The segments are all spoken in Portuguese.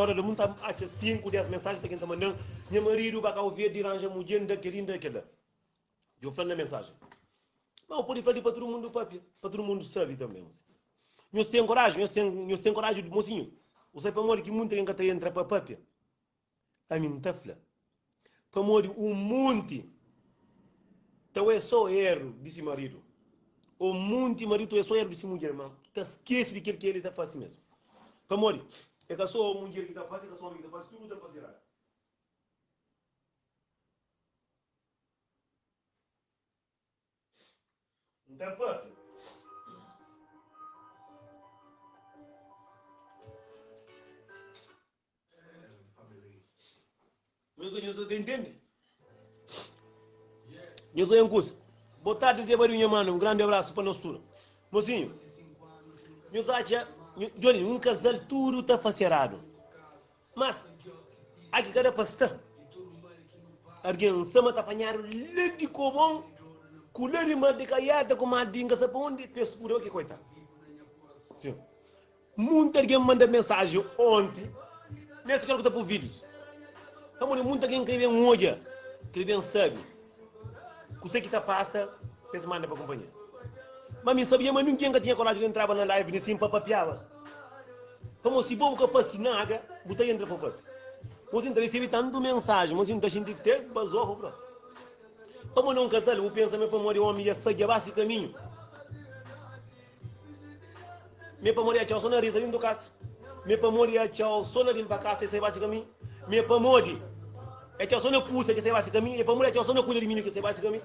hora de muita acha 5, 10 mensagens da quem está mandando. Minha marido vai cá ouvir de arranjar mulher da querida aquela. Eu falo na mensagem. Mas eu posso falar para todo mundo, papi. Para todo mundo sabe também. Nós temos coragem, nós temos coragem de mocinho. Você para morrer que muita gente está entra para papi. A mim está fla. Para morrer o monte. Então é só erro, disse marido. O monte marido é só erro, disse mulher, irmão. Está esquece de que ele está fazendo mesmo. Para morrer. É que só a mulher que está fazendo, é que só a mulher que está fazendo, tudo está fazendo. Então, papi. Você entende? Eu sou em curso. Boa tarde, Zé Barinha, mano. Um grande abraço para nós todos. Mocinho, eu acho Johnny, um casal tudo está facerado. Mas, aqui cada pastor, alguém sama está apanhando leite comum, com leite de caiata, com uma dinga, sabe onde? Peço por que coitado. Sim. Muita gente manda mensagem ontem, nesse que está por vídeos. Muita gente escreveu um olha, escreveu um sabe. Você que está passa, pensa manda para a companhia. Mas me sabia, mas ninguém tinha coragem de entrar na live nem assim para papiar. Como se bom que fosse nada, botei entra para o papo. Mas então recebi tanto mensagem, mas então a gente tem bazou, bro. Como não casal, eu penso que para morrer homem ia seguir base caminho. Me para morrer a tchau sona risa vindo do casa. Me para morrer a tchau sona vindo para casa, esse base caminho. Me para morrer a tchau sona puxa que esse base caminho. E para morrer a tchau sona cuida de mim que esse base caminho.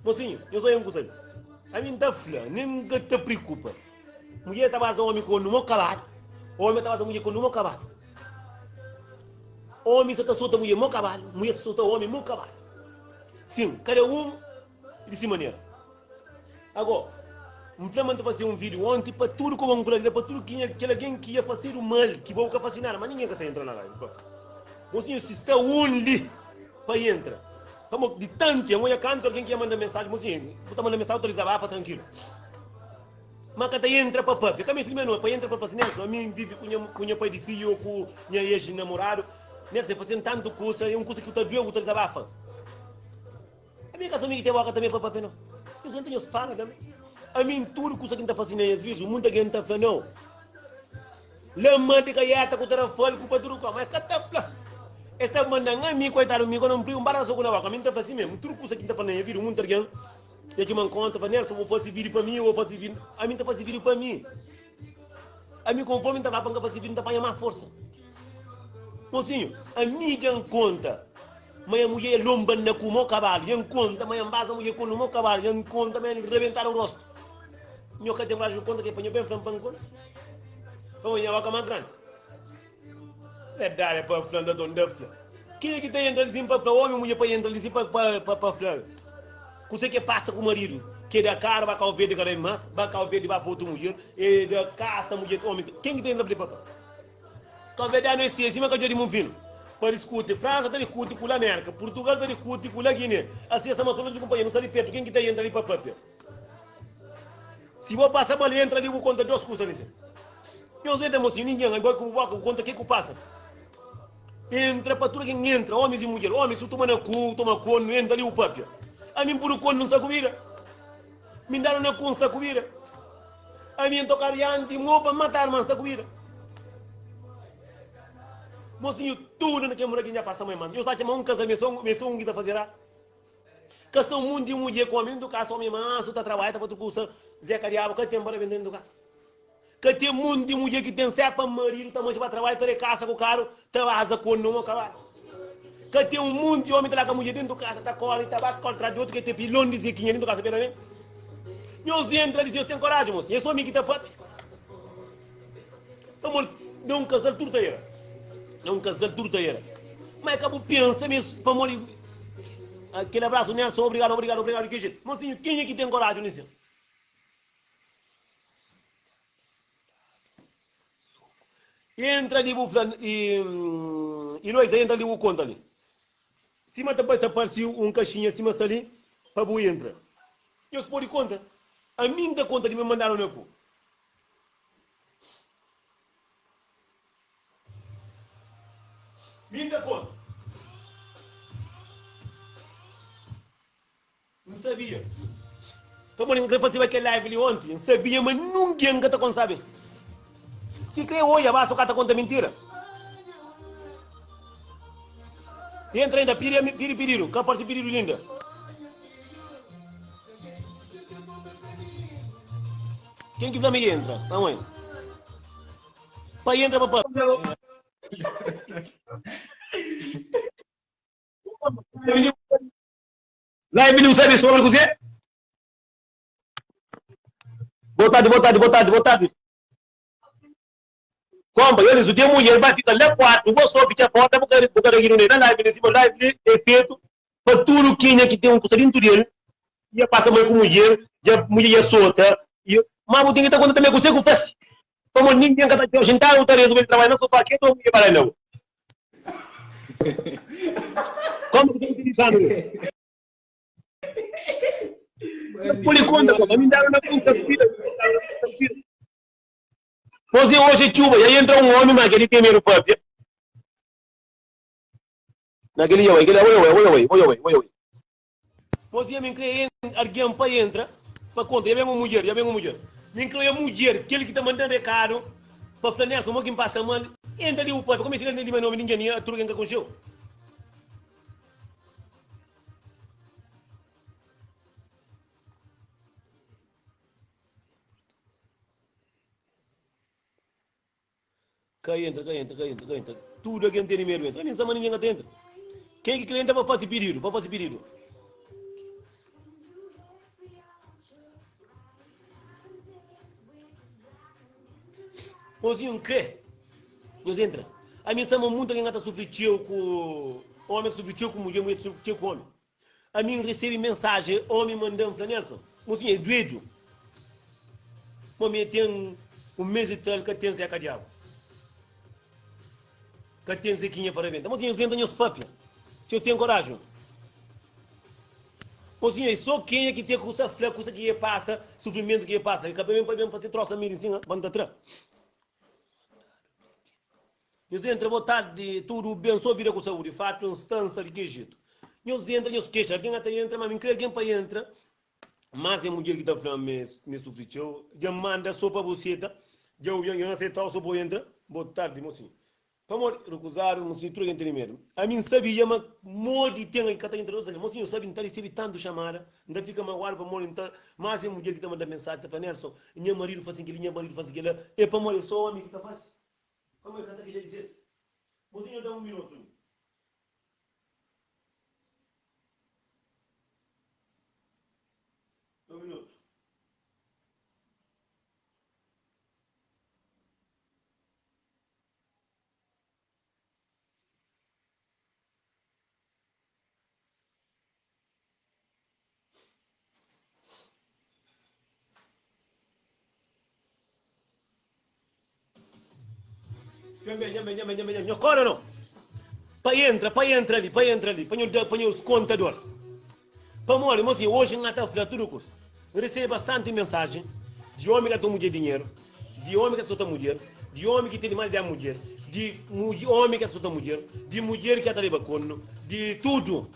Mocinho, eu sou um coisa. A mim tá fila, nem te preocupa. Mulher estava fazendo homem com o meu cavalo. Homem estava fazendo mulher com o meu cavalo. Homem está solta mulher meu cavalo. Mulher está solta homem meu cavalo. Sim, cada um dessa maneira. Agora, implementa fazer um vídeo ontem para tudo como um colega, para tudo que alguém que ia fazer o mal, que vai fascinar, mas ninguém está entrando na live. Mocinho, se está onde para entrar. Como de tanto, eu ia cantar alguém que ia mandar mensagem, mocinho, vou mandar mensagem, autorizar, tranquilo. Mas cada entra para papi, como esse menino para entrar para fazer isso, a mim vive com o pai de filho, com o ex-namorado, né, você fazendo tanto curso, é um curso que eu estou autorizar. A minha casa amiga tem boca também para papi, não. Eu não tenho fala também. A mim tudo curso que está fazendo às vezes, muita gente está falando, não. Lama de caiata com o telefone, com o padrão, mas cada flá. Esta mandando a mim, coitado, me não prio um barato com a boca, a mim está fazendo mesmo, tudo curso que está fazendo, eu viro muita gente. Eu te mando conta, Nelson, vou fazer vídeo para mim, eu vou fazer vídeo. A mim está fazendo vídeo para mim. A mim, conforme está lá para fazer vídeo, está para mais força. Mocinho, a mim já conta. Mas a mulher lomba na com o meu cavalo, já conta. Mas a base a mulher com o meu cavalo, já conta, mas rebentar o rosto. Meu que tem mais conta que apanhou bem frente para conta. Como eu vou mais grande. É dar para frente da dona da flor. Quem é que tem entrado assim para o homem, mulher para entrar assim para flor? Você que passa com o marido, que da cara vai cá ver de cara mas vai cá ver de vai foto mulher, e da caça mulher homem. Quem que tem na blipa? Cá ver da não é assim, mas que eu digo muito fino. Para discutir, França está discute com a América, Portugal está discute com a Guiné. Assim essa matou de companhia, não sabe perto, quem que tem entra ali para papel? Se vou passar para ali entra ali vou contar duas coisas nisso. Eu sei da mocinha, ninguém agora que vou conta que passa. Entra para tudo quem entra, homens e mulheres, homens se toma na cu, toma cono, entra ali o papel. A mim por o cono não está comida. Me deram na conta está comida. A mim tocar diante, para matar, mas está comida. Mocinho, tudo naquele mundo que já passa, mãe, mano. Eu estava chamando um casamento, me sou um que está fazendo. Questão mundo de mulher com a minha do caso, homem, mas está trabalhando para tu custa, Zé Cariabo, que tem para vender do caso. Que tem mundo de mulher que tem certo para marido, também para trabalhar, para casa com o carro, está asa com o nome, cavalo. Que tem um mundo de homem que traga a mulher dentro da casa, está cola, está bate contra de outro que tem pilão de ziquinha dentro da casa, pera bem? Meus entram e dizem, eu tenho coragem, moço. Eu sou amigo que está papi. Amor, não um casal tudo era. Não um casal tudo era. Mas acabo pensando mesmo, para morrer. Aquele abraço, Nelson, obrigado, obrigado, obrigado. Que jeito. Mocinho, quem é que tem coragem nisso? Entra ali, e nós entra ali, o conta ali. Cima também apareceu um caixinha, cima ali, para o entra. Eu se pode conta. A mim da conta de me mandaram no cu. Me dá conta. Não sabia. Como ninguém fazia aquele live ali ontem, não sabia, mas ninguém está com sabe. Se crê hoje, a base o cara conta mentira. Entra ainda, piriru, capaz de piriru linda. Quem que me entra? Não é? Pai entra, papai. Live não sabe sobre o que? Boa tarde. Como? Eles o dia mulher vai ficar lá quatro, vou só ficar fora, porque aqui não é live, nesse live é feito para tudo que tem um costadinho dele, e passa mais com mulher, já mulher é solta, e mas o que está acontecendo também com você que faz. Como ninguém que está sentado, está resolvendo trabalhar no sofá, que não me para não. Como que está utilizando? Por conta, como me deram na conta, pois hoje chuva, e aí entra um homem, mas ele tem medo próprio. Naquele eu, oi. Pois eu me criei alguém para entrar, para conta, eu venho mulher. Me criei mulher, aquele que está mandando recado, para flanear, se alguém passa mal, entra ali o próprio, como se ele não tem nome, ninguém ia, tudo que aconteceu. Cai entra. Tudo aqui tem medo entra. Nem sabe ninguém entra. Quem que entra para fazer pedido? Os não crê. Os entra. A mim sama muito quem está sofrendo com homem, sofrendo com mulher sofrendo com homem. A mim recebe mensagem, homem mandando para Nelson. Os é doido. Homem tem um mês e tal que tem seca de água. Que tem zequinha para vender. Mas eu vendo os papéis. Se eu tenho coragem. Mas é só quem é que tem custa fleco, custa que passa, sofrimento que passa. E acabei mesmo fazer troço a mim assim, banda atrás. Eu entro boa tarde, tudo bem, só vira com saúde, fato um instância de que jeito. Eu entro, eu queixo, alguém até entra, mas me crê alguém para entrar. Mas é mulher que está falando me sofreu. Já manda só para você, já eu aceitar só para entrar. Boa tarde, mocinho. Vamos recusar um cinturão de entendimento. A mim sabia, mas morde tem que está entendendo. Mas eu sabia que recebe tanto chamada, ainda fica magoado para morrer. Mas é mulher que está mandando mensagem, está falando, Nelson, minha marido faz aquilo, é para morrer, só homem que está fácil. Como é que está aqui já disse? Mozinho, dá um minuto. Um minuto. Agora não. Para entra ali. Põe os contadores. Para morrer, mocinho, hoje não está a tudo curso. Recebe bastante mensagem de homem que toma dinheiro, de homem que solta mulher, de homem que tem mal da mulher, de homem que solta mulher, de mulher que está ali bacana, de tudo.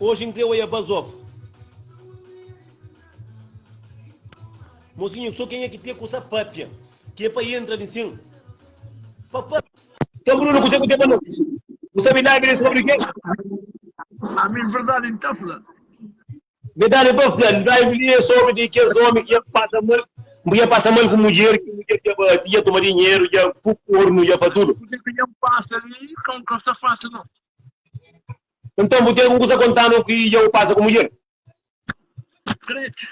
Hoje em dia é Bazov. Mocinho, só quem é que tem com essa papia, que é para entrar em cima. Papai, então Bruno, você tem para você me dá sobre o quê? A mim, verdade, então, Fulano. Verdade, para Fulano, vai sobre de que os homens que passam mal com mulher, que mulher que ia tomar dinheiro, ia para o corno, ia para tudo. Você que não passa ali, como que você faz, não? Então, você não está contando que eu passo com mulher? Crente.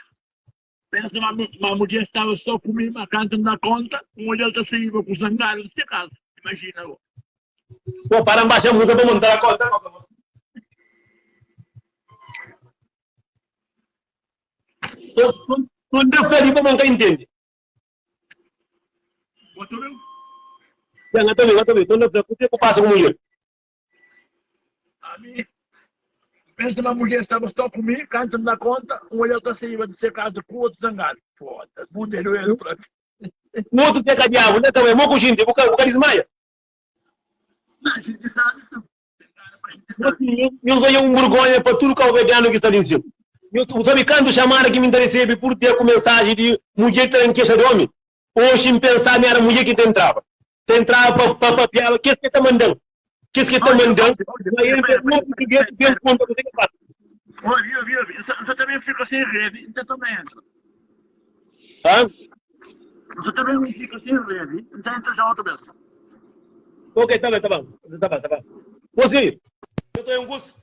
Pensa uma mulher estava só comigo, mas canta na conta, um olhar está saindo com sangue, nesse caso. Imagina agora. Pô, para baixar a música para montar a conta. Quando eu falei para montar, entende? Você viu? Já, não estou vendo. Quando eu passo com mulher? A mim, pensa uma mulher estava só comigo, canta na conta, um olhar está saindo desse caso com outro zangado. Foda-se, muito ele para O outro tem que diabo, né? Também, muito gente, o cara desmaia. a gente sabe isso. Eu sou um vergonha para tudo que é o vegano que está ali em cima. Eu sabe quando chamaram que me interessei por ter com mensagem de mulher que está em queixa de homem? Hoje em pensar era mulher que te entrava. Te entrava para papiar, o que é que está mandando? O que é que está mandando? Aí entra no português e vê quanto você que faz. Olha, você também fica sem rede, então também entra. Hã? Você também não fica sem rede, então entra já outra vez. Ok, tá bom. Você, eu estou em Augusto.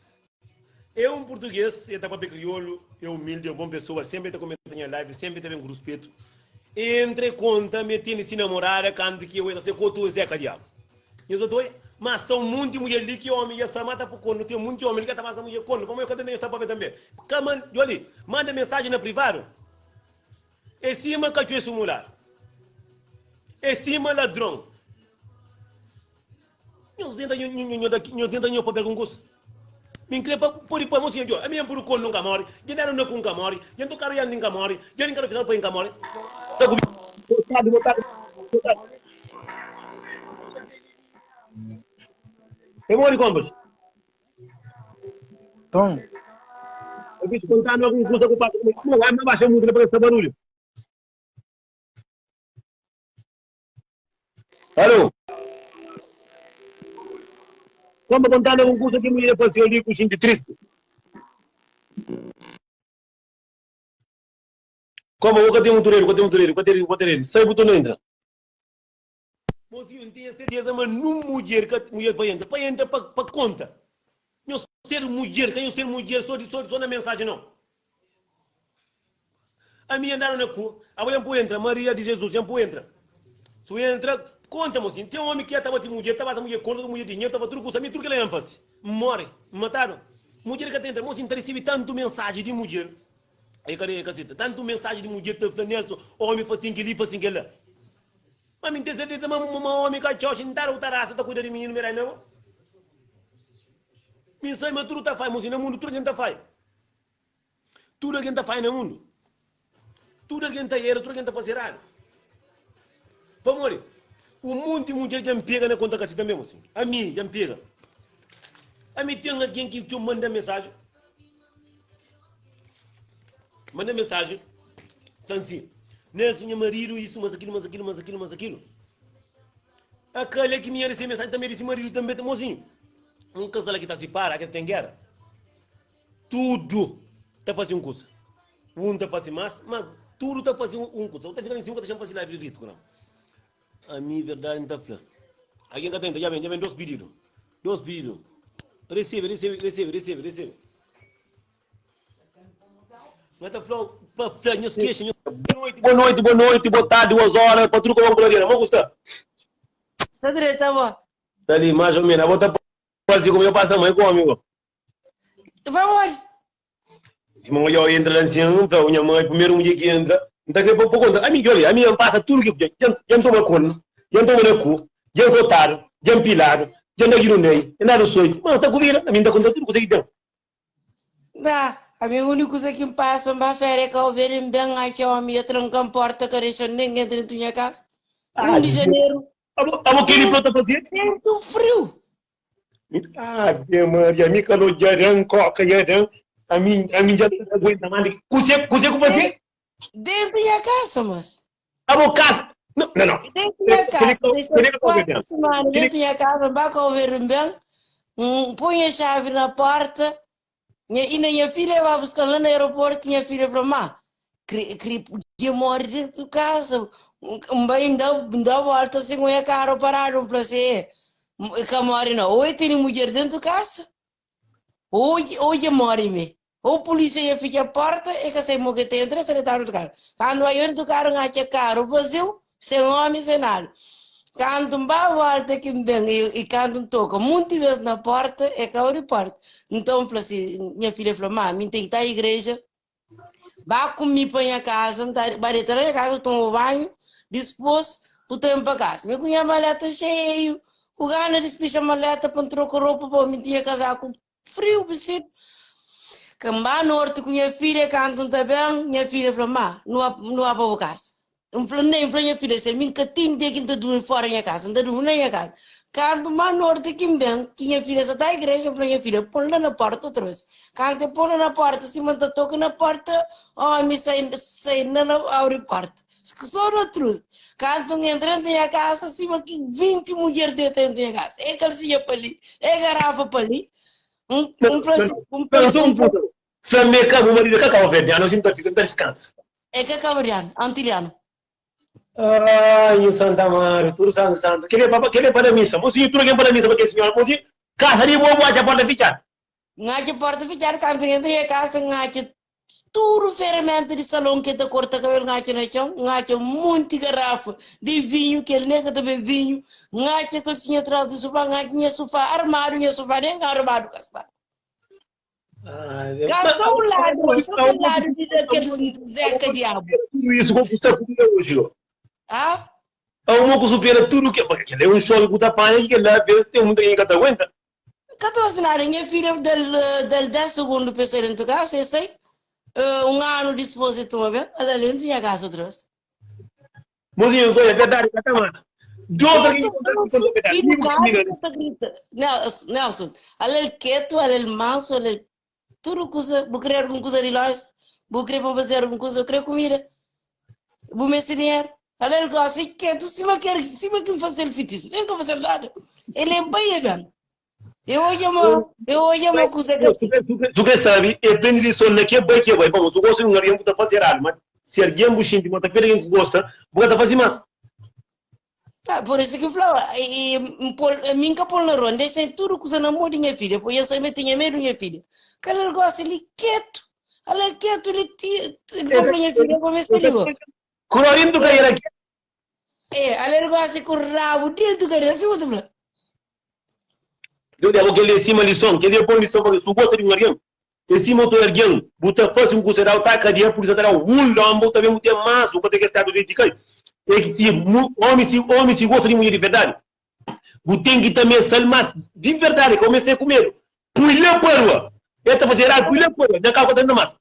Eu, um português, eu estava crioulo, eu humilde, eu bom pessoa, sempre estou comentando em live, sempre teve um respeito. Entre conta, metendo se namorar, quando que eu ia ser coto Zé Cadiabo. Eu sou doido, mas são muito mulher ali que homem, e essa mata por cono, tem muito homem que está mais a mulher cono, como eu cadê nem está para ver também. Calma, olha, manda mensagem na privado. É cima que eu sou mulher. É cima ladrão. Eu tento papel com gosto. Me increpa por ir para a mocinha, a minha por o cono nunca morre, eu não ando com nunca morre, eu não quero ir nunca morre, eu não quero ficar para nunca morre. Tá comigo, botado. Eu moro com você. Então, eu fiz contando alguma coisa que eu passo comigo. Não vai me baixar muito depois desse barulho. Alô? Como contando alguma coisa que mulher depois eu ligo de triste. Como eu tenho um tureiro. Sai o não entra. Mocinho, tenho certeza, mas não mulher para entrar para conta. Eu ser mulher, quem eu ser mulher só na mensagem não. A minha andaram na cu, a mulher entra, Maria de Jesus, não entra. Se entra, conta, mocinho, tem um homem que estava de mulher, estava a mulher conta, mulher dinheiro, estava tudo custa, tudo que ele ênfase. Morre, mataram. Mulher que entra, mocinho, recebe tanto mensagem de mulher. Aí, cadê, caceta? Tanto mensagem de mulher, Nelson, homem faz assim que ele, faz assim que ele. Mas me tem certeza, mas um homem que a chocha, não está o taraça, está cuidando de mim, não me não? Me sai, mas tudo está faz, mocinho, no mundo, tudo que está faz. Tudo que está faz no mundo. Tudo que está errado, tudo que está fazendo. Vamos olhar. O mundo de mulher já me pega na conta caceta mesmo, mocinho. A mim, já me pega. A mim tem alguém que te manda mensagem. Manda mensagem. Então assim, Nelson, meu marido, isso, mas aquilo. Aquele que me ia receber mensagem também desse marido também, mocinho. Um casal que está se para, que tem guerra. Tudo está fazendo coisa. Um está fazendo mais, mas tudo está fazendo coisa. Está ficando em cima, está fazendo live de ritmo, não. A minha verdade não está flã. Aqui está tendo, já vem 2 pedidos. 2 pedidos. Recebe. Não está flã, não esqueça. Boa noite, boa tarde, 2 horas, para tudo como uma glória. Vamos gostar. Está direito, tá bom. Está ali, mais ou menos. Eu vou estar fazer como eu passo a mãe com o amigo. Vamos. Se a mulher entra lá em cima, a minha mãe, primeiro mulher que entra, não está por conta. A minha passa tudo que já não toma conta, já não toma no cu, já não soltaram, já não pilaram, já não girunei, já não sou. Mas está comigo, a minha está contando tudo que tem. Não, a minha única coisa que me passa, me afere que ao verem bem aqui, a minha tranca porta, que deixa ninguém dentro da minha casa. 1 de janeiro. A que ele pronto a fazer? Tempo frio. Ave Maria, me calou de arão, coca de arão. A mim já não aguenta mais. Consegue fazer? Dentro da minha casa, mas. A boca. Não. Dentro da minha casa. Deixa 4 semanas dentro da minha casa, vai ao verem bem. Põe a chave na porta. E minha filha vai buscar lá no aeroporto. Minha filha falou, má, eu moro dentro da casa. Bem, dá volta assim com a cara parado. Falei assim, Camori não. Ou tem mulher dentro da casa, ou mora me. Ou a polícia fica à porta e que sei que tem entra se está no carro. Quando vai dentro do carro, acha carro vazio, sem homem, sem nada. Quando vai volta que vem e quando toca muitas vezes na porta, é que abre a porta. Então, falei assim, minha filha falou, mãe, tem que estar à igreja, vai comigo para a casa, vai entrar na casa, toma banho, depois, o tempo para casa. Me conhece a maleta cheio, o gana despicha a maleta para trocar roupa para me tinha casaco frio, vestido. Quando vai norte com minha filha, quando está bem, minha filha falou, má, não há para a casa. Eu falei, nem minha filha, se mim que tem que estar dormindo fora da minha casa, não está dormindo na minha casa. Quando uma norte que vem, que minha filha está da igreja, para minha filha, põe lá na porta outra vez. Quando te põe na porta, se manda toca na porta, me sai na abre porta. Só no truth. Quando entra dentro da casa, cima que 20 mulheres dentro da casa. É calcinha para ali, é garrafa para ali. Flamengo, o marido que acaba de ver, não sinto fica descanso. É que acabariano, antiliano. Ai, Santa Maria, tudo santo. Queria para a missa. Mozinho, tudo que para a missa, porque senhora, mozinho, casa de boa, já pode ficar. Ngaji porta ficar quando entra da casa, ngaji tudo ferramenta de salão que te corta cabelo, ngaji muito garrafa de vinho, que ele nega também vinho, ngaji calcinha atrás do sofá, ngaji sofá, armário, nem armário, casta. Gasta um lado, só que lado de daquele Zeca Diabo. Tudo isso vou custar comigo hoje. Ah? Uma coisa supera tudo que é um show que está para que lá tem muita gente que aguenta. Cada vez na minha filha del 10 segundos para sair em casa, eu sei, ano dispositivo, uma vez, ela lembra de casa outra vez. Mozinho, é verdade, catamana. Nelson, ela quieto, ela manso, ela tudo coisa, vou criar alguma coisa de loja, vou querer fazer alguma coisa, eu quero comida, vou me ensinar. Ela gosta de quieto, cima que fazer feitiço, nem que fazer nada. Ele é bem, velho. Eu olho uma coisa que assim. Tu que sabe, é bem de sono que é bem que vai, vamos, eu gosto de um garim que fazer algo, mas se alguém buchinho de monta que alguém gosta, vou fazer mais. Tá, por isso que eu falo, minha pôr na ronda, deixa tudo coisa na mão de minha filha, porque eu sempre tinha medo da minha filha. Quando ele gosta, ele quieto, ele tira minha filha, como é que ele gosta? Colorinho do cair aqui. Ele gosta com o rabo dentro do cair, assim, muito bem. Eu devo que ele é cima de som, que ele é bom de som, porque se gosta de um garim, em cima do erguendo, buta faz um coisa, tá cadeia, por isso, lombo, também muito mais, o que tem que estar do jeito de cair. É que se homem se gosta de mulher de verdade, você tem que também ser mais de verdade, comecei a comer. Puilha porra, esta fazer algo, puilha porra, já cá contando mais.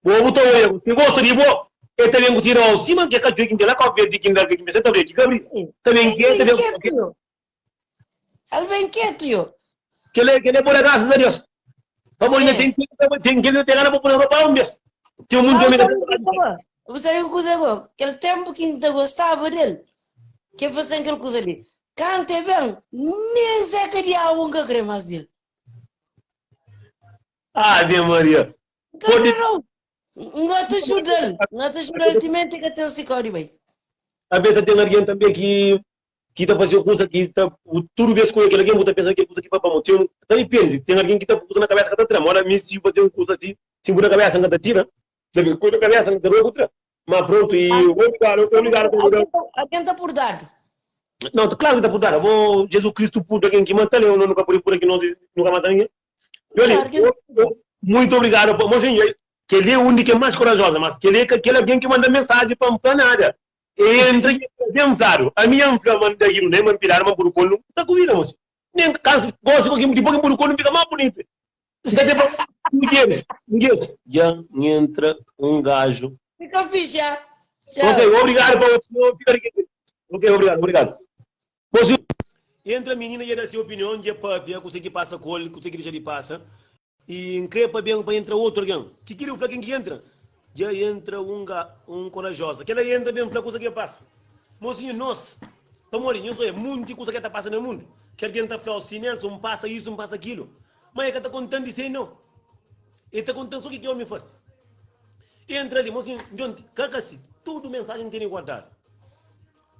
Vou botar o erro, se gosta de boa, eu também vou tirar o cima que é cachorro que lá com a verde que ainda que me senta verde, Gabriel. Também que ele vem quieto, eu. Que ele por graças a Deus. Vamos tem que ter ganho para roupa um mês. Que o mundo Você sabe o que eu aquele tempo que ainda gostava dele, que fazia aquela coisa ali. Cante bem, nem Zeca Diabo nunca queria mais dele. Ave Maria. Não te ajuda, também tem que ter esse código aí. A Beta tem alguém também que está fazendo coisa que está tudo vez com aquele alguém está pensando que coisa que vai para motivo, tá depende. Tem alguém que está coisa na cabeça que está trama. Olha, se fazer uma coisa assim, se muda a cabeça não está tira, sabe, coisa na cabeça não está outra. Mas pronto, e obrigado. A quem está por dado? Não, claro que está por dado. Bom, Jesus Cristo por alguém que mata, eu nunca por aqui, nunca mata ninguém. Muito obrigado, mozinho, que ele é o único que é mais corajoso, mas que ele é aquele alguém que manda mensagem para nada. Entra e pensaram, a minha filha manda aquilo, nem me pirar, mas por o colo, está comigo, moço. Nem caso, gosto que me por o colo, fica mais bonito. Já entra um gajo. Fica fixe, já. Ok, obrigado por ficar aqui. Ok, obrigado. Moço, entra a menina e dá a sua opinião, de papia, consegue passar colo, consegue deixar de passar. E encrepa bem para entrar outro alguém. Que queria o flaquinho que entra? Já entra um corajoso. Que ela entra bem para coisa que passa. Mocinho, nossa, tamorinho, isso é muita coisa que está passando no mundo. Que alguém está falando assim, Nelson, passa isso, passa aquilo. Mas é que está contando isso aí, não. Ele está contando só o que o homem faz. Entra ali, mocinho, caca-se, tudo mensagem tem guardado.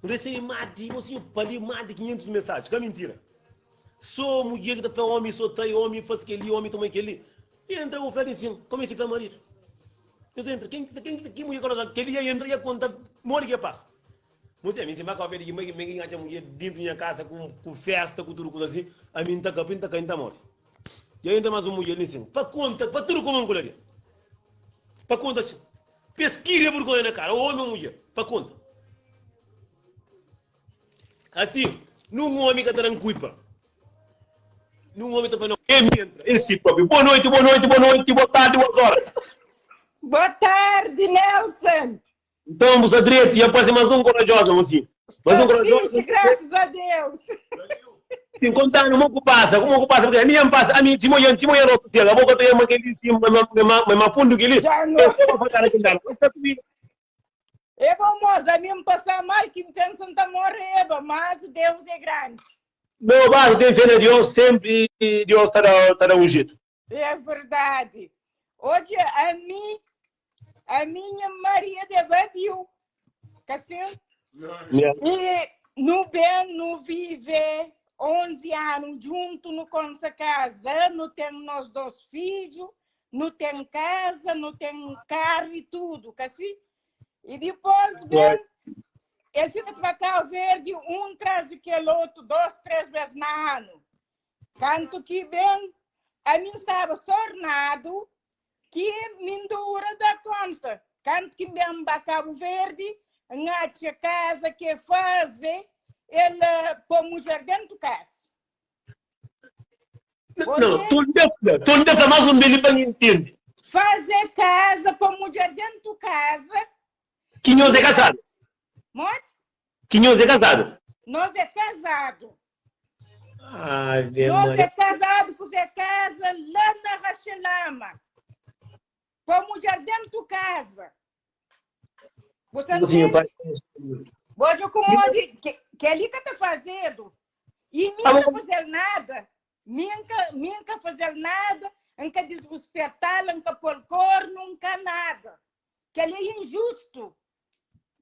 Recebe mais de, mocinho, para ler mais de 500 mensagens, que é mentira. Só mulher que está falando, homem, só trai, homem, faz aquele, homem, toma aquele. E entra o Fred assim, como é que vai marido? Eu entra, quem mulher corajosa, que ele entra e a conta, morre que passa. Você, a mim, se vai ver que me engaja a mulher dentro da minha casa, com festa, com tudo, coisa assim, a mim está capinta, ainda morre. E entra mais uma mulher assim, para conta, para tudo como uma para conta assim. Pesquisa por coisa na cara, homem ou mulher, para conta. Assim, num homem que está na cuipa. Num homem que está falando, esse próprio. Boa noite, boa tarde, boa hora. Boa tarde, Nelson. Então, vamos a direito, e após mais um corajoso, mocinho. Mais um corajoso. Graças a Deus. Sim, contando como que passa, porque a minha passa, a mim, timoyan outro dia, a boca tem uma que ele sim, mas fundo que ele, Já não. eu vou fazer aquilo lá. Está tudo bem. É bom, moça, a mim passar mal, que pensa que morrer, mas Deus é grande. Meu bairro tem fé de Deus, sempre Deus está um jeito. É verdade. Hoje, a minha Maria de Badio, assim, e no bem, no viver, 11 anos junto no nossa casa, não temos nós 2 filhos, não tem casa, não tem carro e tudo, assim. E depois, bem, ele fica para cá verde, traz aquele outro, 2, 3 vezes no ano. Canto que bem, a mim estava sornado, que me dura da conta. Canto que bem para Cabo Verde, a casa que faz, ele põe mulher dentro de casa. Não, tu não deve mais bem para entender. Fazer casa, põe mulher dentro de casa. Que nós é casado. Muito? Que nós é casado. Nós é casado. Ai, Nós é casado, fazer casa lá na Rachelama. Põe mulher dentro de casa. Você não tem? Hoje eu como que ali que está fazendo. E nunca fazer nada. Nunca fazer nada. Nunca desrespeitar, nunca pôr cor, nunca nada. Que ele é injusto.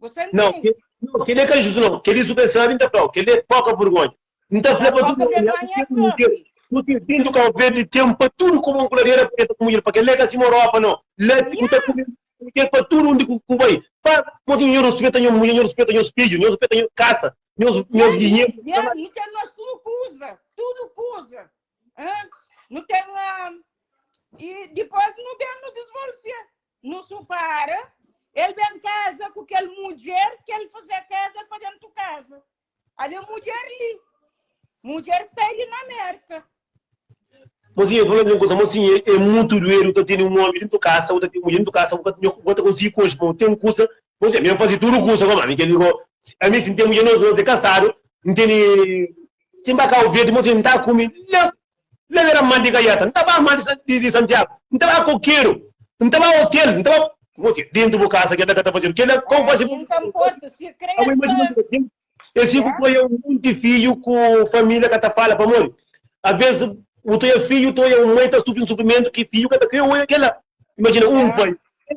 Você não tem? Não, que ele é injusto não. Que ele é superstar, que ele é pouca vergonha. Então, não tem vindo com o verde tempo para tudo como uma colheira preta como ele, porque ele é assim uma Europa, não. Lá, para tudo onde vai. Para, mas não respeita nenhum mulher, não respeita nenhum filho, não respeita nenhum casa, nenhum dinheiro. Não tem nós tudo coisa. Não tem e depois não vem no divórcio. Não separa. Ele vem casa com aquela mulher que ele fazer casa para dentro de casa. Ali a mulher ali. Mulher está ali na América. Mocinha, falando uma coisa, mocinha, é muito doero, tu tem um homem dentro de casa, outra tem mulher dentro de casa, outra conseguir coisas, tem coisa, mocinha, mesmo fazer tudo coisa, como a mim, que ele digo, a mim se tem mulher, nós é casado, não tem, se embarcar o verde, mocinha, não está comigo, não era mãe gaiata, não estava mãe de Santiago, não estava coqueiro, não estava hotel, não estava, mocinha, dentro da casa, que ela está fazendo, que ela, como faz? Então, pode, se cresce. Eu sempre foi um monte de filho com família que está fala para morrer. Às vezes, o teu filho, a mãe está subindo um suprimento que filho que está criando aquela. Imagina, pai.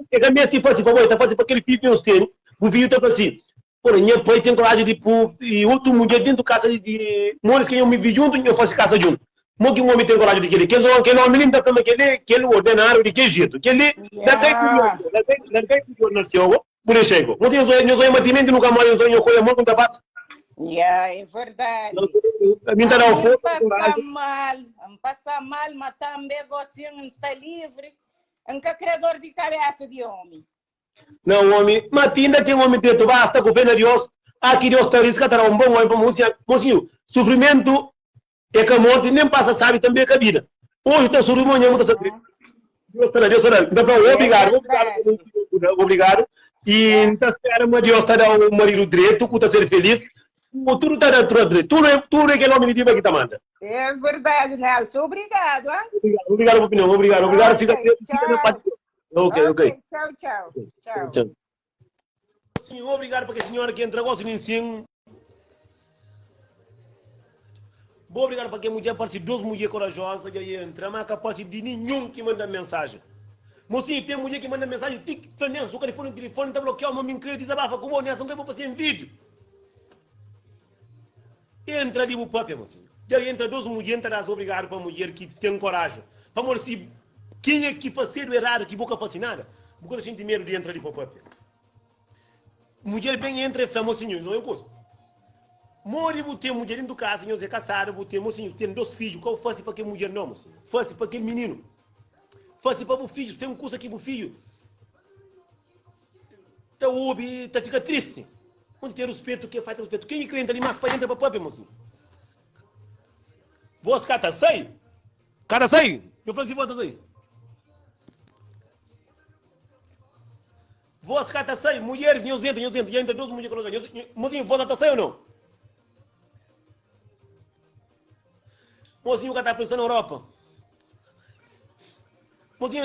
É a minha tipo assim, para está fazendo para aquele filho que nós temos. O filho está assim. Porém, meu pai tem coragem de pôr e outra mulher dentro de casa de mores que eu me vi junto e eu faço casa junto. Não que um homem tem coragem de querer. Que homem não está que ele ordenar de que jeito. Que ele não tem que nasceu. Por isso, não tem sonho mantimento nunca mais, sonho coisa muito da paz. É verdade. Passa mal, mas também você está livre. Nunca credor de cabeça de homem. Não, homem, mas ainda tem homem preto, basta com o pena de Deus. Aqui Deus está riscando um bom homem para mocinho. Sofrimento é que a morte nem passa, sabe, também é que a vida. Hoje está sofrendo, Deus está Deus obrigado. E então, Deus está dando o marido direito, que está ser feliz. Tudo está dentro. Tudo é que o homem de que manda. É verdade, Nelson. Obrigado. Obrigado pela opinião. Obrigado. Fica ok. Tchau. Senhor, obrigado porque a senhora que entregou o ensino. Bom, obrigado porque a mulher parece 2 mulheres corajosas e entra, mas capaz de nenhum que manda mensagem. Mocinho, tem mulher que manda mensagem, tem que planear o telefone, o telefone está bloqueado, mas me incrível, desabafa com o Nelson, não vou fazer em vídeo. Entra ali o papel, mocinho. Daí entra 2 mulheres, entra obrigado para a mulher que tem coragem. Para se quem é que faz o errado, que boca faz nada. Boca sente medo de entrar ali para o papel. Mulher bem entra e fala, mocinho, não é coisa. Mori, você tem mulher dentro de casa, você é casado, você tem, mocinho, tem 2 filhos, qual faz para que mulher não, mocinho? Faz para que menino. Faz para o filho, tem coisa aqui para o filho. Tá ouve, tá fica triste. Onde tem respeito, que faz respeito. Quem é que entra ali mais para entrar para o papel, mocinho? Vós cata sai? Cata sai? Eu falei assim, volta sai. Vós cata sai? Mulheres, nós entra 2 mulheres. Mocinho, vós cata sai ou não? Mozinho que está pensando na Europa. Mozinho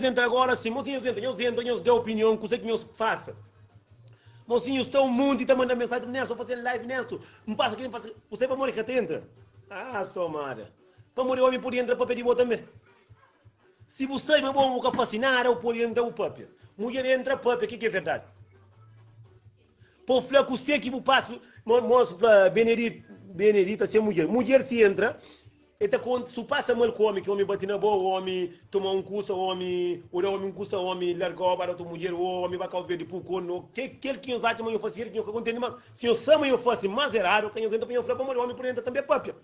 entra agora sim. Mozinho entra, nos dê opinião, coisa que nos faça. Mozinho, está o mundo e está mandando mensagem nessa, fazendo live nessa. Não passa aqui, não passa. Você vai morrer que entra. Ah, só mara. Para morrer o homem pode entrar para pedir voto também. Se você é bom, que fascinar, eu pode entrar o papel. Mulher entra papel, o que é verdade? Por falar que você que passa, moço, Benedita, se é mulher. Mulher se entra, então quando se passa mal com o homem, que o homem bate na boa, o homem toma um curso, o homem curso, o homem larga para outra mulher, o homem vai calver de pouco, no que que os atos eu fazer, que eu contendo mais. Se eu chamo eu faço mais errado, quem eu entra para eu falar para o homem por entra também papel.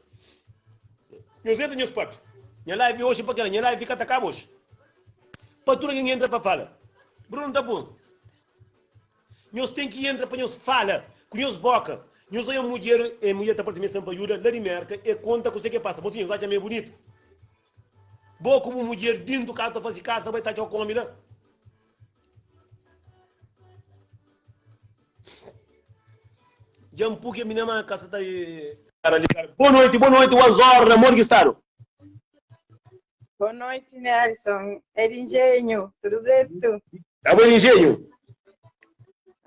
Eu entro nos papel. Minha live hoje para aquela, minha live fica atacada hoje. Para tudo quem entra para falar. Bruno tá bom. Nós tem que entrar para nós fala, com nós boca. Nós é mulher está participando para ajuda, lá de merca, e conta com o que passa. Você acha meio bonito? Boa como mulher dentro do carro, fazer casa, vai estar com a comida. Já um pouco a minha casa está aí. Boa noite, o Azor, amor que está. Boa noite, Nelson. É de engenho, tudo certo? É bom engenho?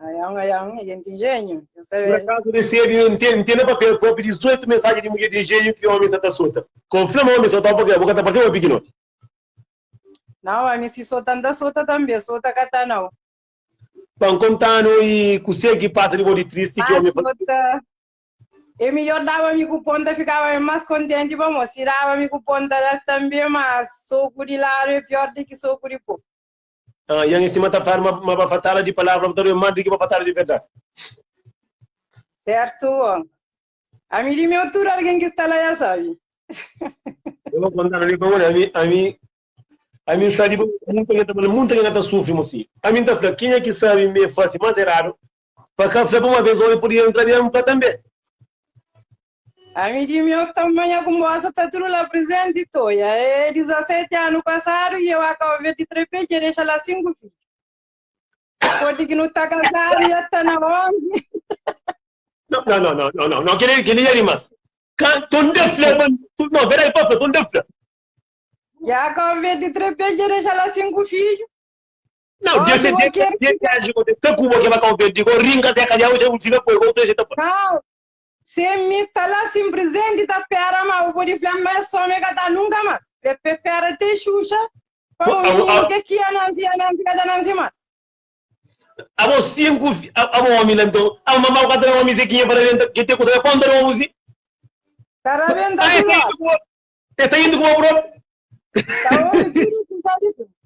É de engenho. Por acaso recebe, entenda papel próprio, 18 mensagens de mulher de engenho que o homem está solta. Confirma o homem solta, porque a boca está partindo ou pequeno? Não, a mim se solta também, solta cata não. Vão contando e consegue passa de body triste que o homem faz. E melhor dava-me com ponta, ficava mais contente, vamos, se dava-me com ponta também, mas sou curilar é pior do que sou curipô. Ah, e em cima da farma, uma fatala de palavra, mais do que uma fatala de verdade. Certo. A mim, de minha altura, alguém que está lá já sabe. Eu vou contar ali para a mim sabe muito que está sofrendo assim. A mim está falando, quem é que sabe me faz mais errado, para cá, foi uma vez, eu podia entrar em para também. A mim, de meu tamanho, como essa está tudo lá presente, toia. É 17 anos passado e eu acabo de trepar e deixar lá 5 filhos. Pode que não está casado, já está na 11. Não, queria ir mais. Não, peraí, papo, tu não já acabo de trepar e deixar lá 5 filhos. Não, Deus é não, se me está lá sem presente, está pera, mas eu vou falar, só me gata nunca mais. Pera, te xuxa, para o que é Nancy, cada Nancy mais. A você 5 a homem, então, a mamãe vai dar uma musiquinha para dentro, que tem coisa para andar uma música. Está vendo? Está indo com o próprio.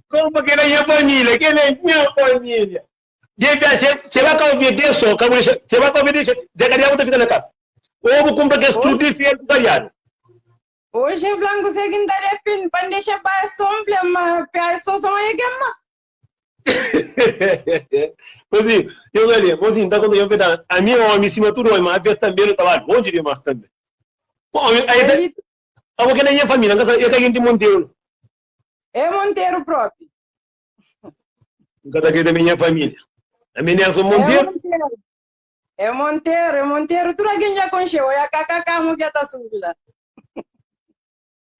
Como que é a família? Que é a minha família? Você vai convidar disso, você vai convidar disso, de cada um fica na casa. Ou vou comprar que tudo e fiel do galhado. Hoje o Blanco seguinte é pin, para deixar para somfle, mas para só são aí que mais. Mozinho, eu olhei, mozinho, tá quando eu vejo a minha homem em cima tudo, mas a vez também no trabalho, onde ele mais também. Bom, aí eu que nem a família, eu tenho de Monteiro. É Monteiro próprio. Cada que da minha família. A minha sou Monteiro. É Monteiro, tudo aqui já concheu, é a cacacamo que está subindo lá.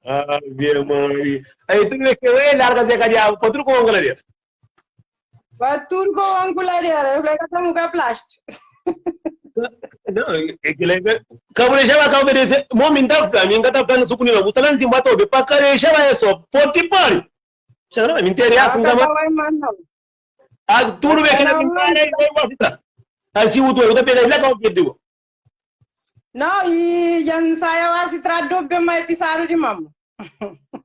Ah, minha mãe. Aí tu vê que eu ia largar de cariado, para tudo com angularia. Para tudo com angularia, eu falei que estamos com plástico. Não, é que lembra. Cabureja vai cabureja, momento da minha gata está no sucunino, o talento de matou, para careja vai só, forte pare. Já não, me interessa, não vai. Ah, tudo bem que não me interessa, eu vou atrás. Assim o doido pegar lá com o não, e já não sai se tradou bem mais pisado de mamo.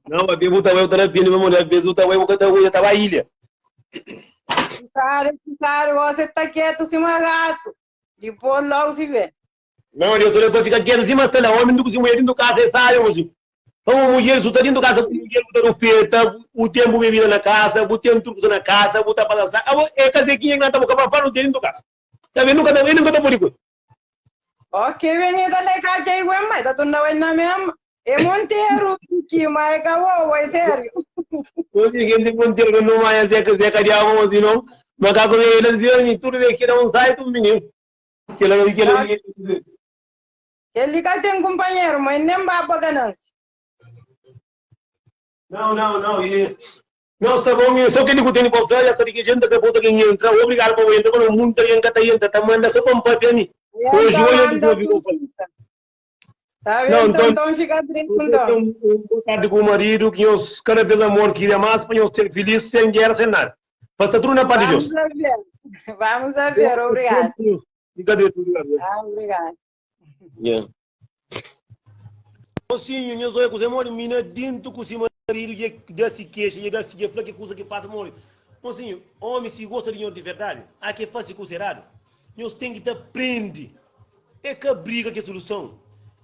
Não, a bebo tá eu tá bem, meu mulher, bebo tá eu tá a ilha. Pisado, você tá quieto, se gato. Depois logo se vê. Não, eu só depois ficar quieto, se mas tá lá, homem do cozinho, mulher do casa, sai hoje. Então, mulher, tu tá dentro da casa, mulher, tu tá no peta, o tempo bebida na casa, o tempo tudo na casa, o tá para dançar. É casequinha que não tá para para dentro da casa. Tá vendo? Nunca tá por isso. Ok, vem da legal já igual mais, tá tudo na mesma. É Monteiro que mais acabou, é sério. Hoje gente Monteiro não mais é que cariava assim não. Mas cá com ele dizia, tudo bem que não sai do menino. Que ele tem companheiro, mas nem vai para ganância. Não. Não, está bom, só que ele tem que falar, já está de que gente que pode entrar, obrigado por entrar, quando o mundo está entra, tá manda só para um papiani. Hoje eu digo, tá vendo? Então fica tranquilo. Então, boa tarde com o marido, que os cada vez amor queria mais, para eu ser feliz, sem guerra, sem nada. Faz tudo na paz de Deus. Vamos a ver, obrigado. Obrigado. Yeah. Sim, eu sou eu, moro mina dentro com o marido de se queixa, de se queixa, que coisa que passa moro. Mocinho, homem se gosta de verdade, há que fazer coisa errada. Nós tem que te prende. É que briga que é solução.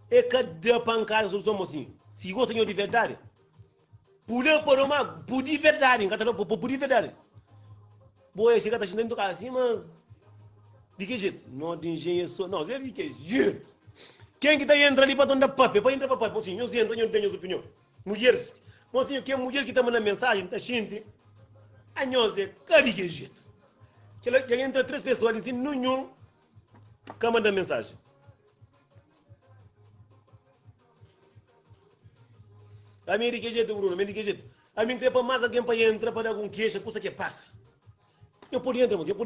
É que dá pancada a solução, mocinho. Se gosta de verdade, pula por uma, por de verdade, por de verdade. Boa, chega tá dentro do carro assim, mas de que jeito? Não de engenho só, não, de que jeito? Quem que está entrando ali para dar papel? Para entrar para papel, mocinho, nós entramos, eu tenho opinião. Mulheres, mocinho, que é mulher que está mandando mensagem, está xinte, a nós é de que jeito? Que entra 3 pessoas ali, assim, nenhum, que manda mensagem. A mim de que jeito, Bruno? A mim de que jeito? A mim trepa mais alguém para entrar para dar algum queixa, coisa que passa. Eu podia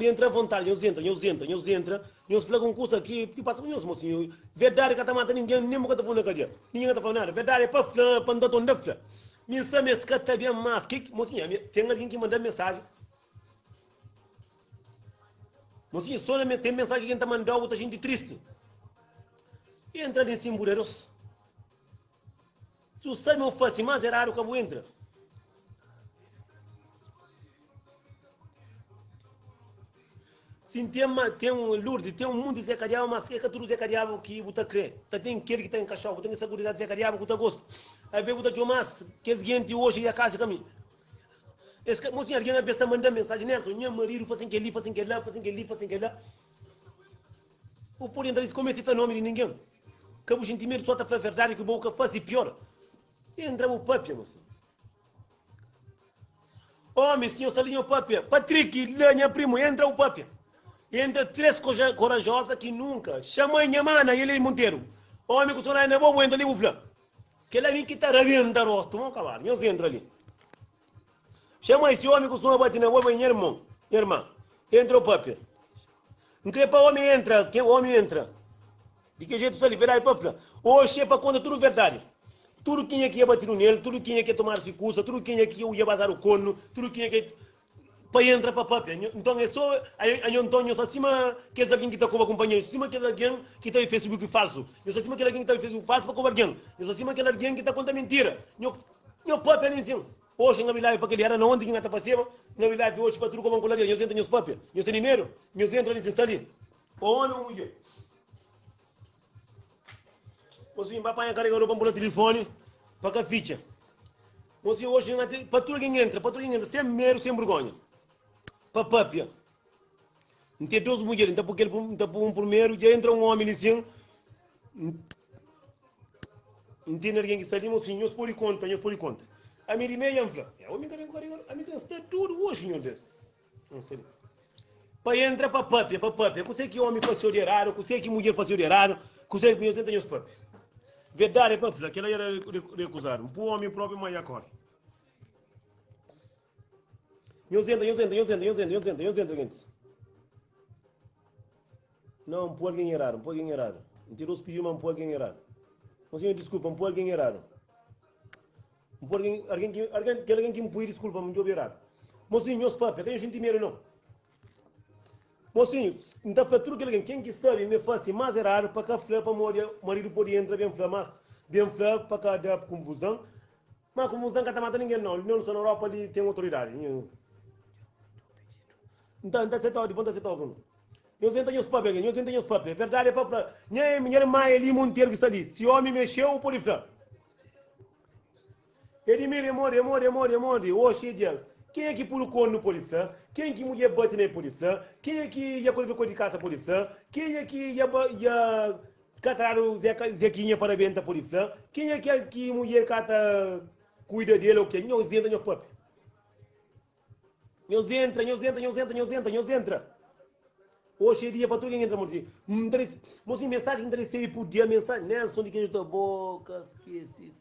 entrar à vontade, nós entra, nós flagam coisa que passa com nós, mocinho. Verdade que está matando ninguém, nem nunca está falando cadeia. Ninguém está falando nada. Verdade é para flã, para andar onde flã. Minha sabe que está bem mais, que mocinho, tem alguém que manda mensagem. Mocinho, só tem mensagem que está mandando outra gente triste. E entra em simbureiros. Se o sabe não fosse mais, era raro que eu entra. Sim, tem um Lourdes, tem um mundo de Zé Cariaba, mas que é que tudo Zé Cariaba que você crê? Tem aquele que está encaixado, tem essa curiosidade de Zé Cariaba que você gosta. Aí vem você Jomas, que é seguinte hoje e a casa caminho. Esse que mocinho, alguém está mandando mensagem, Nelson, minha marido fazem que ali, fazem que lá. O por entrar nesse começo de fenômeno de ninguém. Que o sentimento só está a verdade que o boca faz e pior. E entra o papia, mocinho. Homem, senhor, está ali o papia. Patrick, lenha primo, entra o papia. Entra 3 corajosas que nunca. Chama a minha mana e ele é Monteiro. Homem, que o senhor ainda é bom, entra ali o flã. Que ele vem que está ravendo o rosto, vamos acabar. Nós entra ali. Chama esse homem que o senhor bate na boa, minha irmã. Entra o papia. Não quer para o homem entra, que o homem entra. De que jeito você liberar aí para flã? Hoje é para conta tudo verdade. Tudo quem é que ia bater nele, tudo quem é que ia tomar recusa, tudo quem é que ia bazar o cono, tudo quem é que para entrar para papel. Então é só Antônio acima que é alguém que está com a companhia, acima que é alguém que está em Facebook falso, eu acima que é alguém que está em Facebook falso para cobrar alguém, eu acima que é alguém que está contando mentira. Eu papel em cima. Hoje na live para aquele era não onde que está fazendo, na live hoje para tudo como um colega, eu entro nos papel, eu tenho dinheiro, eu entro ali está ali. Ou não mulher. Você vai para carregar o pelo telefone para a ficha. Você hoje para tudo quem entra, sem medo, sem vergonha. Para papia. Não tem 2 mulheres, então porque ele está por um primeiro, já entra um homem assim. Não tem ninguém que está ali, mas sim, nós por conta. A minha meia ampla. O homem também carregar, a minha está tudo hoje, senhor Deus. Para entrar para papia. Eu sei que homem faz o errado, eu sei que mulher faz o errado, eu sei que eu tenho os papia. Verdade é para falar, que ela era recusada. Um homem próprio, mas agora. Eu tento, gente. Não, um pouco errado. Não tirou os pedidos, mas um pouco errado. Senhor, desculpa, um pouco errado. Alguém que me pediu desculpa, me deu errado. Mocinho, meus papéis, tenho gente dinheiro não. Mocinho, então para tudo que alguém, quem que sabe, me faz mais errado, para cá flá, para o marido pode entrar bem flá, mas bem flá, para cá dar confusão. Mas confusão que está matando ninguém não, não só na Europa ali tem autoridade. Então, você está de ponta, você está Bruno. Eu tenho os papéis, verdade é para minha mãe ali Monteiro que está ali. Se o homem mexeu, pode flá. Ele me remore, hoje dias. Quem é que pula o corno no poliflã? Quem é que mulher bate no poliflã? Quem é que ia colocar coisa de casa poliflã? Quem é que ia catar o Zequinha para venda poliflã? Quem é que mulher cata cuida dele ou quem? Nós entra, nós papi. Nós entra. Hoje é dia para tudo quem entra, mozinho. Mozinho, mensagem interessei por dia, mensagem. Nelson de queijo da boca, esqueci.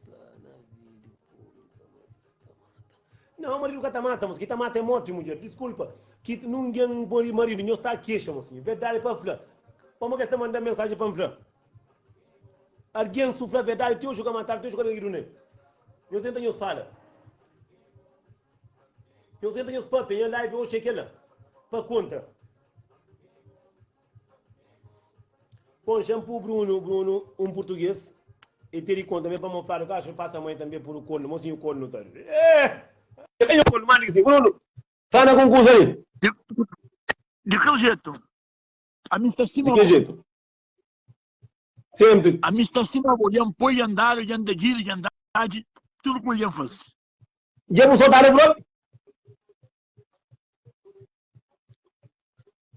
Não, marido que tá mata, mas que tá mata é morte, mulher. Desculpa. Que ninguém pode marido, não está queixa, mocinho. Verdade para falar. Como que está mandando mensagem para falar? Alguém sofre a verdade, tem um jogo a matar, tem um jogo a guiar, eu tento eu fala. Eu tento eu papel, eu live hoje aquela. Para contra. Põe shampoo Bruno, um português. E ter conta também para mostrar o que acho passa a mãe também por o corno, mocinho o corno tá. Eu tenho corno, mano, assim, Bruno. Tá na concurso aí. De que jeito? A mim está acima. De que jeito? Sempre. A mim está acima, olhando, põe andar, olhando de giro, de andar, tudo que olhando faz. Já vou soltar o bloco?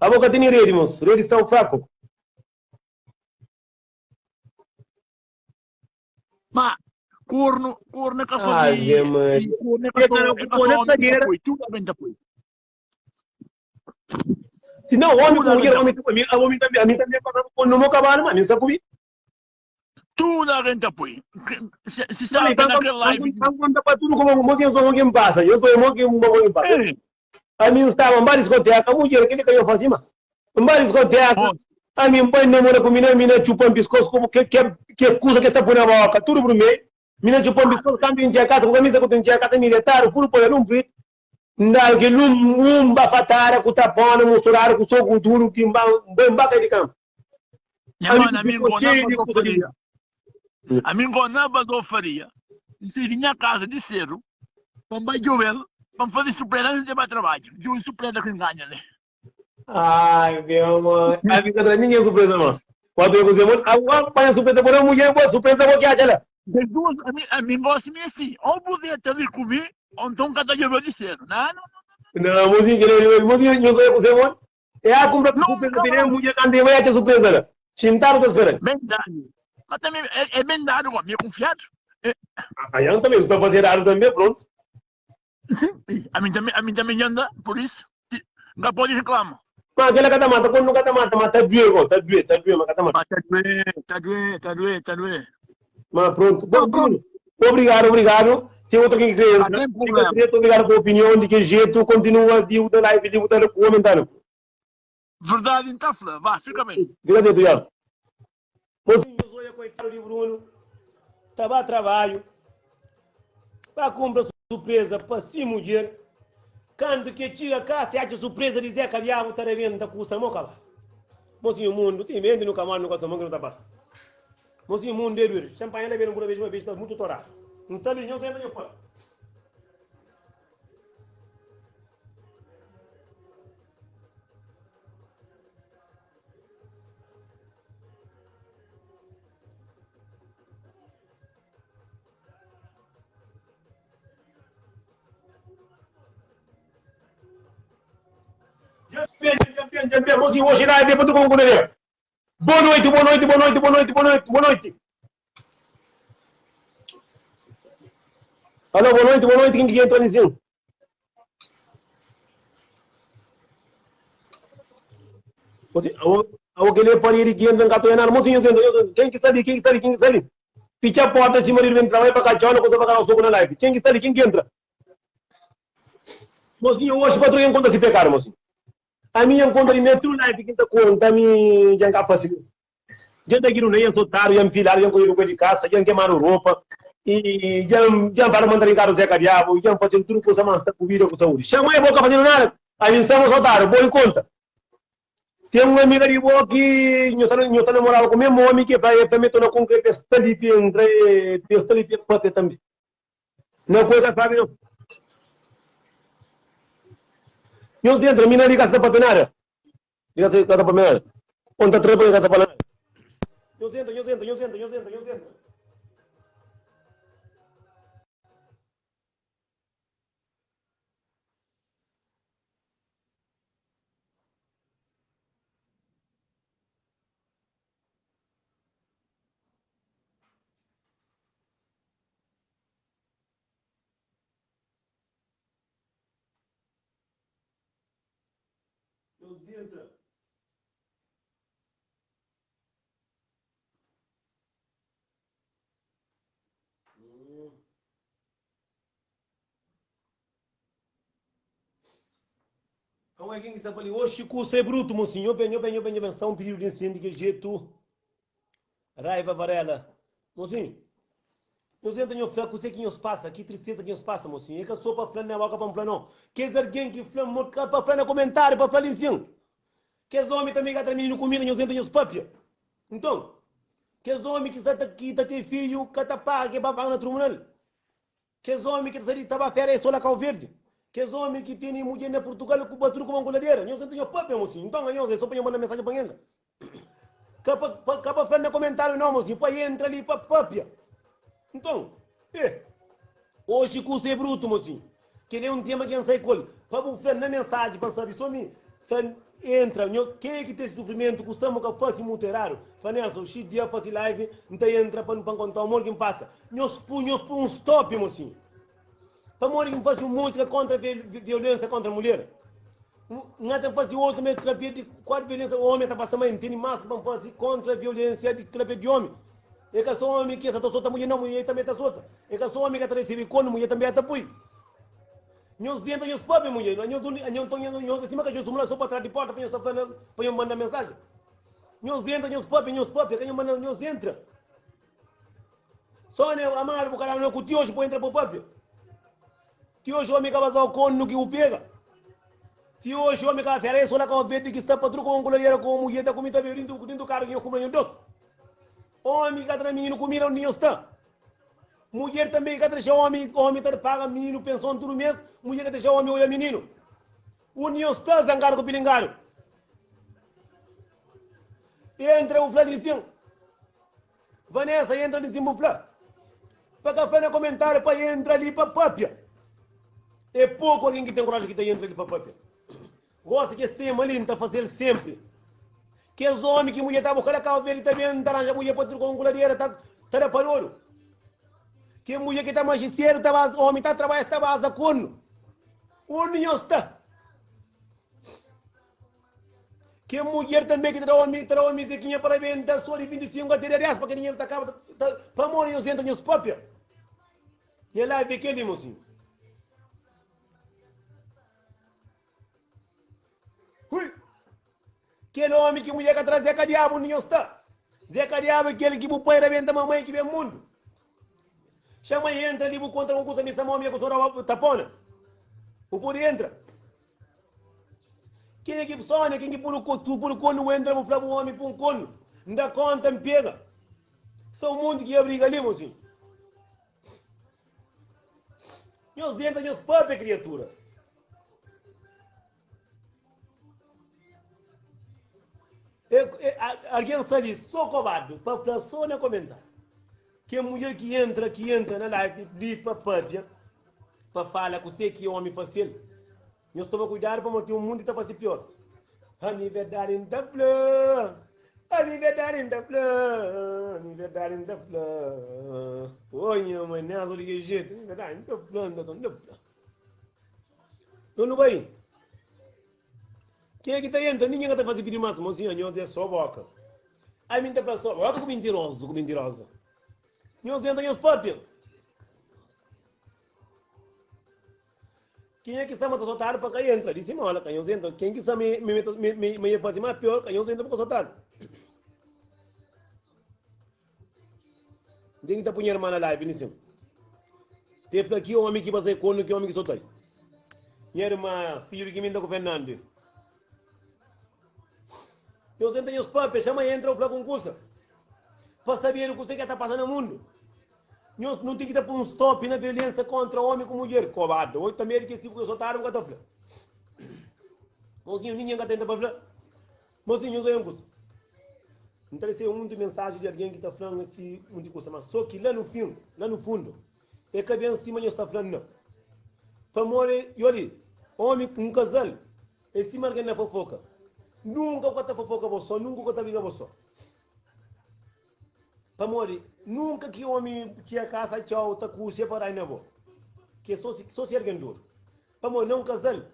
A boca tem rede, moço. Rede está fraco. Ma corno é caçador. Corno é caçador. Tudo bem depois. Se não, homem com mulher, homem também passando com no meu cavalo, mas não sabe comigo. Tudo a gente apoia. Se sabe naquela live. Quando para tudo como mocinho, eu sou alguém passa. Eu sou alguém passa. A mim estava em vários discotecas, a mulher que eu fazia mais. Em vários discotecas, a mim pai namora com mina chupa um biscoito como que coisa que está por na boca, tudo por meio. Mina chupa um biscoito, quando eu tinha casa, com a camisa que eu tinha casa, me deitaram, fui para um preto. Não, que não bafatara, com tapona, misturar com soco duro, que embaca de campo. A mim gonava do faria. Se vinha casa de cedo, para Joel, para fazer superança de trabalho. De um superança que ganha, né? Ai, meu amor. A vida não é ninguém surpresa, nossa. Quando eu gostei muito, a pai surpresa por uma mulher, boa surpresa, vou que é a mim gosta de assim. Ou podia ter ali comigo, ou então cada Joel de cedo. Não, mozinho, não sou eu gostei muito. É a compra de surpresa, tem uma mulher que anda e surpresa, né? Chintar, tá esperando. Verdade. Mas também é verdade, o amigo confiado. Aí eu também, se está fazendo raro também, pronto. Sim, a mim também anda, por isso, não pode reclamar. Mas aquela catamata, quando não catamata, mas tá doendo, mas catamata. Tá doendo. Mas pronto, bom, Bruno, obrigado. Tem outro que quer obrigado pela opinião, de que jeito continua de o da live, de o da comentário. Verdade, então, vá, fica bem. Obrigado, Tiago. Mocinho, eu sou coitado de Bruno, estava a trabalho, para comprar surpresa para si, mulher. Quando que chega cá, se acha surpresa, dizer que aliás, está devendo da custa, não acaba. Mocinho, o mundo, tem vendo no camarão, no casamento, não está passando. Mocinho, o mundo, ele, champanhe, ele vem uma vez, está muito torado. Então, não sei onde eu posso. Jampião, mocinho, hoje lá, depois do como ele. Boa noite. Alô, boa noite, quem que entra nisso? Aquele parede que entra em Catoiana, mocinho, quem que sabe? Ficha a porta de cima de vem trabalhar para cá, não consegue pagar o soco na live. Quem que entra? Mocinho, hoje patrulha encontra se pecar, mocinho. A minha conta de metro live que está conta, a minha já é fácil. Já está aqui no meio, soltaram, já empilaram, já correram de casa, já queimaram roupa. E já para mandar em carro Zé Cariabo, já fazendo tudo coisa mais, está com vida com saúde. Chama aí, boca fazendo nada. A mim estamos soltaram, boa em conta. Tem uma amiga de boa que eu estou namorado com o meu homem que vai meter na concreta, está ali para também. Não pode saber, não. Eu dentro, a mina liga para penar. Liga para penar. Onde está trabalhando para penar? Eu dentro. Não é quem está ali, hoje curso é bruto, mocinho. Eu venho, está um período de ensino de que jeito. Raiva, Varela. Mocinho, eu sempre tenho flaco, sei que nos passa, que tristeza que nos passa, mocinho. É que eu sou para falar na boca para um plano. Quer dizer, alguém que fala, para falar no comentário, para falar assim. Que os homens também que terminam comida, eu sempre tenho os papia. Então, que os homens que está aqui, tá ter filho, que está paga, que vai pagar no tribunal. Que os homens que estão a férias, só na Cabo Verde. Que os homens que têm mulher na Portugal, que batem com uma coladeira. Eu sempre tenho papia, mocinho. Então, eu só para mandar mensagem para ele. Acaba falando no comentário, não, mocinho. Para entrar ali, para papia. Então, hoje curso é bruto, mocinho. Que nem um tema que não sei qual. Para falar na mensagem, para saber só me entra, quem é que tem esse sofrimento que o Samu que faz muito raro? Fanelson, o X dia faz live, então entra para contar o amor que passa. Nós punhos um stop, mocinho. Para morrer faz música contra a violência contra a mulher. Não tem fazer outro meio terapia de qual violência o homem está passando, mas tem mais para fazer contra a violência de terapia de homem. É que só homem que essa solta mulher não, mulher também está solta. É que só homem que está recebendo quando mulher também está apoio. Nós dentro nós pobres mulher, nós estamos acima que nós somos só para trás de porta para nós falando, para nós mandar mensagem. Nós dentro nós pobres, que nós mandamos nós entra. Só né amar o cara não que hoje pode entrar para o pobre. Que hoje o homem que vai fazer o cone no que o pega. Que hoje o homem que vai fazer só lá com a verde que está para tudo com colher com mulher da comida violento dentro do carro que eu compro em dois. Homem que está menino comida onde está. Mulher também que deixa homem paga menino pensão todo mês, mulher que deixa homem olha menino. O União está zangado com o pilingário. Entra o Flanizinho. Vanessa entra em cima do Flá. Para café no comentário para entrar ali para papia. É pouco alguém que tem coragem que entra ali para papia. Gosta que esse tema ali está fazendo sempre. Que os homens que mulher está buscando a causa dele também não arranja mulher para trocar um coladeira, está para ouro. Que mulher que está magicieiro, homem está trabalhando, está a corno. O ninho está. Que mulher também que terá homem zequinha para vender só de 25 a ter reais, para que dinheiro está para morrer os entros nos papia. E lá vê que ele, mocinho. Aquele homem que mulher que atrás Zeca Diabo, o ninho está. Zeca Diabo é aquele que o pai rebenta a mamãe que vê o mundo. Chama e entra ali contra um curso de missa momia com toda tapona. O por entra. Quem é que sonha, quem é que por o cono entra no flavo homem por um cono. Não dá conta, me pega. Só o mundo que abriga ali, mocinho. Nós dentro de papéis, criatura. Alguém está ali, só covarde, para falar só no comentário. Que a mulher que entra na live de papapia, para falar com você que é homem fácil. Eu estou a cuidar para manter o mundo e está fazendo pior. Aniversário da flor, aniversário da flor, aniversário da flor. Olha, mãe, não é só de jeito, aniversário da flor, da flor. Não vai. Quem é que está entrando? Ninguém está fazendo pedir mais, mocinho, eu é só boca. Aí me interessa só boca com mentiroso. Nós entramos nos papéis. Quem é que está matando soltar para quem entra? Disse, olha, quem entra. Quem que está me fazer mais pior, quem entra para soltar. Tem que estar punhando a na live, nisso. Tem aqui o homem que vai ser corno, que o homem que solta. Minha irmã, filho que me dá com o Fernando. Nós entramos nos papéis, chama e entra o flaco concurso. Para saber o que você está passando no mundo. Nós não tem que dar um stop na violência contra homem com mulher. Covarde. Hoje também é que tipo que soltaram o gatofla. Mozinho, ninguém está tentando falar. Mozinho, não é um coisa. Então, esse é de mensagem de alguém que está falando esse de coisa. Mas só que lá no fim, lá no fundo, é que bem acima não está falando, não. Para morrer, e olha, homem com um casal, é cima alguém na fofoca. Nunca vai estar fofoca você, nunca vai estar briga você. Para morrer, nunca que o homem tinha casa, tchau, tá com o separar na boa. Que só se erguem duro. Para morrer, não casal.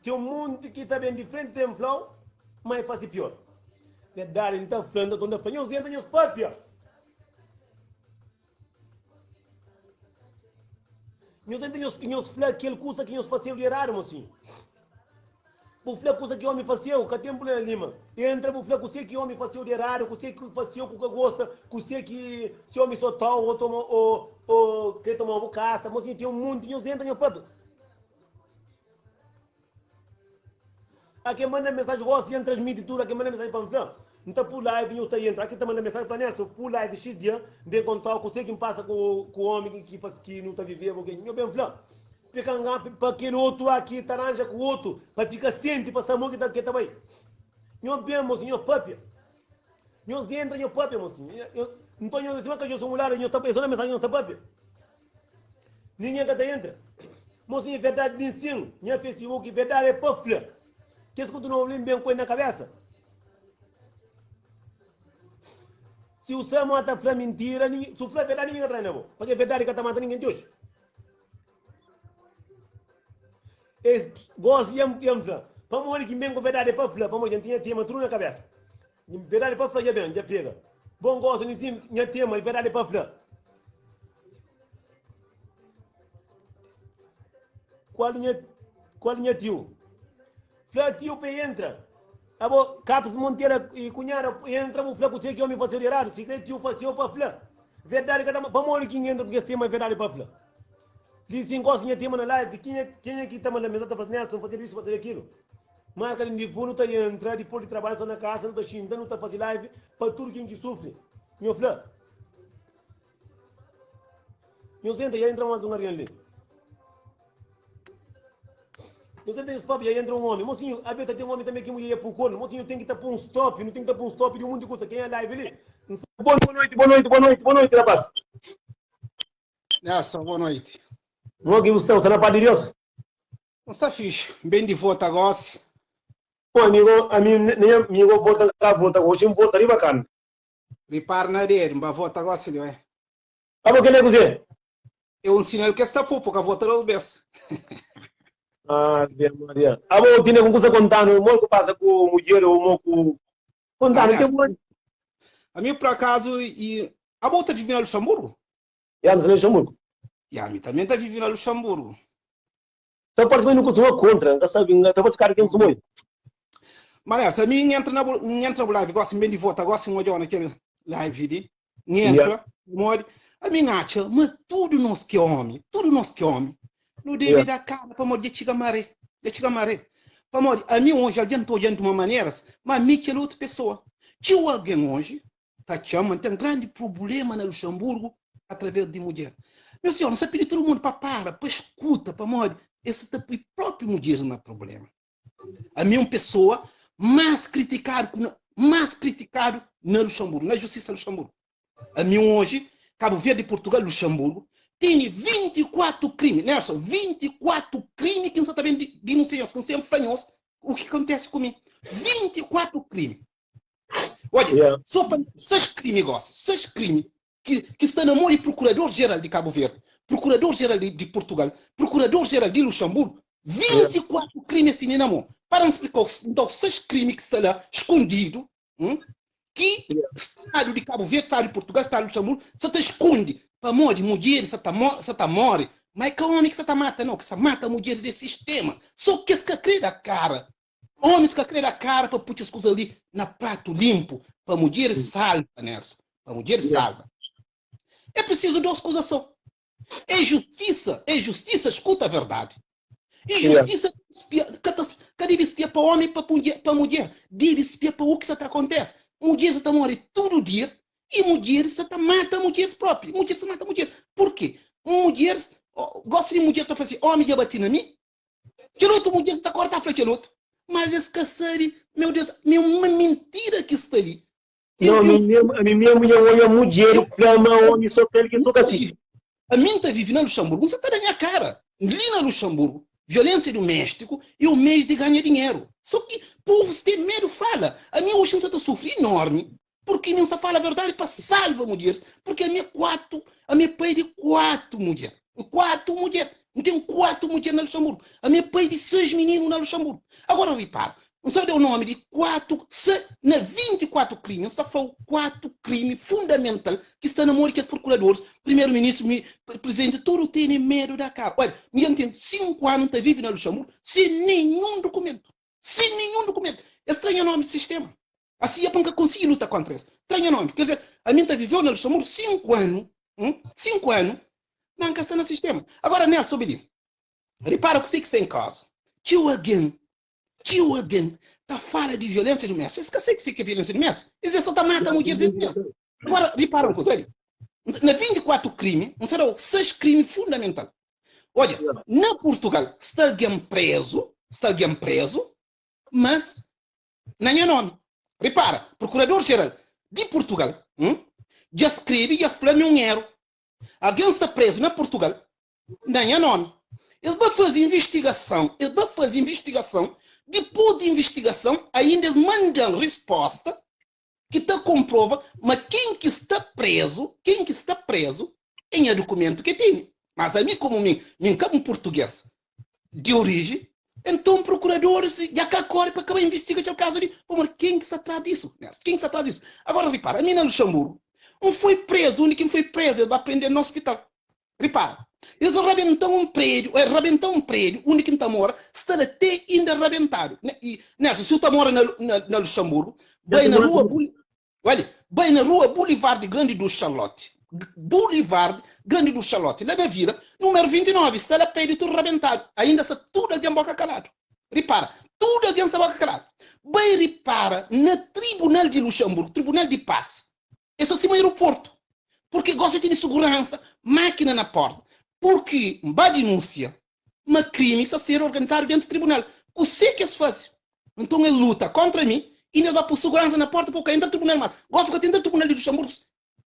Tem um mundo que está bem diferente, tem flow, mas faz pior. Verdade, então, falando, quando apanhou os entram nos papéis. Nós entram nos flacos, aquele curso que nos fazia virar, mocinho. Bufle coisa que homem fazia, que tempo na Lima. Entra bufle coisa que homem fazia de horário, coisa que fazia o que gosta, coisa que se homem só tal ou toma ou quer tomar uma caça, mas tem um mundo de entra no pub. Aqui manda mensagem, você entra transmite tudo, aqui manda mensagem para mim. Então por live eu estou entra, aqui manda mensagem para Nelson, por live X dia, de contar coisa que passa com o homem que faz que não está vivendo, porque eu bem falando. Fica para aquele outro aqui, taranja com o outro, para ficar ciente, para saber que está bem. Não bem, mocinho, papia. Não entra, não papia, mocinho. Então, eu disse que eu sou mulher, eu estou pensando na mensagem, não está papia. Ninguém que entra. Mocinho, verdade de ensino, minha Facebook, verdade é papia. Que isso que tu não lembra bem coisa na cabeça? Se o Samu está falando mentira, se o Flá é verdade, ninguém entra, não. Porque é verdade que está matando ninguém de hoje. Gosto de falar. Para morrer que bem com verdade para falar, para morrer tinha tema tudo na cabeça. Verdade para falar já bem, já pega. Bom gosto de tinha tema verdade para falar. Qual linha tio? Flá tio para entra. Abo Capes Monteira e Cunhara entra o Flá com você que homem faz errado, se quer tio faz para falar. Verdade que para morrer que entra porque esse tema é verdade para falar. Dizem que tinha tema na live, quem é que está na mesa está fazendo isso, fazer isso, fazer aquilo. Marca de fundo está a entrar depois de trabalhar só na casa, não está xingando, não está fazendo live para tudo quem que sofre. Meu filho. Meu senta, já entra mais um ariano ali. Eu senta esse papo, já entra um homem. Mocinho, a Beta tem um homem também que mulher por corno. Mocinho, tem que estar para um stop, não tem que estar para um stop de um monte de coisa. Quem é live ali? Boa noite, rapaz. Nelson, boa noite. Vou que você está na paz de Deus. Não está fixe, bem de volta agora. Pô, amigo, a minha volta cá, volta hoje, um volta ali bacana. Repara na dele, mas volta agora, senhor. Ah, o que é você? Eu ensino ele que está pouco, que a volta não besta. Ah, Deus Maria. Ah, bom, tinha com coisa contando, o que passa com o mulher ou com... Contando, que bom. A mim, por acaso, e... A bom está vivendo no Luxemburgo? Já, no Luxemburgo. E a mim também está vivendo no Luxemburgo. Então, pode ver no que sou contra, não sabe, não pode ficar aqui no sumoi. Mas, se a mim entra na live, gosto bem de volta, gosto de olhar naquele live ali, entra, morre, a mim acha, mas tudo nós que homem, não deve dar cara para morrer de chigamaré, para morrer, a mim hoje alguém está olhando de uma maneira, mas a mim que é outra pessoa. Tinha alguém hoje, está chamando, tem um grande problema no Luxemburgo, através de mulher. Meu senhor, não se pede todo mundo para escuta, para morrer, esse próprio mulher não é problema. A minha pessoa mais criticado no Luxemburgo, na justiça do Luxemburgo. A minha hoje, Cabo Verde, Portugal, Luxemburgo, tem 24 crimes, Nelson, 24 crimes que não sabem denunciar, que não são fanhosos, o que acontece comigo. 24 crimes. Olha, só para 6 crimes, gosto, 6 crimes que está na mão do Procurador-Geral de Cabo Verde, Procurador-Geral de Portugal, Procurador-Geral de Luxemburgo, 24 crimes assim na mão. Para me explicar, então, 6 crimes que estão lá, escondidos, que o Estado de Cabo Verde, Estado de Portugal, Estado de Luxemburgo, só está esconde. Para morrer mulheres, só está morre. Mas que homem que você está matando, não, que você mata mulheres desse sistema. Só que esse que crê da cara. Homens que crê da cara para pôr as coisas ali na prato limpo. Para mulheres salva, Nelson. Para mulheres salva. É preciso 2 coisas só. É justiça, escuta a verdade. E justiça, deve espiar para homem e para mulher. Deve espiar para o que acontece. Mulheres estão morrendo todo dia e mulheres estão matando mulheres próprias. Mulheres se matam mulheres. Por quê? Mulheres, gosto de mulher que está fazendo, homem que bate na mim, que outro mulher está cortando a frente do outro. Mas esse que sabe, meu Deus, é uma mentira que está ali. A minha mulher olha mulher, clama homem, só tem que tocar assim. A mim está vivendo no Luxemburgo, você está na minha cara. Ali no Luxemburgo, violência doméstico e o mês de ganhar dinheiro. Só que o povo tem medo, fala. A minha chance está sofrendo enorme, porque não se fala a verdade para salvar mulheres. Porque a minha pai de 4 mulheres. 4 mulheres. Não tem 4 mulheres no Luxemburgo. A minha pai de 6 meninos no Luxemburgo. Agora, repara. Não sabe o nome de 24 crimes, só foi 4 crimes fundamentais que estão na mão dos procuradores, primeiro-ministro, presidente, todo tem medo da cara. Olha, me entendo, 5 anos está vivendo no Luxemburgo sem nenhum documento. Sem nenhum documento. Estranho nome do sistema. Assim é para que consiga lutar contra isso. Estranho nome. Quer dizer, a minha viveu no Luxemburgo 5 anos. 5 anos. Não está no sistema. Agora, Nelson, repara o que você tem em casa. Que alguém está fora de violência doméstica. Esquece que é violência doméstica. Isso só está matando a mulher. Agora, repara uma coisa. Na 24 crimes, não será 6 crimes fundamentais. Olha, na Portugal está alguém preso, mas não é nome. Repara, Procurador-Geral de Portugal já escreve e já fala um erro. Alguém está preso na Portugal, não é nome. Ele vai fazer investigação, depois de investigação, ainda eles mandam resposta que está comprova, mas quem que está preso em o documento que tem. Mas a mim, como como português de origem, então o procurador já corre para acabar investigando o caso de quem que se trata disso? Quem que se trata disso? Agora, repara, a mim no Luxemburgo, não foi preso, o único que foi preso, ele vai aprender no hospital. Repara, eles arrebentam um prédio, o único que está mora, está até ainda arrebentado. E, Nelson, se você mora na Luxemburgo, vai na rua Boulevard Grande do Charlotte. Lá na vila, número 29, está lá prédio tudo arrebentado. Ainda está tudo alguém boca calado. Repara, tudo alguém está boca calado. Vai repara, no Tribunal de Luxemburgo, Tribunal de Paz, esse é o aeroporto. Porque gosta de segurança, máquina na porta. Porque, uma denúncia, uma crime está a ser organizado dentro do tribunal. O que se faz? Então ele luta contra mim e ele vai por segurança na porta porque entra no tribunal. Mas gosta que entra no tribunal de Luxemburgo,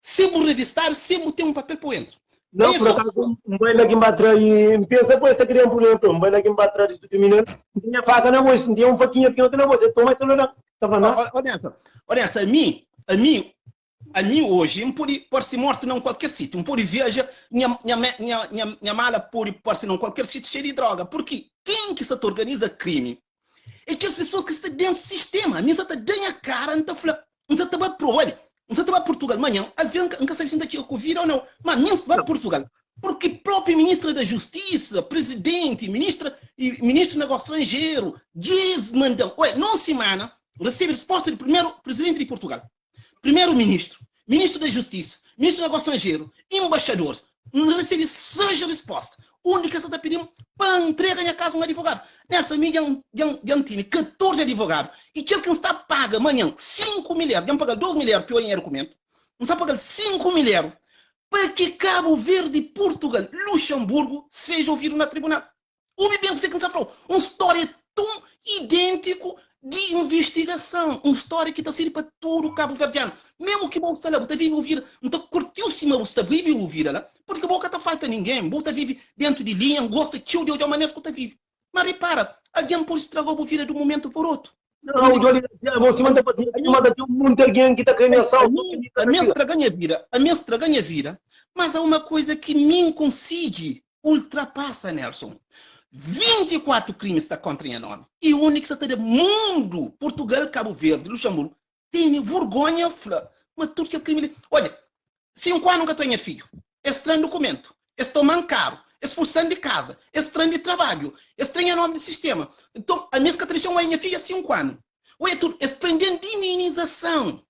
sempre registrado, sempre tem um papel para entrar. Não, por acaso, não vai lá que embatra e pensa, pô, essa criança por exemplo, não vai lá que embatra de tudo menino, não tinha faca na moça, não tinha um faquinha que não tem na moça, toma isso não, tá falando? Olha, a mim hoje, não pode ser morto em qualquer sítio, não pode viajar, minha mala pode ser em qualquer sítio cheio de droga, porque quem que se organiza crime é que as pessoas que estão dentro do sistema, a minha está dando a cara, não está falando, não está para provar. Você vai a Portugal amanhã, nunca sabe se está aqui o Covid ou não, mas minha vai a Portugal, porque próprio ministro da Justiça, presidente, ministro do Negócio Estrangeiro, diz, mandam, não semana, recebe resposta do primeiro presidente de Portugal, primeiro-ministro, ministro da Justiça, ministro do Negócio Estrangeiro, embaixador, não recebe seja resposta. O único que você está pedindo para entregar a casa um advogado. Nessa amiga, um time, 14 advogados. E aquele que está paga amanhã 5 milhares, vão pagar 2 milhares para o documento. Não está pagando 5 milhares para que Cabo Verde, Portugal, Luxemburgo seja ouvido na tribunal. Ouve bem você que está falando. Uma história tão idêntico de investigação. Uma história que está sendo para todo o Cabo Verdeano. Mesmo que você lá, você vive ouvir, não está curtíssima, você vive ouvir lá, porque você não falta ninguém, você vive dentro de linha, gosta de uma maneira que você vive. Mas repara, alguém pode estragar a vida de um momento por outro. Não, você manda para um monte de alguém que está querendo assalto. A minha estraga a vida, mas há uma coisa que nem consegue ultrapassa, Nelson. 24 crimes está contra o nome. E o único que está no mundo, Portugal, Cabo Verde, Luxemburgo, tem vergonha, mas tudo que é crime. Olha, 5 anos que eu tenho filho, estranho documento, estou mancaro, expulsando de casa, estranho de trabalho, estranho nome do sistema. Então, a minha catrição é minha filha 5 anos. Olha, tudo, estranho de indenização.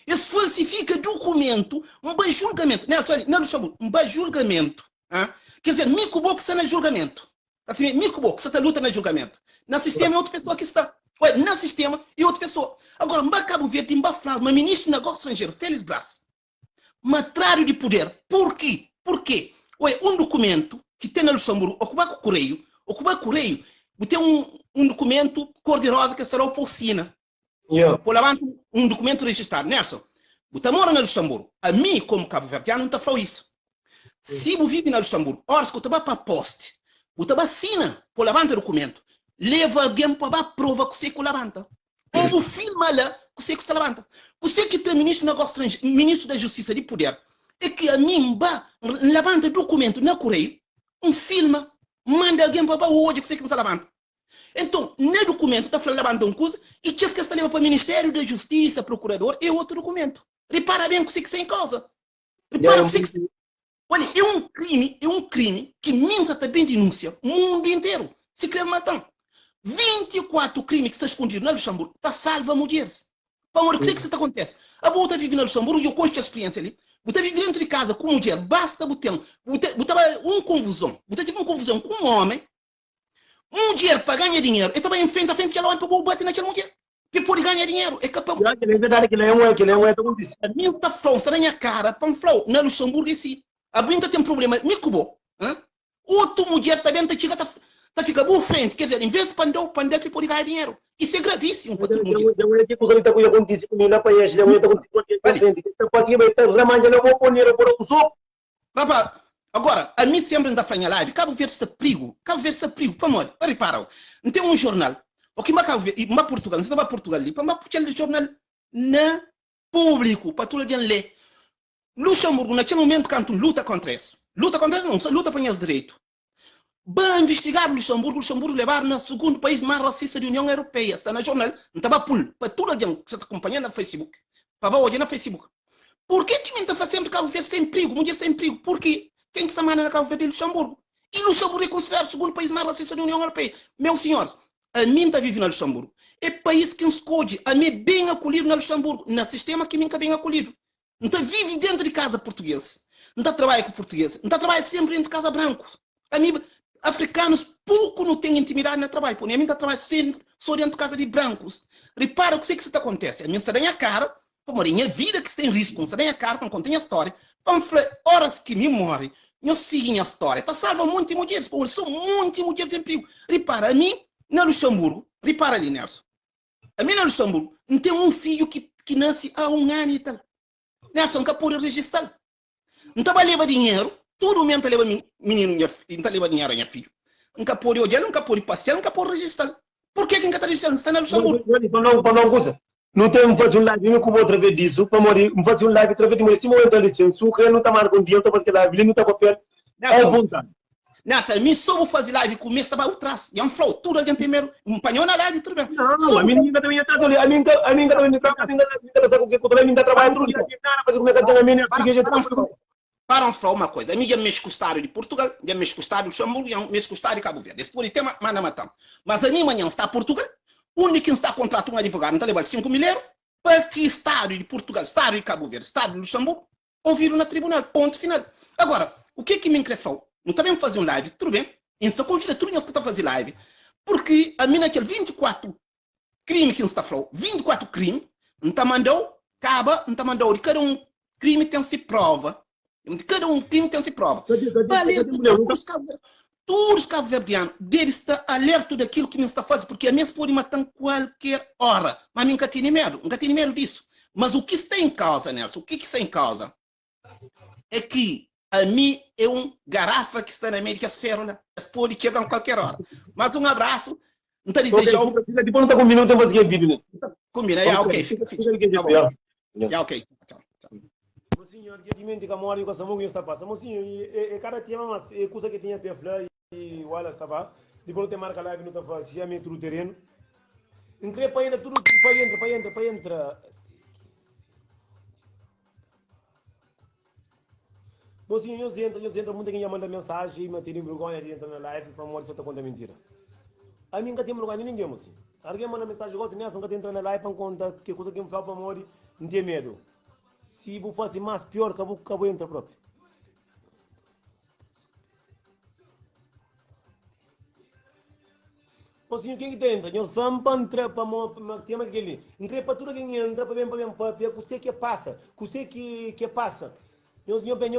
Eles falsificam documento, um bom julgamento. Não, Luxemburgo, um bom julgamento. Quer dizer, mico bom que está no julgamento. Assim, mico bom que você está luta no julgamento. No sistema é outra pessoa que está. Olha, no sistema é outra pessoa. Agora, em Cabo Verde, em Bafla, mas ministro do Negócio Estrangeiro, Félix Braz, matrário de poder. Por quê? Porque, olha, um documento que tem no Luxemburgo, ocupar o correio, tem um documento cor-de-rosa que estará por Sina. Por levantar um documento registrado. Nelson, você mora no Luxemburgo. A mim, como Cabo Verdeano, não está falando isso. Se você vive no Luxemburgo, horas que você vai para a poste, você vai assinar por levantar o documento, leva alguém para a prova que você levanta. Ou você filma lá que você levanta. Você que tem ministro do Negócio Estrangeiro, ministro da Justiça de Poder, é que a mim vai levanta documento no correio, filma, manda alguém para hoje que você levanta. Então, no documento está falando levanta uma coisa e que está levando para o Ministério da Justiça, procurador, é outro documento. Repara bem que você está em causa. Repara que você... Olha, é um crime que Minsa também denuncia o mundo inteiro. Se quer matar. 24 crimes que se esconderam na Luxemburgo, está salva mulheres. Para o que isso acontece? A boa vive na Luxemburgo, eu conheço a experiência ali. Você vive dentro de casa com mulher, basta você uma confusão. Você tive uma confusão com um homem, mulher para ganhar dinheiro, e também em frente que ela olha para o bater naquela mulher. Que pode ganhar dinheiro, é capaz. A minha está flor, está na minha cara, para um flor, na Luxemburgo, esse. A Brinta tem problema, me cubo. Outra mulher também está fica boa frente, quer dizer, em vez de pandar, que pode ganhar dinheiro. Isso é gravíssimo para todo mundo. Rapaz, agora, a mim sempre ainda faz live, Cabo Verde está perigo, para amor, repara, não tem um jornal, o que uma Portugal, não estava Portugal ali, para puxar o jornal na público, para todo mundo ler. Luxemburgo, naquele momento, quando luta contra isso não, luta para os direitos. Para investigar Luxemburgo levar no segundo país mais racista da União Europeia. Está na jornal, não estava para toda a gente que está acompanhando no Facebook. Para hoje no Facebook. Por que me está fazendo Cabo Verde sem perigo? Mulher sem perigo? Por quê? Quem está mandando Cabo Verde é Luxemburgo. E Luxemburgo é considerado o segundo país mais racista da União Europeia. Meus senhores, a mim está vivendo na Luxemburgo. É país que escolhe a mim bem acolhido na Luxemburgo. No sistema que me está bem acolhido. Não está vive dentro de casa português. Não está trabalhando com português. Não está trabalhando sempre dentro de casa branco. A mim... Africanos pouco não têm intimidade no trabalho. Por mim, está trabalhando só dentro de casa de brancos. Repara o que isso acontece. A minha estranha cara, como a minha vida que tem risco, estranha cara, quando contém a história, horas que me morre, eu sigo a história. Está salvo muitas mulheres, porque são muitas mulheres em perigo. Repara, a mim, na Luxemburgo, repara ali, Nelson. A mim, na Luxemburgo, não tem um filho que nasce há 1 ano e tal. Nelson, nunca pode registrar. Não estava a levar dinheiro. Todo mundo leva menino, não leva dinheiro a minha filho. Nunca pode olhar, nunca pode passear, nunca pode registrar. Por que quem está registrando? Está na Luxemburgo. Não tem fazer um live com outra vez disso, para morrer, fazer um live outra vez de morrer. Se morrer está licença, o não está marcando dia, está fazendo live, ele não está papel. Nessa, me soube fazer live com o mês, estava atrás. E falou, tudo alguém tem medo, um panhão na live, tudo bem. Não, a minha também está ali, a minha também está trabalhando, para um falar uma coisa, a minha mês custário de Portugal, a mês custário de Luxemburgo, e a mês custário de Cabo Verde. Esse por aí tem mana matar. Mas a minha manhã está em Portugal, o único que está contratando um advogado, não está levando 5 mil euros, para que Estado de Portugal, Estado de Cabo Verde, Estado de Luxemburgo, ouviram no tribunal, ponto final. Agora, o que me increfou? Não está bem fazer um live, tudo bem? Insta confira tudo isso que está fazendo live, porque a minha naquele 24 crimes que está falando, 24 crimes, não está mandando, acaba, não está mandando, de cada um crime tem-se prova. Cada um crime tem-se prova. Todos os cabo-verdianos devem estar alerta daquilo que me está fazendo, porque a mesa pode matar qualquer hora. Mas nunca tenho medo disso. Mas o que está em causa, Nelson, o que está em causa é que a mim é garrafa que está na América Esfera, pode quebrar a qualquer hora. Mas um abraço, não está dizendo já. Depois não está combinando, tem fazer vídeo, né? Combina, ok, fica. Ok. Senhor, que dimentica mori com essa mão que está passando, senhor, e cada tema mas é coisa que tinha perfil e wala sabe, depois tem marca live não está fazendo, me tudo terreno, increpa ainda tudo para entra. Bom, senhor, eu entro muito quem manda mensagem, mas tem vergonha de entrar na live para mori só tá conta mentira. A mim nunca tem vergonha ninguém, moço. Alguém manda mensagem gosta nessa, nunca entra na live para conta que coisa que me fala para mori, não tem medo. Se vou fazer mais pior, acabou entra próprio. Assim, quem que entra? Eu só entra para tema aquele. Increpa tudo quem entra para ver o que passa, o que passa. Eu bem,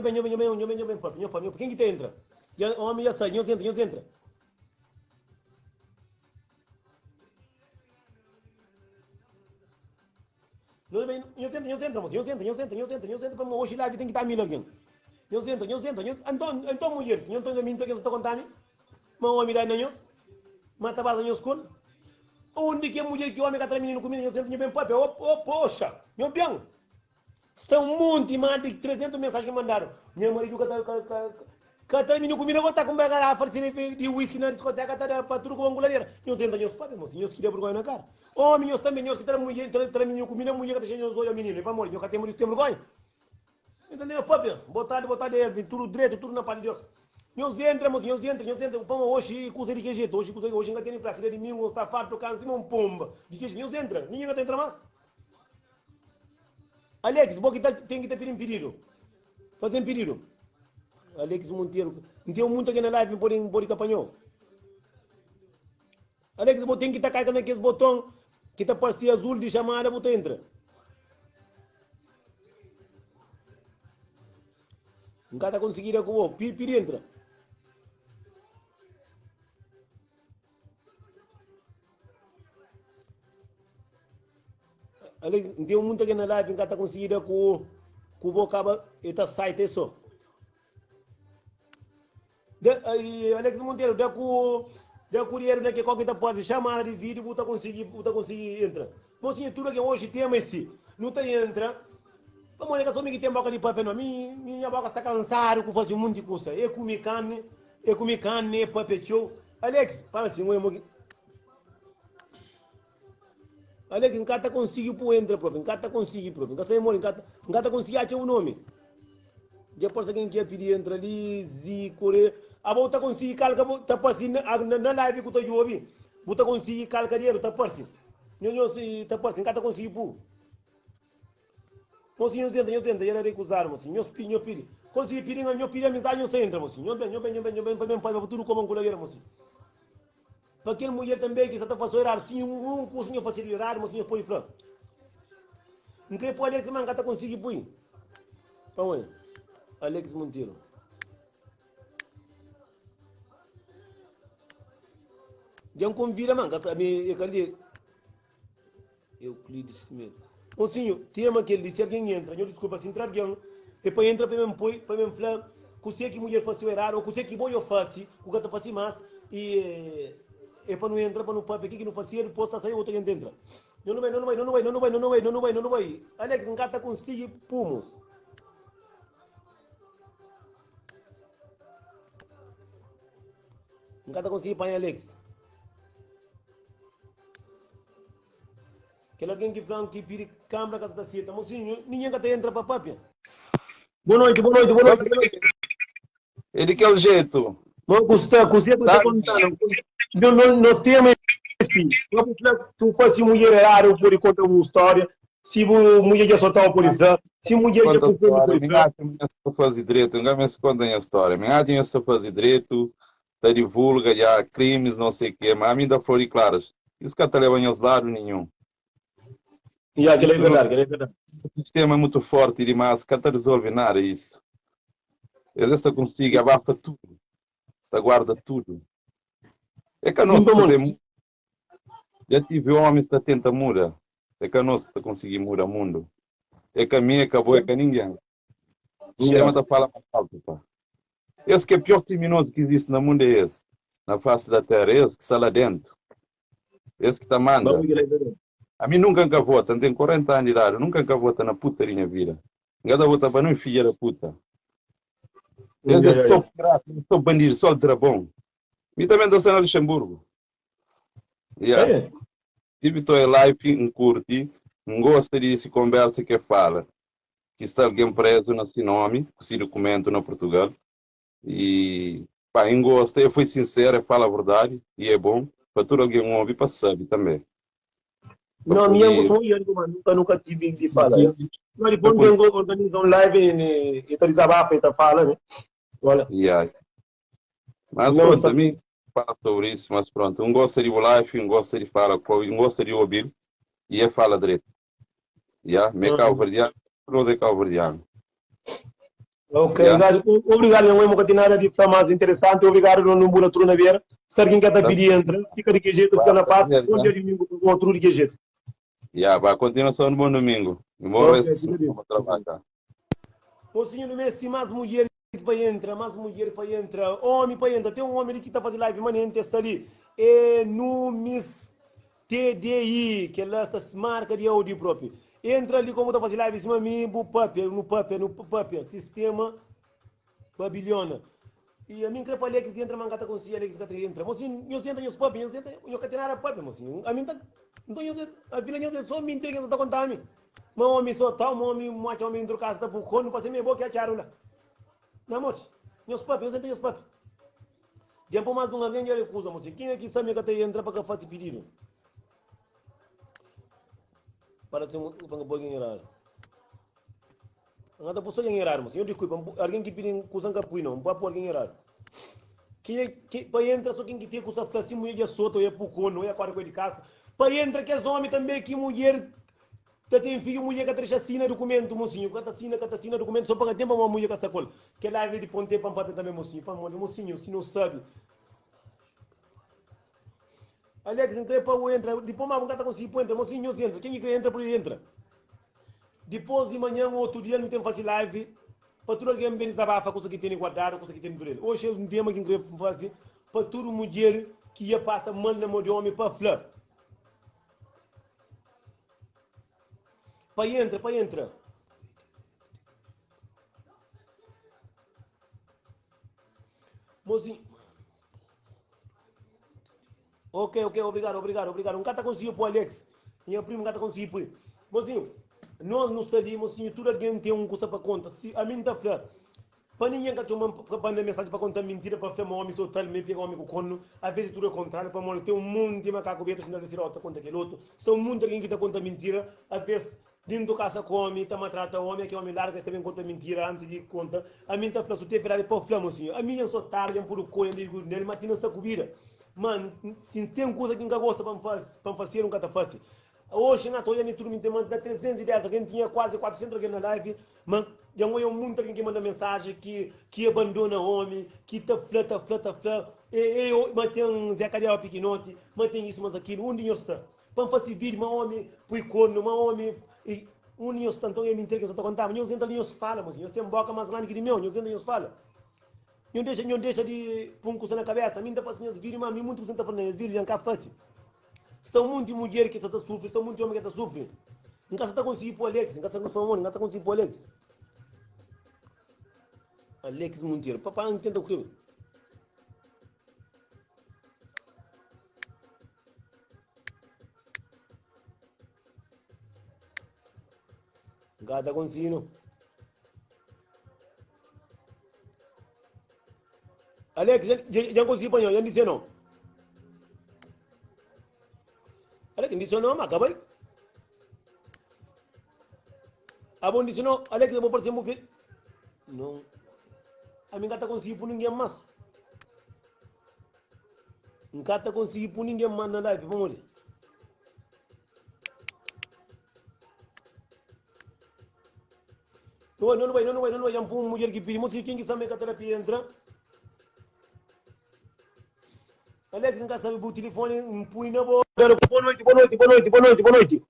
próprio. Quem que entra? O homem já sai, eu entra. Eu entro para hoje live tem que estar milho alguém. Eu entro. Então mulheres, eu estou minto que eu estou contando. Mas o homem lá não mata base na escola. Onde que é mulher que o homem que está menino comigo, eu entro bem papel. Poxa, meu bem. Está um monte mais de 300 mensagens que mandaram. Meu marido que está menino comigo, eu vou estar com uma garrafa de whisky na discoteca, para tudo com anguladeira. Eu entro meus papéis, moço, eu queria vergonha na cara. Homem, eu também, eu se tra menino comigo, mulher que deixa os olhos menino, e para morrer, eu que tenho vergonha. Entendeu, papi? Botar tudo direito, tudo na parte de Deus. Nós entramos, vamos hoje, coisa de que jeito, hoje ainda tem praça de mim, está farto, cansa, uma pomba. De que jeito, nós entra, ninguém ainda entra mais. Alex, você tem que ter pedido. Fazer pedido. Alex Monteiro, não tem muito aqui na live, pode campanhar. Alex, você tem que estar caindo naquele botão que está parecendo azul de chamada, você entra. Nunca está conseguindo com o Piri entra. Alex, tem muito aqui na live, nunca está conseguindo com o Bocaba, está site só. Alex Monteiro, da dinheiro né, que qualquer parte chamada de vídeo, você conseguir entrar. Mas sim, tudo que hoje tem esse, não tem entra. Vamos olhar que só me tem boca de papel, não. Minha boca está cansada com fazer um monte de coisa. Eu comi carne, papel. Alex, fala assim, Alex, não está conseguindo por entrar, próprio. Não está conseguindo, próprio. Não está conseguindo achar o nome. Já pode quem quer pedir entra ali, Zicore. A volta conseguir calcar, está passando na live que eu estou ouvindo. Você conseguir calcar dinheiro, está passando. Não está passando, não está conseguindo por. Mocinho, eu tento, ele recusar, mocinho. Eu pedi. Consegui pedir, eu pedi amizade, eu entra, mocinho. Eu bem, para tudo como um colega, mocinho. Para aquela mulher também que está fazendo errado, sim, um cursinho fazendo errado, mocinho, pode falar. Não quer pôr Alex, mas não está conseguindo por. Vamos aí. Alex Monteiro. Já um convida, mano, eu cadê? Euclides mesmo. Mocinho, tema que ele disse, alguém entra, eu desculpa, se entrar alguém, depois entra para mim falar, que mulher faz errado, ou que bom eu faço, o que eu faço mais, e para não entrar, para não papel, que não fazia, ele posta sair, outro gente entra. Não vai. Alex, não está conseguindo pumos. Não está conseguindo para Alex. Que alguém que fala que pide câmera casa da cita, mocinho, ninguém que entra para papia. Boa noite. Ele quer o jeito. Não custa contar. Nós temos assim, tu faz mulher errada, pode contar uma história. Se mulher já soltar por isso, se mulher já contou por isso. Fazer direito, ninguém me conta a história. Minha gente está fazendo direito, está divulga já crimes, não sei o quê, mas a mim dá flor e claras. Isso que está levando aos lados nenhum. E aquilo é verdade. O sistema é muito forte demais, que não resolve nada isso. Esta consigo, abafa tudo. Esta guarda tudo. É que a nossa já tive homens que tentam mudar. É que a nossa está conseguindo mudar o mundo. É que a minha acabou, é que ninguém. O sistema está falando mais alto, pá. Esse que é o pior criminoso que existe no mundo é esse. Na face da terra, esse que está lá dentro. Esse que está manda. A mim nunca vota, tenho 40 anos de idade, nunca vota na putaria vida. Nunca vota para não filha da puta. Eu sou pirata, eu sou bandido, sou drabão. E também estou sendo Luxemburgo. Tive tua live em curti, não gosto de conversa que fala. Que está alguém preso nesse nome, com esse documento na Portugal. E, pá, eu gosto, eu fui sincero, falo a verdade, e é bom. Para tudo alguém ouve, para saber também. Não, minha nunca tive de falar. Mas depois eu organizo um live e está desabafo e está falando. Olha. Mas pronto, também fala sobre isso, mas pronto. Um gosta de live, um gosta de falar, um gosta de ouvir e é fala direito. Me calverdiano, não é calverdiano. Ok, obrigado, não é continuar a falar mais interessante. Obrigado, não mura tudo na beira. Se alguém quer pedir, entra, fica de que jeito, fica na paz. Bom dia domingo, outro de que jeito. Vai continuação no bom domingo. Vamos trabalhar. Mocinho, não é se mais mulher para entrar, homem para entrar. Tem um homem ali que está fazendo live, mano, está ali. É no Miss TDI, que é essa marca de áudio próprio. Entra ali como está fazendo live, em cima de mim, no papel, sistema babilônia. E a mim creio para Alex entra, mangata com si, Alex que entra. Mocinho, eu sento os papel, eu quero ter nada papel, mocinho. A mim tá, então a filha eu só me entrega, está contando a mim. Mas o homem só tá, o homem mate, o homem entra casa, está por não passei minha boca e a charula. Não, moço, meus papéis, eu sento os papéis. Tempo mais um alguém já recusa, moço. Quem é que sabe que até entra para fazer pedido? Para ser um pouco errado. Não dá para ser errado, moço. Eu desculpa, alguém que pede coisa que põe não, não pode alguém errado. Quem para entrar só quem que tem coisa assim, mulher já solta, ou é pouco, não é a de casa. Para entrar que é homem também, que mulher tem filho, mulher que deixa assina documento, mocinho, que assina documento só para tempo uma mulher que está com que lá vem de ponte para papel também, mocinho, para mocinho, se não sabe. Alex, entra para o entra, depois mais um cara conseguir entrar, mocinho, entra, quem quer entra por aí entra. Depois de manhã ou outro dia não tem fazer live, para tudo alguém bem desabafa, coisa que tem guardado, coisa que tem por ele. Hoje é um tema que eu queria fazer, para tudo mulher que ia passar manda de homem para flor. Para entra. Mozinho. Ok, obrigado. Um cara conseguiu para o Alex. Minha prima gata conseguiu para ele. Mozinho, nós não sabemos, mozinho, tudo alguém tem um custo para conta. Se a mim está flor. Para ninguém que toma mensagem para contar mentira, para fazer um homem soltar, me pegar um homem com cono. Às vezes tudo é contrário, para morrer. Tem um mundo de macaco aberto que não deve ser outra conta que é outro. São muito alguém que está contando mentira. Às vezes dentro do casa come, está maltrata o homem, que o homem larga, também conta mentira antes de conta. A mim está falando, se tem verdade, para falar, mocinho. A minha só tarde, é por coisa, digo nele, mas tinha essa comida. Mano, se tem coisa que ninguém gosta para fazer, nunca está fácil. Hoje, na toalha, me tudo me manda 310, alguém tinha quase 400 alguém na live, mas já não é um mundo alguém que manda mensagem, que abandona o homem, que está flata. Mas tem um Zé Carial pequenote, mas tem isso, mas aquilo, um dinheiro está. Para fazer vídeo, um homem, põe corno, um homem. Um ninho então é mentira que eu estou contando. Eu sento ali e fala, mas eu tenho boca mais grande que de meu, eu sento ali e fala. Eu deixa de pôr coisa na cabeça. A mim está fazendo esse vídeo, mas a mim muito está fazendo esse vídeo, já não é fácil. São muitas mulheres que está sofrendo, são muitos homens que está sofrendo. Não está conseguindo para o Alex, não está conseguindo para o Alex. Alex, mentira. Papai não entende o que. Gata conseguindo. Alex, já consegui apanhar, já disse não. Alex, disse não, mas acabei. A bom disse não, Alex, eu vou parecer muito feio. Não. A minha gata conseguiu por ninguém mais. A gata conseguiu por ninguém mais na live, vamos ver. Não vai, já uma mulher que pediu, quem que sabe que a terapia entra? Alex, nunca sabe o telefone, põe na boca. Boa noite.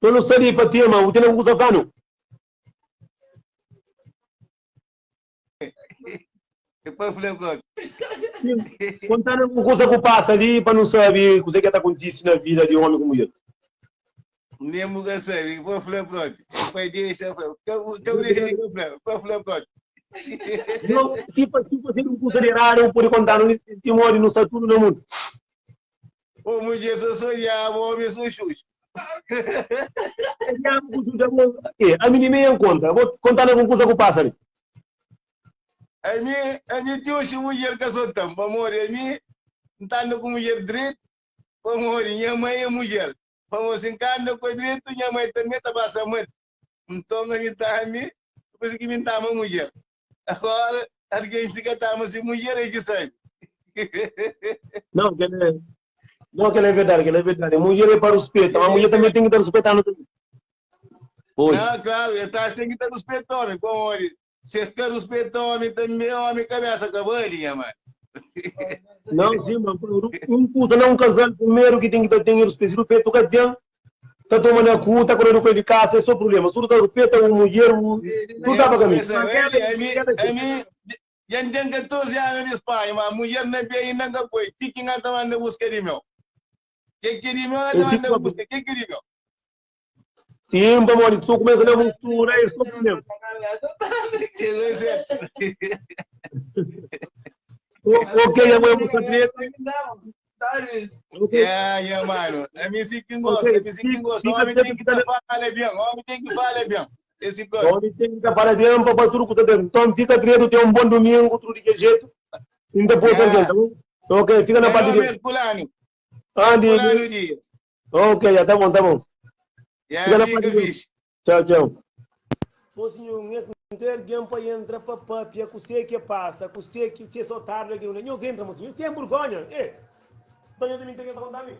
Eu não sei para ti, mas você não usa cano. Depois falei para contando uma coisa que passa ali, para não saber o que está acontecendo na vida de um homem como eu. Nem mulher sabe, depois falei para ti. Depois deixa, depois falei para ti. Não, se fazer um curso de raro, eu pude contar no Timor no Saturno no mundo. Ô, mulher, sou diabo, homem, sou xuxo. A mim nem me conta, vou contar alguma coisa que passa ali. A mim tem hoje mulher que sou tampa, amor, a mim não com mulher direito, amor, minha mãe é mulher. Vamos encarnar com direito, minha mãe também está passando muito. Então, a mim está a mim, depois que me está uma mulher. Agora, alguém se catava assim, mulher é que sabe. Não, que é verdade. Mulher é para os peitos, mas a mulher também tem que estar respeitando. Não, claro, está tem que estar respeitando, como ele. Se ficar respeitando, também homem cabeça cabelinha, mano. Não, sim, mas um curso não é um casal primeiro que tem que ter respeito, que tem. Está tomando a cu, está correndo com ele de casa, esse é o problema. Se você está uma mulher, não está para caminho. A mim, já tem 14 anos de Espanha, mas a mulher não é bem, não foi. Tiki não está mandando buscar de meu. Que de meu, não anda buscar, que de meu. Sim, vamos, se tu começa a mistura, esse é o problema. Ok, já vou buscar treta. Mano. A mim sim que gosta, Homem tem que falar bem, homem tem que falar bem. esse coisa. Homem tem que parar de ampa para tudo que tá dentro. Então fica direito, tem um bom domingo, tudo de que jeito. Ainda pode ter, tá bom? Ok, fica na parte de... Fulano. Andi. Fulano Dias. Ok, já tá bom, tá bom. Fica na parte de... Tchau, tchau. Ô senhor, não tem alguém para entrar para papia, que você que passa, que você que se só tarde aqui, não entra, mas não tem vergonha. Banho de mim tem que contar a mim.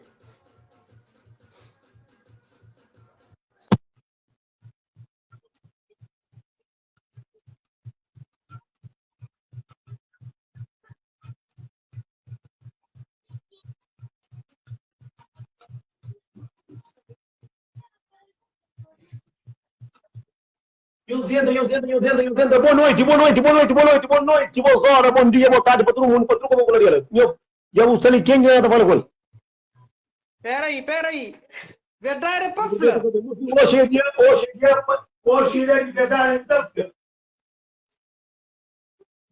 Eu entro. Boa noite, boa hora, bom dia, boa tarde para todo mundo, para todo mundo. Eu não sei quem é que fala com ele. Peraí. Verdade é para falar. Hoje é verdade para falar.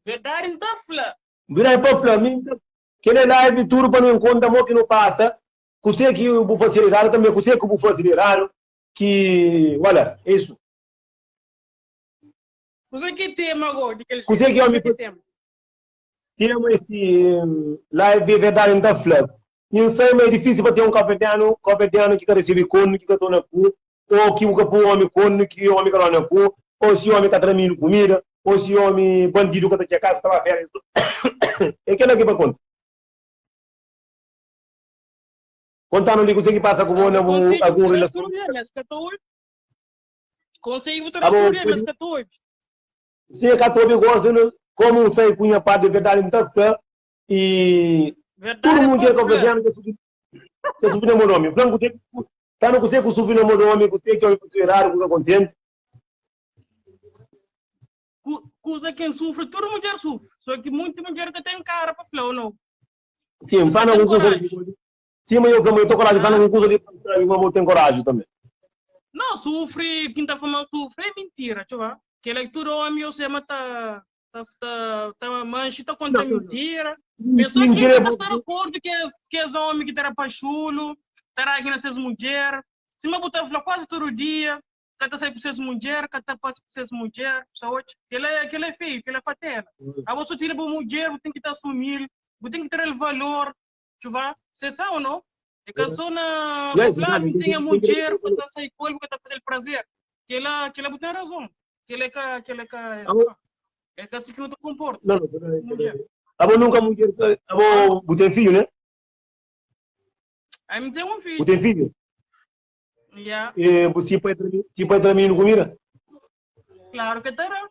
Verdade não está falar. Verdade para falar. Quem live tudo para não contar o que não passa. Você que vou fazer errado também, você que vou fazer errado. Que, olha, é isso. Você que tema agora? Você que homem tema esse live verdade não está falando. Isso é difícil para ter um capitano que quer receber corno, que quer tornar cu, ou que o capô homem corno, que o homem quer tornar cu, ou se o homem está tramando comida, ou se o homem bandido que está aqui a casa estava férias. É que não é que para conta. Contando de você que passa com o homem algum relação. Consigo transferir, mas que tu se a Catobi gosta, como sei cunha parte de verdade não está falando, e todo mundo quer conversar que subir no meu nome. Franco, tá no que subir no meu nome, você que é o raro, fica contente. Coisa quem sofre, toda mulher sofre. Só que muita mulher que tem cara para falar ou não. Sim, fala alguma coisa. Sim, mas eu estou coragem, fala alguma coisa de eu tenho coragem também. Não, sofre, quem está falando sofre, é mentira, deixa eu ver. Que leitura homem, eu sei, mas tá manchita contra mentira. Pessoa que não está de acordo que é homem que terá para chulo, terá aqui nessas mulheres. Se me botar falar quase todo dia, que está saindo com essas mulheres, que está passando com essas mulheres, saúde. Que ele é feio, que ele é fatela. A você tira para mulher, você tem que assumir, você tem que ter o valor, deixa eu ver. Você sabe ou não? É que só na Flávia tem a mulher que está saindo com ele, que está fazendo prazer. Que ela tem razão. Que ele é assim que não te comporta. Não. Abo nunca mulher, abo tem filho, né? Aí me tem um filho. Tem filho? Yeah. E você pode também no comida? Claro que terá.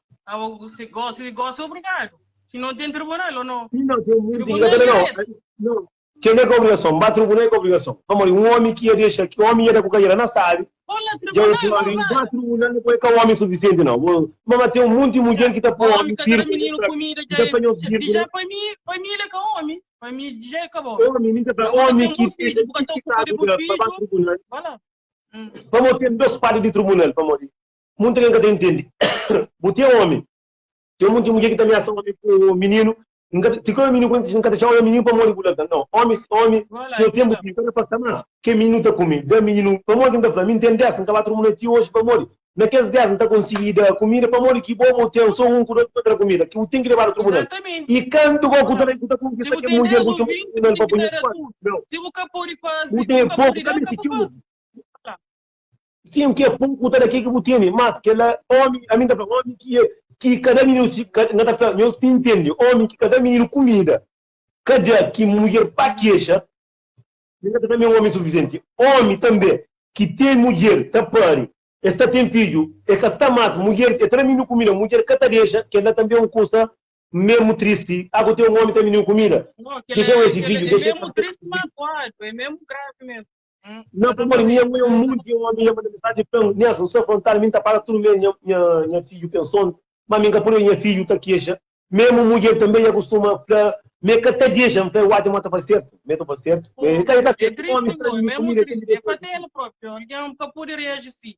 Se gosta, é obrigado. Se não tem tribunal ou não? Sim, não, tem muito. Não. Quem é que obrigação? Bate tribunal é obrigação. Vamos, um homem que deixa, que o homem ia com a carreira na sabe. Olha, tribunal não pode ser homem suficiente, não. Mas tem um monte de mulher que está por homem. Cada menino comida, já foi mim, ele é homem. Foi mim, já acabou. Homem que vamos ter dois pares de tribunal, vamos ver. Muita gente que entende. Tem homem. Tem um monte de mulher que também ação com o menino. Se o menino nunca deixar o menino para morrer por não. Homem, se eu tenho filho, para passar mais. Que menino está comigo? Dois meninos, para morrer ainda para mim, tem 10, não está mundo aqui hoje para morrer. Naqueles 10 não está conseguindo a comida para morrer, que bom, tem só um com outra comida, que eu tenho que levar ao tribunal. E quando o outro está com isso, que mulher muito tribunal para punir. Se o capô de fazer, o tem pouco, também se tio. Sim, que é pouco daqui que eu tenho, mas que ela homem, a mim está falando homem que cada menino, eu entendo, homem que cada menino comida, cada que mulher para queixa, também é um homem suficiente. Homem também, que tem mulher, tá pare, está tem filho, é que está mais, mulher, é cada menino comida, mulher que deixa, que ela também é um custa mesmo triste. Agora tem um homem também menino comida. Deixa esse vídeo, deixa é mesmo triste, mas é mesmo grave mesmo. Não, por minha mãe é muito homem, uma mensagem para nessa, só contar, minha para tudo minha filho pensou. Mas minha filho está queixa. Mesmo mulher também acostuma para me que até deixa, para o áudio mata para certo, meta para certo. É triste, é mesmo triste. É fazer ele próprio. Alguém nunca pode reagir assim.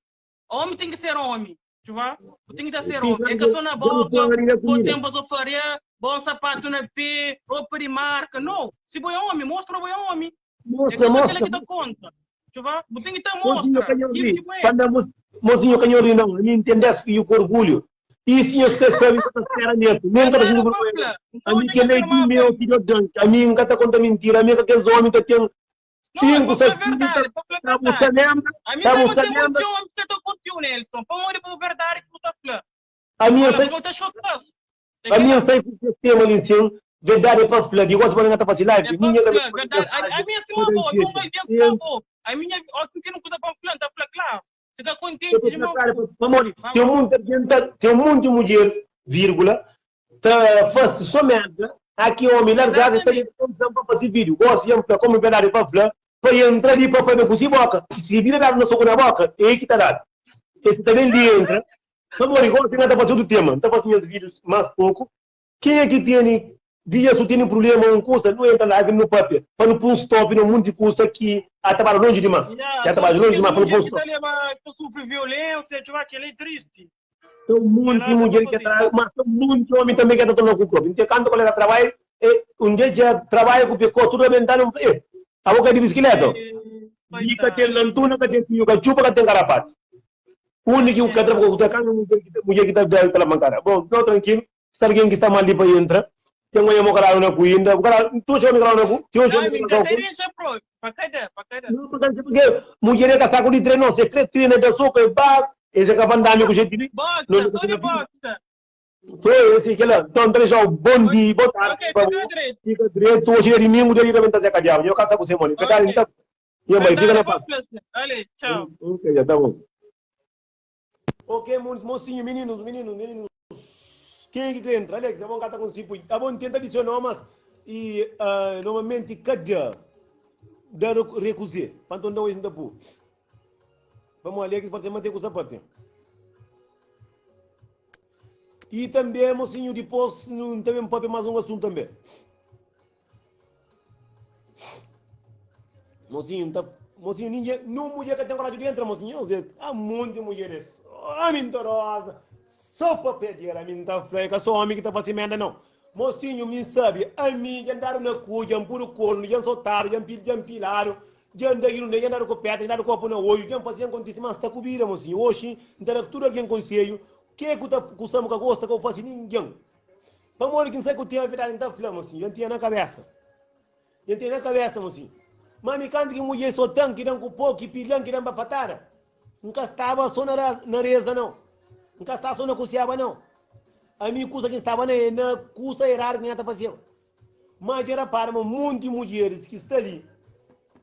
Homem tem que ser homem, tu vai? Tem que ser homem. É que só na boca, bom tempo a faria, bom sapato na pé, roupa de marca. Não, se boi homem, mostra o boi homem. É que só aquele que dá conta. Tu vai? Tem que estar mostra. mocinho canhori não, me entendesse que com orgulho. E senhor que sabe que está neto, nem que a gente a mim que nem que meu filho dan, a mim que tá conta mentira, a mim que os homens que tem 5, 6 filhos, tá buscando, a mim não tem muito homem que tá contigo, Nelson. Para morrer por verdade que tu tá falando. A minha sai, a minha sai com o sistema ali sim, verdade para falar, digo, você vai fazer live, minha verdade, a minha sim uma boa, não vai dizer uma boa. A minha, ó, tu tem uma coisa para falar, tá falando claro. Você está contente de meu tem um monte de mulheres, vírgula, tá faz somente aqui homem largado está para fazer vídeo. Gosto de como verdade para falar, para entrar ali para fazer com boca. Se vira dar na sua boca, é aí que está dado. Esse também entra. Vamos igual se nada fazendo o tema, está fazendo os vídeos mais pouco. Quem é que tem dias se tem um problema um custa, não entra live no papel. Para não pôr um stop no mundo de custa aqui, até longe demais. Já trabalha longe demais para não pôr um stop. Que sofre violência, tu vai que ele é triste. Tem um monte de mulher que trabalha, mas tem um monte de homem também que está tomando o próprio. Então, quando colega trabalha, dia já trabalha com o pecado, tudo aumentando. A boca de bicicleta. E que tem lantuna, que tem pinho, que chupa, que tem carapate. O único que trabalha com o tecano, mulher que está pela mancada. Bom, não tranquilo. Se alguém que está mal ali para entrar, tem um irmão que está na cuinda, o cara, tu já me grava na cuinda, tu já me grava na cuinda. Não, porque mulher que está com o treino, se crê treino da soca, bah, esse que vai andar com o jeito de... Boxa, só de boxa. Foi esse que lá, então deixa o bom dia, botar. Ok, fica direito. Fica direito, hoje é domingo, daí também está seca de água. Eu caço com você, mano. Fica ali, então. E a mãe, fica na paz. Olha, tchau. Ok, já tá bom. Ok, mocinho, meninos. Quem é que entra? Alex, vamos catar com o tipo. Tá bom, tenta adicionar, mas e normalmente cada da recusar. Para não hoje não pô. Vamos Alex para manter com o sapato. E também, mocinho, depois não tem um papel mais um assunto também. Mocinho, ninguém, não mulher que tem coragem de entrar, mocinho. Há muito de mulheres. Homem torosa. Só para pedir a mim tá freca, só homem que tá fazendo merda não. Mocinho, me sabe, a mim já andaram na cuja, já puro corno, já soltaram, já empilaram, já andaram com pedra, andaram com a na olho, já faziam acontecimento, está cobrindo, mocinho. Hoje, interactura alguém conselho, que é que tá custando que gosta que eu faço ninguém. Vamos olhar quem sabe que eu tenho a verdade, então, filha, mocinho, já tinha na cabeça. Mocinho. Mas me canta que mulher só tem, que não com pouco, que pilhão, que não para fatar. Nunca estava só na reza, não. Nunca está só na cozinha, não. A minha coisa que estava na custa errada que está fazendo. Mas era para um monte de mulheres que estão ali,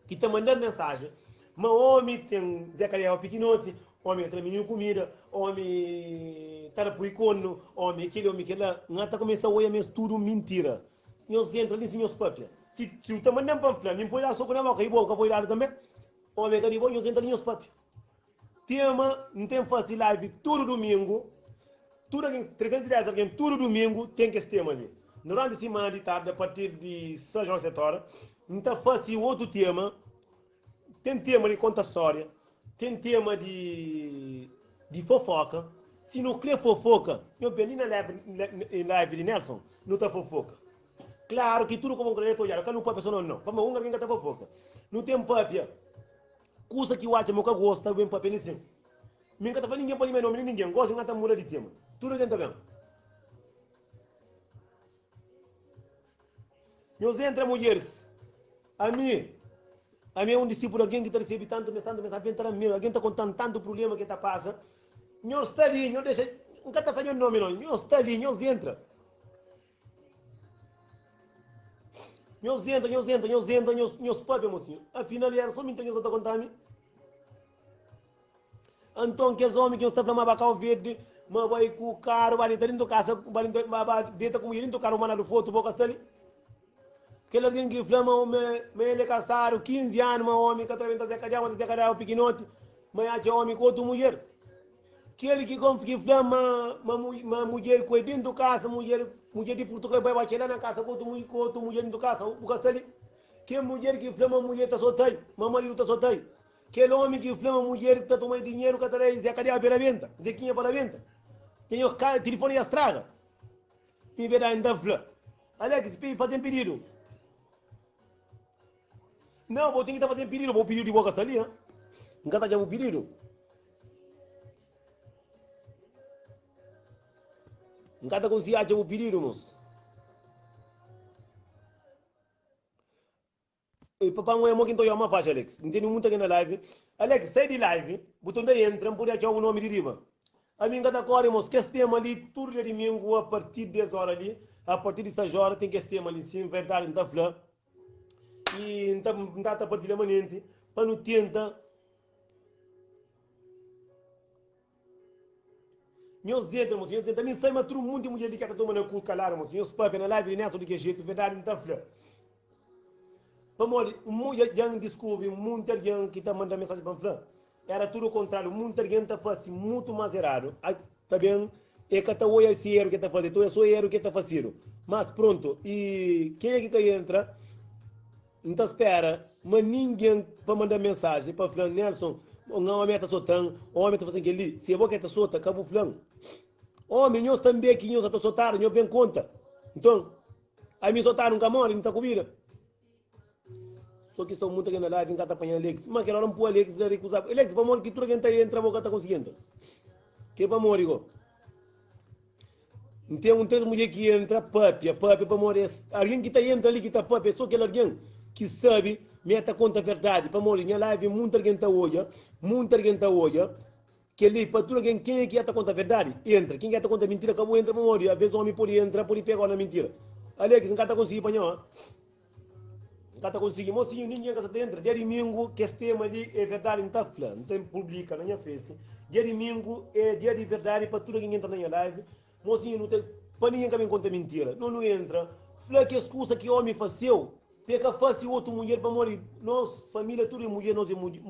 que estão mandando mensagem. Mas homem tem Zé Cariel pequenote, homem tem menino comida, homem está por icono, homem aquele lá. Não está começando a olhar mesmo tudo mentira. Nós entram ali sem os papéis. Se tu está mandando panfleto, nem pode dar soco na boca e boca pode dar também. Homem que depois nós entramos ali os papéis. Tema, não tem fácil live todo domingo, tudo 310 alguém, todo domingo tem que esse tema ali. Durante a semana de tarde, a partir de 6 horas, 7 horas, não está fácil outro tema. Tem tema de conta história, tem tema de fofoca. Se não quer fofoca, eu pedi na live de Nelson, não está fofoca. Claro que tudo como um crédito, já não pode pessoa não. Como um alguém que está fofoca. Não tem papel. Coisa que eu acho que eu gosto, bem papel assim. Minha tá falando ninguém pode me nome, ninguém gosta de estar mudando de tema. Tudo que está vendo. Nós entra mulheres. A mim é um discípulo, alguém que está recebendo tanto mensagem, alguém está contando tanto problema que está passando. Nós está ali, nós deixa, nunca está fazendo nome não. Nós está ali, nós entra. Nós papel, mocinho. Afinal, era só mentira que nós está contando. Então, que os homens que estão falando bacau verde, mas vai com o carro, vai dentro da casa, vai dentro com ele, carro, mandando foto, boca está ali. Aquele alguém que flama, ele casaram 15 anos, um homem que atravessa a cadela, pequenote, mas é homem com outra mulher. Aquele que flama, uma mulher com dentro da casa, mulher de Portugal vai bater na casa com outra mulher dentro da casa, boca está ali. Que mulher que flama, mulher está solteira, marido está solteiro. Aquele homem que flama mulher que está tomando dinheiro que traz Zé Cadê para a venda, Zequinha para a venda. Tem o telefone e a estraga. E verá ainda flama. Alex, fazem pedido. Não, vou ter que estar fazendo pedido, vou pedir de boca ali, hein? Nunca está já o pedido. Nunca consegui achar o pedido, moço. E papai não é muito então uma faixa, Alex. Não tem muito aqui na live. Alex, sai de live. Botão daí entra, não pode achar o nome de riba. A minha gata corre, moço, que esse tema ali, tudo de domingo, a partir de 10 horas ali, a partir de 6 horas, tem que esse tema ali, sim, verdade, não está falando. E não está a partir da manhã, para não tentar. Nós entramos, moço, nós também sai, mas todo mundo tem mulher de que está tomando cu, calar, moço. Nós papai na live, nessa do que jeito, verdade, não está falando. Vamos, já descobre, muita gente que está mandando mensagem para falar. Era tudo o contrário, muita gente está fazendo muito mais errado. Está bem? É que está olhando esse erro que está fazendo, então é só erro que está fazendo. Mas pronto, e quem é que entra? Então espera, mas ninguém para mandar mensagem para falar, Nelson, o homem está soltando, o homem está fazendo aquilo. Se é bom que está soltando, acabou falando. Homem, nós também aqui, nós estamos soltando, nós bem conta. Então, aí me soltaram um camão, não está comida. Só que são muito aqui na live, em cada apanhar Alex. Mas que ela não pôr Alex, ele recusar. Alex, para morrer, que tudo que entra, a boca está conseguindo. Que para morrer, igual. Não tem três mulheres que entra, papi, para morrer. Alguém que está entra ali, que está papi, só aquele alguém que sabe, meta conta a verdade. Para morrer, na live, muita gente está olha, que ali, para tudo alguém, quem é que está conta a verdade? Entra. Quem está conta a mentira, acabou, entra para morrer. Às vezes o homem pode entrar, pode pegar na mentira. Alex, não está conseguindo apanhar, Tata consegui, mocinho, ninguém que está dentro. Dia domingo, que esse tema ali é verdade, não está falando, não tem publica na minha face. Dia domingo é dia de verdade para tudo quem entra na minha live. Mocinho, não tem, para ninguém que me conta mentira. Não entra. Fala que excusa que o homem fazeu. Pega fácil outra mulher para morrer. Nós, família, tudo é mulher, nós é mulher.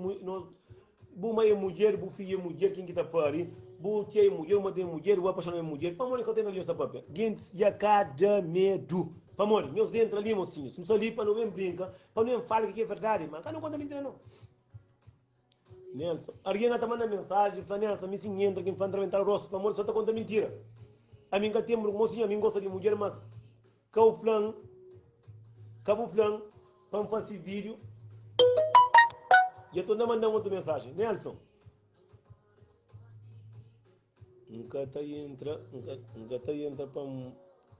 Buma é mulher, bu filho é mulher, quem que está para ali. Bu tia é mulher, uma é mulher, o apaixonado é mulher. Para morrer que eu tenho ali essa papel. Gente, já cada medo. Para morrer, nós entra ali, mocinho. Se não ali para não brincar, para não falar que é verdade, mas cá não conta mentira, não. Nelson, alguém está mandando mensagem, fala, Nelson, me sim entra, quem faz entrar o rosto, para morrer, só está conta mentira. A mim que tem mocinho, a mim gosta de mulher, mas cabo flan, para fazer vídeo. Já estou mandando outra mensagem. Nelson, nunca está entra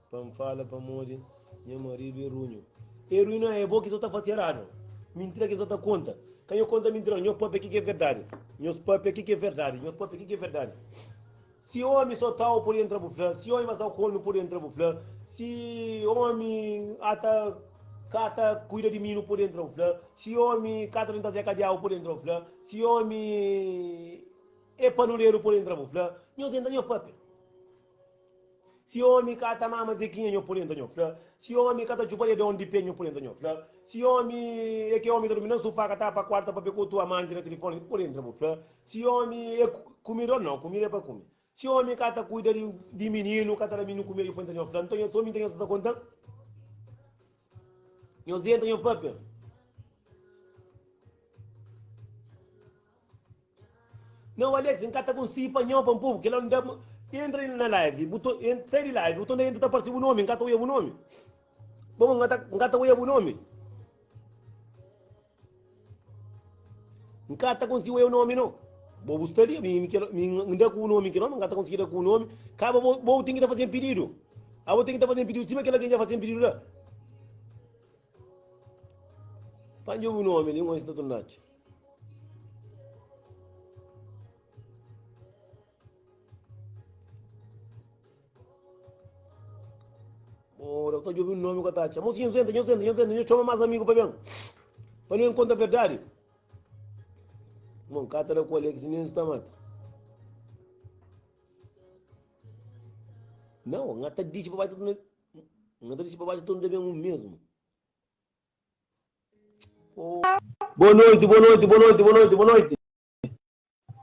para falar para morrer, minha marido é ruim. É ruim não é bom que só está fazendo errado. Mentira que só está conta. Quem eu conta mentira, meu papo aqui que é verdade. Meu papo aqui que é verdade. Meu papo aqui que é verdade. Se o homem só está por entrar para o flã, se o homem só come por entrar para o flã, se o homem cata cuida de mim por entrar para o flã, se o homem cata não está zecadeado por entrar para o flã, se o homem é panuleiro por entrar para o flã, nós entra meu papo. Se o homem cata mama zequinha, eu por dentro, se o homem cata chupalha de onde penho por dentro, se o homem é que o homem dorme no sofá, cata para a quarta para pegar tua amante no telefone por dentro, se o homem é comida ou não, comida é para comer. Se o homem cata cuida de menino, cata de menino comer por dentro, então eu sou menino, eu estou contando. Eu entro no papel. Não, Alex, cata com si para não para um povo, que não dá. Entra na live, sai de live, botão dentro está aparecendo o nome, engata o nome. Vamos engata o nome. Engata conseguiu o nome não. Vou buscar ali, me dá com o nome que não, engata conseguir com o nome. Acaba, vou ter que estar fazendo pedido. Ah, vou ter que estar fazendo pedido, cima que ela já fazendo pedido lá. Panjo o nome, ele não está tornado. Ora, estou ouvindo o nome com a Tati. Mocinho, senta, eu chamo mais amigo para mim. Para não encontrar a verdade. Bom, cá está com o Alex, nem está mata. Não, não está dizendo para baixo, não está dizendo para baixo, tudo bem mesmo. Boa noite.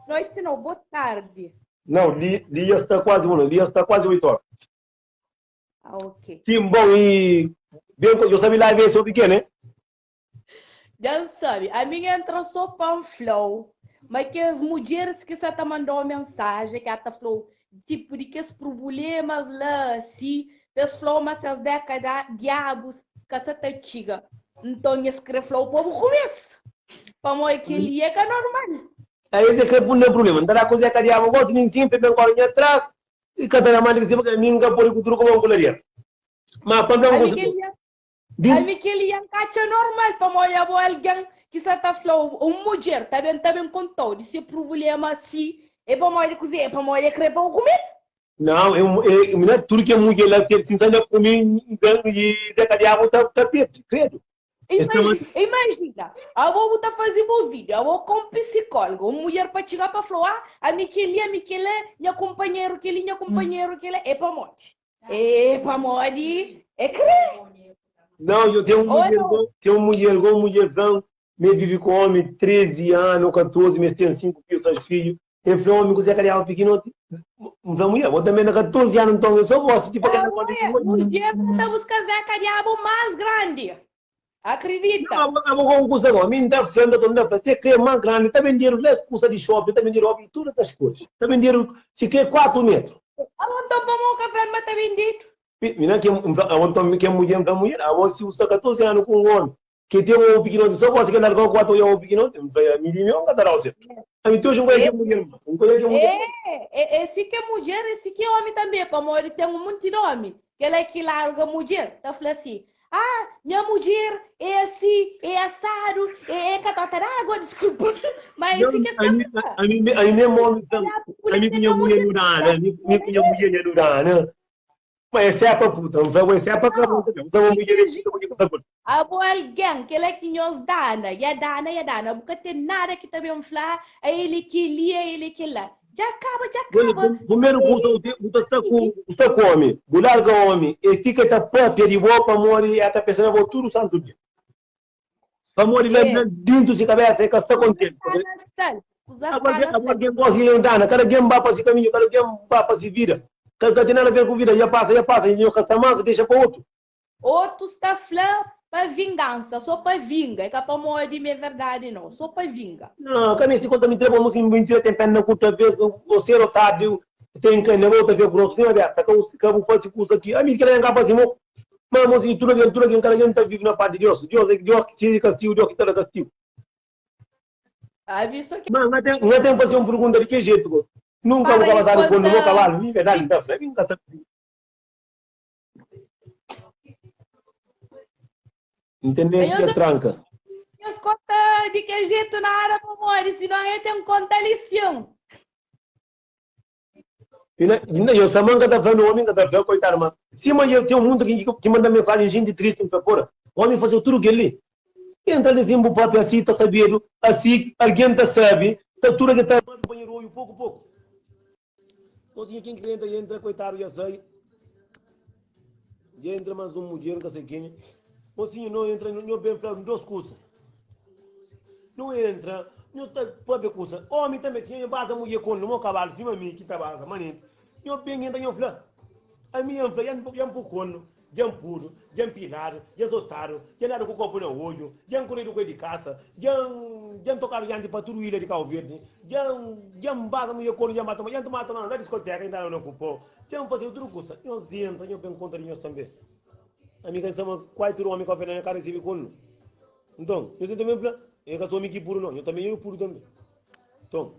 Noite não, boa tarde. Não, dia está quase 8 horas. Ah, ok. Sim, bom, e bem, eu sabia lá ver sobre o que, né? Já sabe, a minha entrou só para um flow, mas que as mulheres que você tá mandando mensagem, que ela falou, tipo, de que os problemas lá, assim, os flow, mas as décadas, diabos, que você tá antiga. Então, escreve flow para o começo. Para mim, aquele é que é normal. Aí, esse é que é o problema. Não dá coisa que a diabo gosta, nem sempre, bem agora atrás. E cada uma que se vai ninguém por o como angularia. Mas quando a Miquelian cacha normal para molhar o alguém que está flow mulher também contou de se problema assim é para molhar cozinhar é para molhar crepa ou comer. Não, eu tudo que é mulher lá ter sincero comigo e Zé Diabo tá perto, credo. Imagina, a vou estar fazendo um vídeo, eu vou com psicólogo, uma mulher para chegar para falar, a Miquele, minha companheiro, que ele é para morte. É para morte, é crê. Não, eu tenho uma mulher, me vive com homem, 13 anos, 14, me tem 5 filhos, eu falei, homem, você quer pequeno, mulher, eu também tenho 14 anos, então eu só gosto de aquela mulher, estamos casar com diabo mais grande. Acredita? Não, custa agora. Mim dá frente a você quer mais grande, também dinheiro, custa de shopping, também dinheiro, todas essas coisas. Também dinheiro, se quer 4 metros. Aonde para um café, mas também dito. Mina que é mulher, a você usa 14 anos com um homem, que tem um pequeno, só você quer largar 4 anos um pequeno, me diz, não dá você. A mim, tu hoje não conhece mulher, não conhece mulher. Esse que é mulher, esse que é homem também, para morrer, tem um monte de homem, que ele é que larga mulher, tá falando assim. Ah, minha mulher é assim, é assado, é catota água, desculpa. Mas isso que é a mim mesmo homem, a mim minha mulher durana, minha mulher durana. Mas essa é para puta, não vai ser para caramba. A boa alguém que ele é que nos dana, ya dana, porque tem nada que também falar, ele que lia, ele que lá. Já acaba. Primeiro você está com homem, larga o homem, e fica a própria de boa para morrer, até pensando em tudo santo dia. Para morrer lá dentro de cabeça, que está contente. Agora quem gosta de andar, cada quem vai para esse caminho, cada quem vai para esse vida. Cada tem nada a ver com vida, já passa, e não gasta mais, deixa para outro. Outro está falando para vingança, só para vinga, é para morrer, é verdade não, só para vinga. Não, quando se conta mentira, vamos mentira, tem pena curta vez, o ser otário, tem que não outra vez grosso, não é desta, que eu faço curso aqui, a mim que não é capaz de morrer. Mas e tudo que cada gente está vivendo na parte de Deus, Deus que se castigo, Deus que está castigo. Mas não tem que fazer uma pergunta de que jeito, nunca vou falar com o meu cavalo, é verdade, está frio, está frio. Entendeu? Que é tranca. Eu conta de que jeito na área para morrer, senão eu tenho conta lição. Eu só manga da fé no homem, da fé, coitado, mas se eu tenho um mundo que manda mensagem, gente triste para fora, o homem faz tudo que ele. Entra nesse embo próprio assim, está sabendo, assim, alguém está sabe, está tudo que está banheiro olho, pouco. Não tinha quem cliente entra, coitado, já sai. Já entra mais mulher, não sei quem. Assim, não entra, não bem para duas coisas. Não entra, não está própria coisa. Homem também, se eu base a mulher com o meu cavalo, cima de mim, que está base, manente. Eu bem entra, eu falo. A minha fala, já um pouco, já puro, já pilar, já zotaro, já nada com o copo no olho, já corrido com de casa, já tocaram já de patrulha ilha de Cabo Verde, já base a mulher com já mata na discoteca, ainda não ocupou, já fazer outra coisa. Eu sinto, eu bem contra eles também. Amiga, sama quase homem que oferece na cara recebe com. Então, eu também falo, eu sou homem que puro não, eu também eu puro também. Então,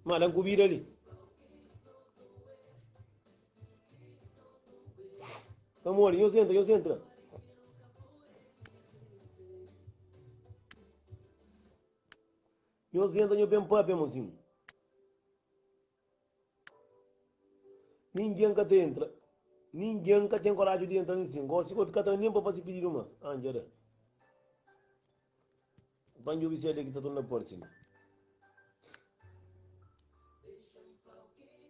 mas não cobrir ali. Amor, eu entro. Eu bem papo, mozinho. Ninguém que entra. Ninguém que tem coragem de entrar nisso. Gosto de cada nem para fazer pedir umas. Angela. Quando eu vi que está tudo na porta.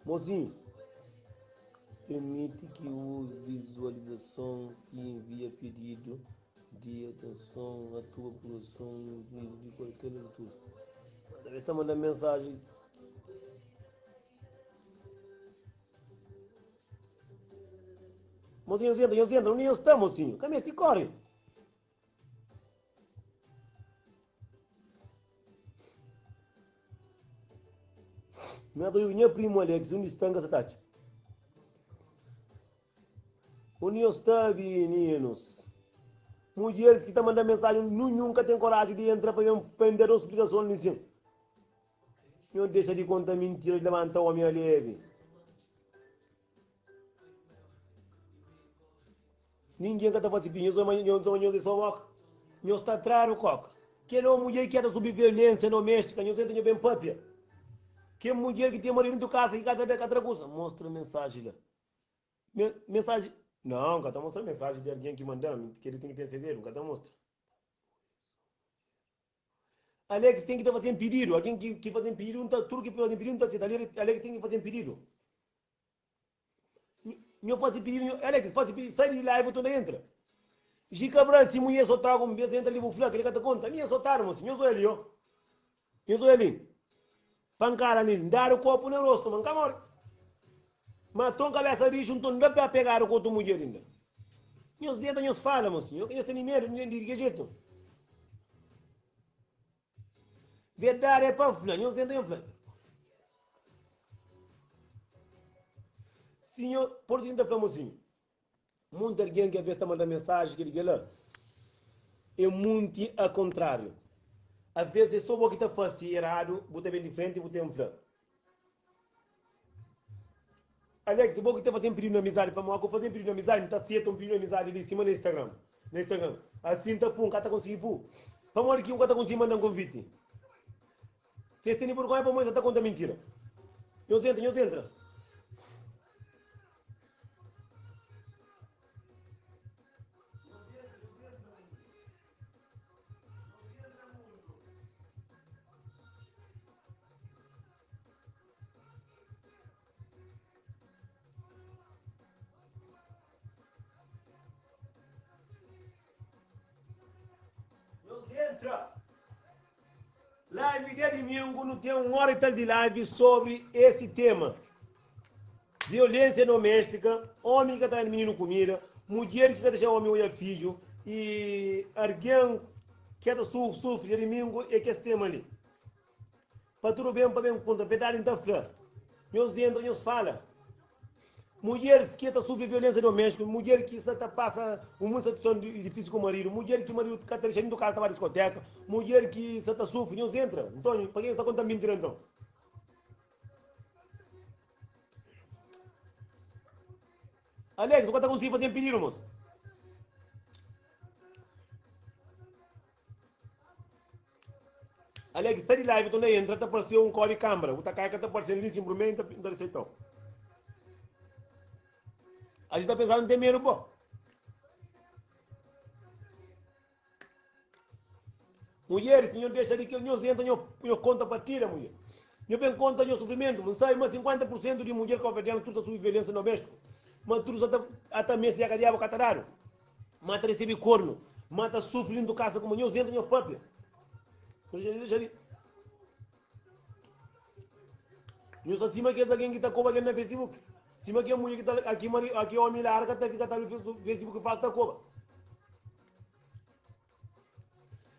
Mozinho. Permite que o visualização que envia pedido de atenção à tua produção de qualquer leitura. Cada vez está mandando mensagem. Mozinho, eu entro, nem está, mocinho. Caminha, se corre. Minha primo Alex, onde está essa tati? Onde está, meninos? Mulheres que estão mandando mensagem, nunca tem coragem de entrar para prender a explicação nisso. Não deixa de contar mentira e levantar o homem leve. Ninguém que está fazendo pinho, de só não está atrás, coca. Que não mulher que era sobre violência doméstica, não tem bem papia. Que mulher que tem marido em tua casa e cada coisa. Mostra mensagem lá. Mensagem. Não, cada mostra mensagem de alguém que mandou, que ele tem que perceber, cada mostra. Alex tem que estar fazendo pedido. Alguém que faz pedido, tudo que faz pedido, Alex tem que fazer pedido. Não faz pedido, Alex, faz pedido, sai de live, tu não entra. Gica Branco, se mulher só traga um beijo, entra ali no flaco, ele cata conta. Nem só tá, moço, eu sou ele, ó. Eu sou ele. Pancara ali, dar o copo no rosto, man, camor. Mas tom cabeça de junto, não dá para pegar o copo mulher ainda. Meus dedos não falam, moço, eu tenho medo, de que jeito. Verdade é para fulano, eu sento em fulano. Senhor, por isso ainda famosinho. Muito alguém que às vezes está mandando mensagem que ele lá. É muito ao contrário. Às vezes é só o que está fazendo errado, você vem de frente e você é um fulano. Alex, o que está fazendo pedido de amizade para mim, fazer pedido de amizade, está certo um pedido de amizade ali em cima no Instagram. No Instagram. Assim está pum, está conseguindo pum. Para mim que o está conseguindo mandar um convite. Você tem vergonha para mim, você está contando mentira. Eu tento. Live de domingo não tem uma hora e tal de live sobre esse tema. Violência doméstica, homem que está menino comida, mulher que quer deixar homem olhar filho, e alguém que sofre de domingo é que esse tema ali. Para tudo bem, para bem, conta, verdade não está flor. Meus entram, meus falam. Mulheres que estão sofrendo violência doméstica, mulher que passa uma situação difícil com o marido, mulher que o marido está deixando do carro para a discoteca, mulher que está sofrendo, não entra. Então, para quem está contando mentira então? Alex, o que está conseguindo fazer pedido, moço? Alex, está de live, então entra, está aparecendo um código de câmera, o tacaia está aparecendo ali, simplesmente, não está então. A gente está pensando em ter medo, pô. Mulheres, senhor, deixa de que nós entramos, conta para tirar, mulher. Eu bem conta do sofrimento, não sai, mas 50% de mulher convertendo tudo a sua violência doméstica. Mas tudo até mesmo se agariava catararo. Mata recebe corno, mata sofrendo do casa como nós entramos própria. Deixa ali. Nós acima que é alguém que está com alguém no Facebook. Cima que a mulher que está aqui o homem larga, está no Facebook faz da coba.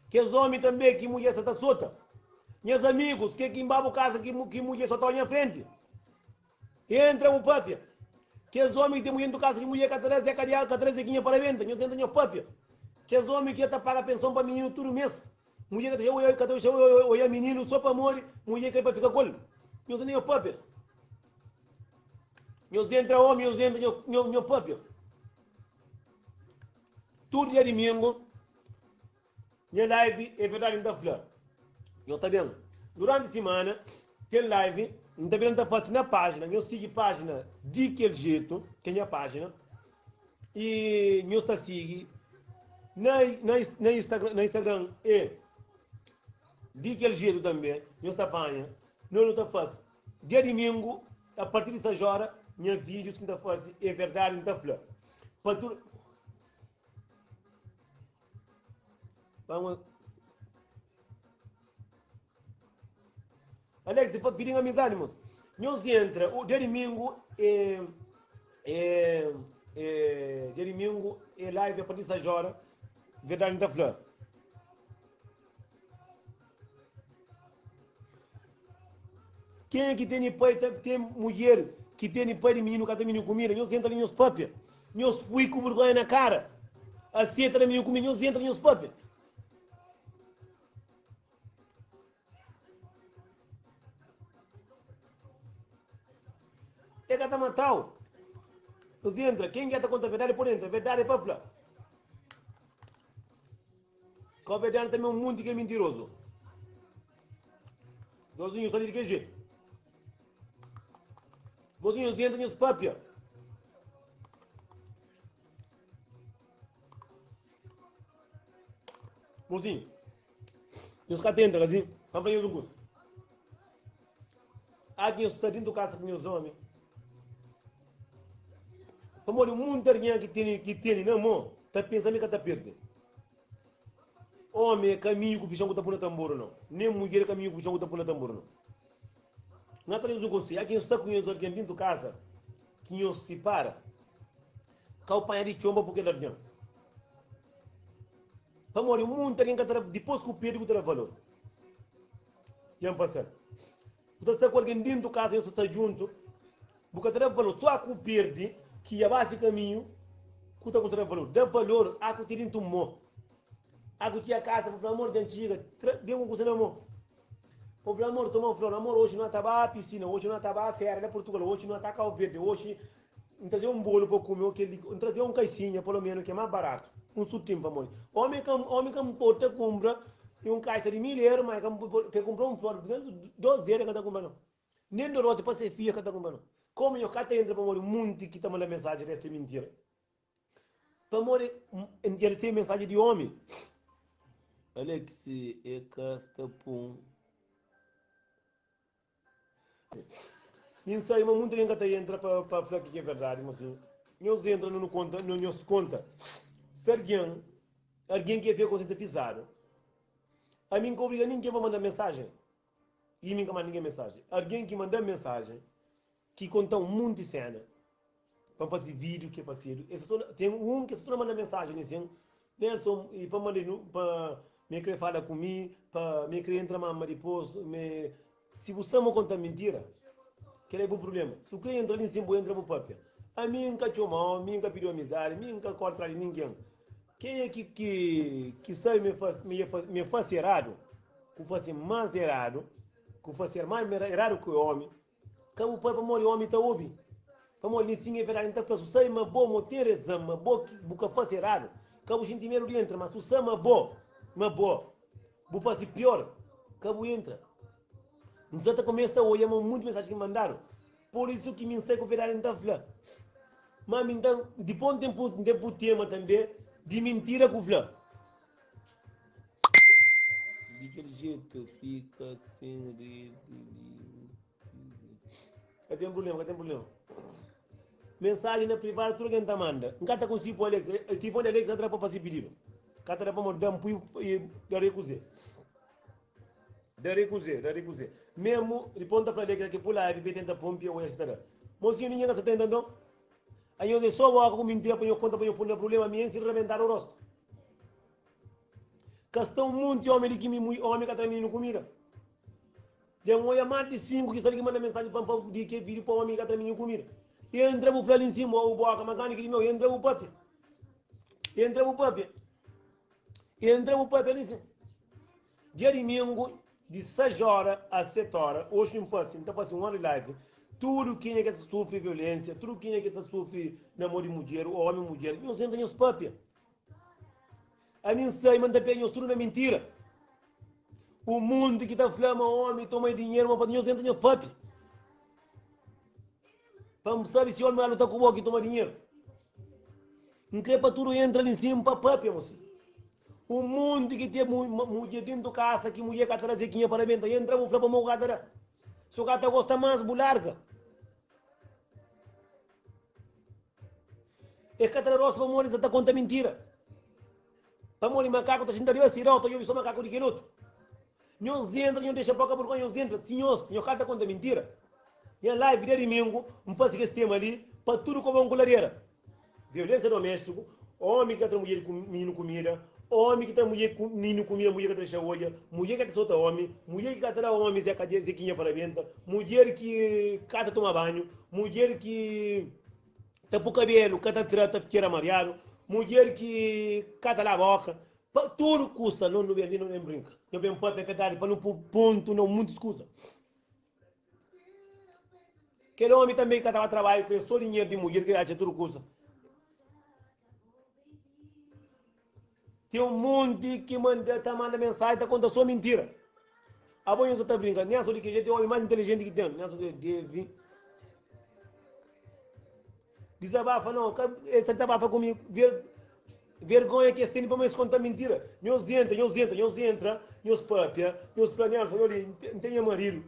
Que os homens também, que mulher está solta. Meus amigos, que aqui em Babo casa, que mulher só está à minha frente. Entra o papia. Que os homens que tem mulher em casa, que mulher que atrasa, que atrasa aqui para a venda. Nós entramos no papia. Que os homens que está paga pensão para menino todo mês. Mulher que está olhar menino só para morrer, mulher que é para ficar com ele. Nós entramos no papia. Nós entramos homem, nós entramos no papia. Tudo dia de domingo. Minha live é verdade não está flor. Eu está bem. Durante a semana, tem live, não está bem, não está fácil na página. Eu sigo a página de aquele jeito, que é a página. E eu está sigo na Instagram é de aquele jeito também. Eu está apanha. Não está fácil. Dia de domingo, a partir dessa hora, minha vídeos que não está fácil é verdade não está flor. Para tudo. Vamos. Alex, você pode pedir amizade, moço. Nós entra, o dia de domingo dia de domingo é live a partir dessa hora, verdade da flor. Quem é que tem pai, tem mulher que tem pai de menino que tem menino comida, nós entra ali nos papéis. Nós fui com vergonha na cara. Aceita de menino comida, nós entra nos papéis. É que está matado. Você entra, quem quer contar a verdade por dentro, a verdade é para falar. Com a verdade também é um mundo que é mentiroso. Dozinho, está de que jeito? Mozinho, entra nesse papel. Mozinho, os caras entram assim, vamos para o curso. Há quem está dentro do casa com os homens. Como o mundo que tem na mão, está pensando que está perdendo. Homem é caminho que o bichão está por tambor não. Nem mulher é caminho que o bichão está por tambor não. Não está dentro do curso. Há quem está com os homens dentro do casa, que os separa. Que o pai é de chomba porque ele é avião. Amor, o mundo tem que estar depois que o perde, que valor. Já passar. Você está com alguém dentro do casa e você está junto, porque terá valor. Só que o perde, que é base caminho, que está com valor. Dá valor, há que ter um mo. Há que ter a casa, por amor de antiga, dê um coisa no mo. Por amor, toma flor, amor, hoje não estava a piscina, hoje não estava a feira, em Portugal, hoje não está o verde, hoje não trazer um bolo para comer, não trazer um caicinha, pelo menos, que é mais barato. Um sutim para morrer. Homem que porta compra um caixa de 1.000 euros, mas que compra um flor, 12 euros que está comprando. Nem do rote para ser filha que está comprando. Como eu cá entra para morrer, muito que está mandando mensagem desta mentira. Para morrer, receber mensagem de homem. Alex, é castapum. Nem sei, mas muito ninguém está entra para falar que é verdade, mas assim. Nós entra não conta, não nos conta. Se alguém quer ver coisa de pisado, a mim que obriga ninguém para mandar mensagem. E mim que manda ninguém mensagem. Alguém que manda mensagem, que conta um monte de cena, para fazer vídeo, que é fazer. Tem um que só manda mensagem, assim, Nelson, e para mandar, para me querer falar comigo, para me querer entrar mais depois, se você não conta mentira, que é o problema. Se o cliente entra ali em cima, entra no papel. A mim nunca chamou, a mim nunca pediu amizade, a mim nunca corta de ninguém. Quem é que sai me faz errado, que faz mais errado, que faz mais errado que o homem, que o pai para morrer o homem está ouvindo. Para morrer sim é verdade, então se sai uma boa motereza, uma boa que faz errado, que o sentimento entra, mas se sai uma boa, vou fazer pior, que o entra. Então começa a olhar muito mensagem que mandaram, por isso que me sai que o verdade não está falando. Mas então, depois de tema também, de mentira com o flã. De que jeito fica sem rede. Cadê um problema? Mensagem na privada, tudo que a gente manda. Não está com o tipo Alex. O telefone Alex está para fazer pedido. Está para mandar um pouco da recusar. Mesmo, depois da frase que pula, a bebê tenta pompe ou etc. Mocinho, ninguém está tentando. Aí eu só vou com mentira para eu contar para eu pôr problema minha e se rebentar o rosto. Castão muito de homem que me homem que está comida. Já um mais de 5 que está ali manda mensagem para dizer que vídeo para o homem que está comida. E entra o flor em cima, o boca mecânica de meu, entra o papel ali em cima. Dia de domingo, de 6 horas a 7 horas, hoje não faço, então faço um live. Tudo quem é que sofre violência, tudo quem é que sofre namoro de mulher, ou homem e mulher, não senta nos papéis. A mim sai, manda pegar tudo na mentira. O mundo que está falando, homem, toma dinheiro, mas não senta nos papéis. Vamos saber se o homem está com o boca e toma dinheiro. Não quer para tudo entra ali em cima para papéis, moço. O mundo que tem mulher dentro da casa, que mulher que trazer quinha para dentro, entra, vou falar para o meu gato. Se o gato gosta mais, bularga. É que a roça para morrer, você está conta mentira. Para morrer macaco, está sentado ali, eu estou só macaco de quenuto. Nós entra, não deixa pouca vergonha, nós entra, senhor, cara conta mentira. E a live de domingo, não faz esse tema ali, para tudo como uma coladeira. Violência doméstica, homem que está mulher comendo comida, homem que está mulher comendo comida, mulher que está olha, mulher que está solta homem, mulher que está homem, Zé Cadê, Zequinha para venda, mulher que cada toma banho, mulher que está por cabelo, cada tira mariado, mulher que cada lava a boca, tudo custa, não brinca. Não vem para verdade, para não pôr ponto, não, muito escusa. Aquele homem também que estava trabalhando, que só dinheiro de mulher, que acha tudo custa. Tem um monte que manda mensagem, está contando só mentira. A boa está brincando, nem a sua de que gente é o homem mais inteligente que tem, nem a sua de desabafa, não, ele desabafa comigo, vergonha que tem para me contar mentira. Nós entra, nós papia, nós planeamos, não tem marido.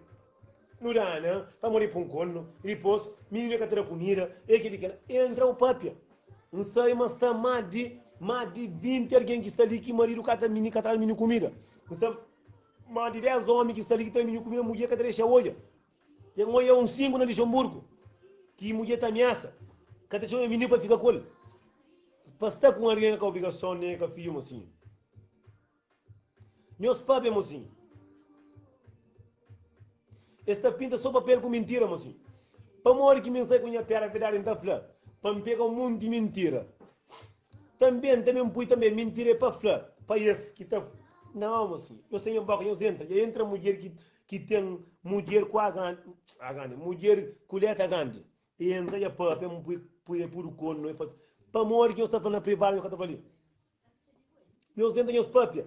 No rana, para morrer para um corno, e depois, menina que terá comida, entra o papia. Não sei, mas está mais de 20 alguém que está ali que marido cata mini catar mini comida. Então, mais de 10 homens que está ali que tem mini comida, mulher que deixa hoje. Tem um 5 na Luxemburgo, que mulher está ameaça. Cada vez menino para ficar com ele. Para estar com alguém com a obrigação, nem com a filha, mocinho. Meus pais, mocinho. Esta pinta só papel com mentira, mocinho. Para morrer que me sai com a minha pera, verdade, então, para me pegar um monte de mentira. Também também mentira para falar. Para esse que está. Não, mocinho. Eu tenho um banco, eu entra mulher que tem mulher com a grande, mulher coleta grande. E entra e a papa, põe por o corno, e faz. Para morrer que eu estava na privada, eu estava ali. Eu tenho os papéis.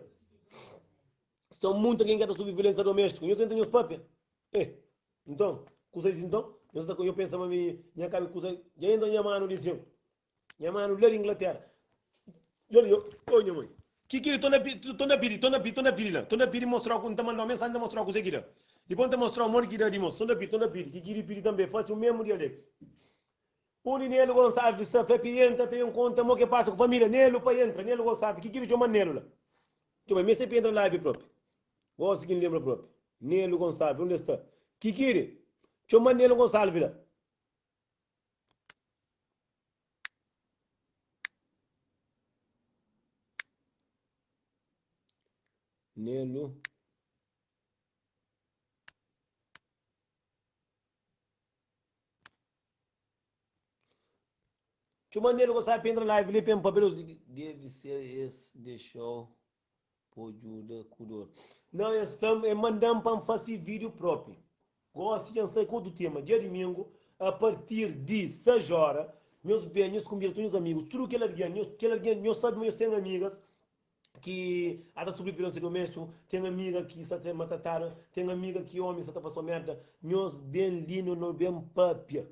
São muito quem quer subir violência doméstica. Eu tenho os papéis. Então, coisa então? Eu penso a minha cabeça, coisa. Já entra minha mano, disse. Minha mano, lá na Inglaterra. Olha, mãe. Que estou na piri mostrar com mandar mensagem mostrar com você aqui. Depois te mostrar o monte que dá de moço, estou na piri, que piri também faz o mesmo de Alex. O nele Gonçalves está entra, tem um conta, mo que passa com a família, nele para entra, nele Gonçalves, que queria chamar nele lá. Então, mas você entra live próprio. Vou seguir lembra próprio. Nele Gonçalves, onde está? Que queria? Chama nele Gonçalves lá. Nelo. Chama nele Gonçalves, entra live, ele tem papel deve ser esse, deixou, pode ajudar, cuidar. Não, estamos mandando para fazer vídeo próprio. Gosto de saber qual do tema. Dia de domingo, a partir de 6 horas, meus bens, meus convidados, meus amigos, tudo que alguém, nós sabemos, eu tenho amigas que a da sobrevivência doméstica, tem amiga que está se matando, tem amiga que homem está passando merda, nós bem lindo, nós bem papia.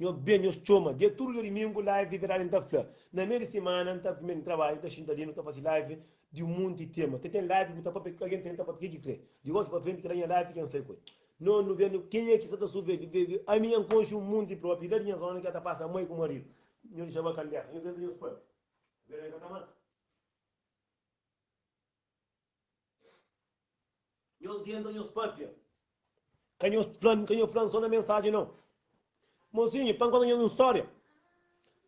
Nós bem, nós choma. Dia tudo de domingo, live, virar em Tafla. Na meia de semana, está primeiro trabalho, está chintadinho, está fazendo live de um monte de tema. Tem live que está para alguém tenta para que crê. De hoje para frente, que tem live que não sei coisa. Não vendo quem é que está subindo. A minha concha um monte de próprio. Da minha zona que está passando mãe com o marido. Eu deixava a candidato. Eu tenho os pais. Verei que está nós dentro dos papéis. Canhos flan só na mensagem não. Mocinho, para contar uma história.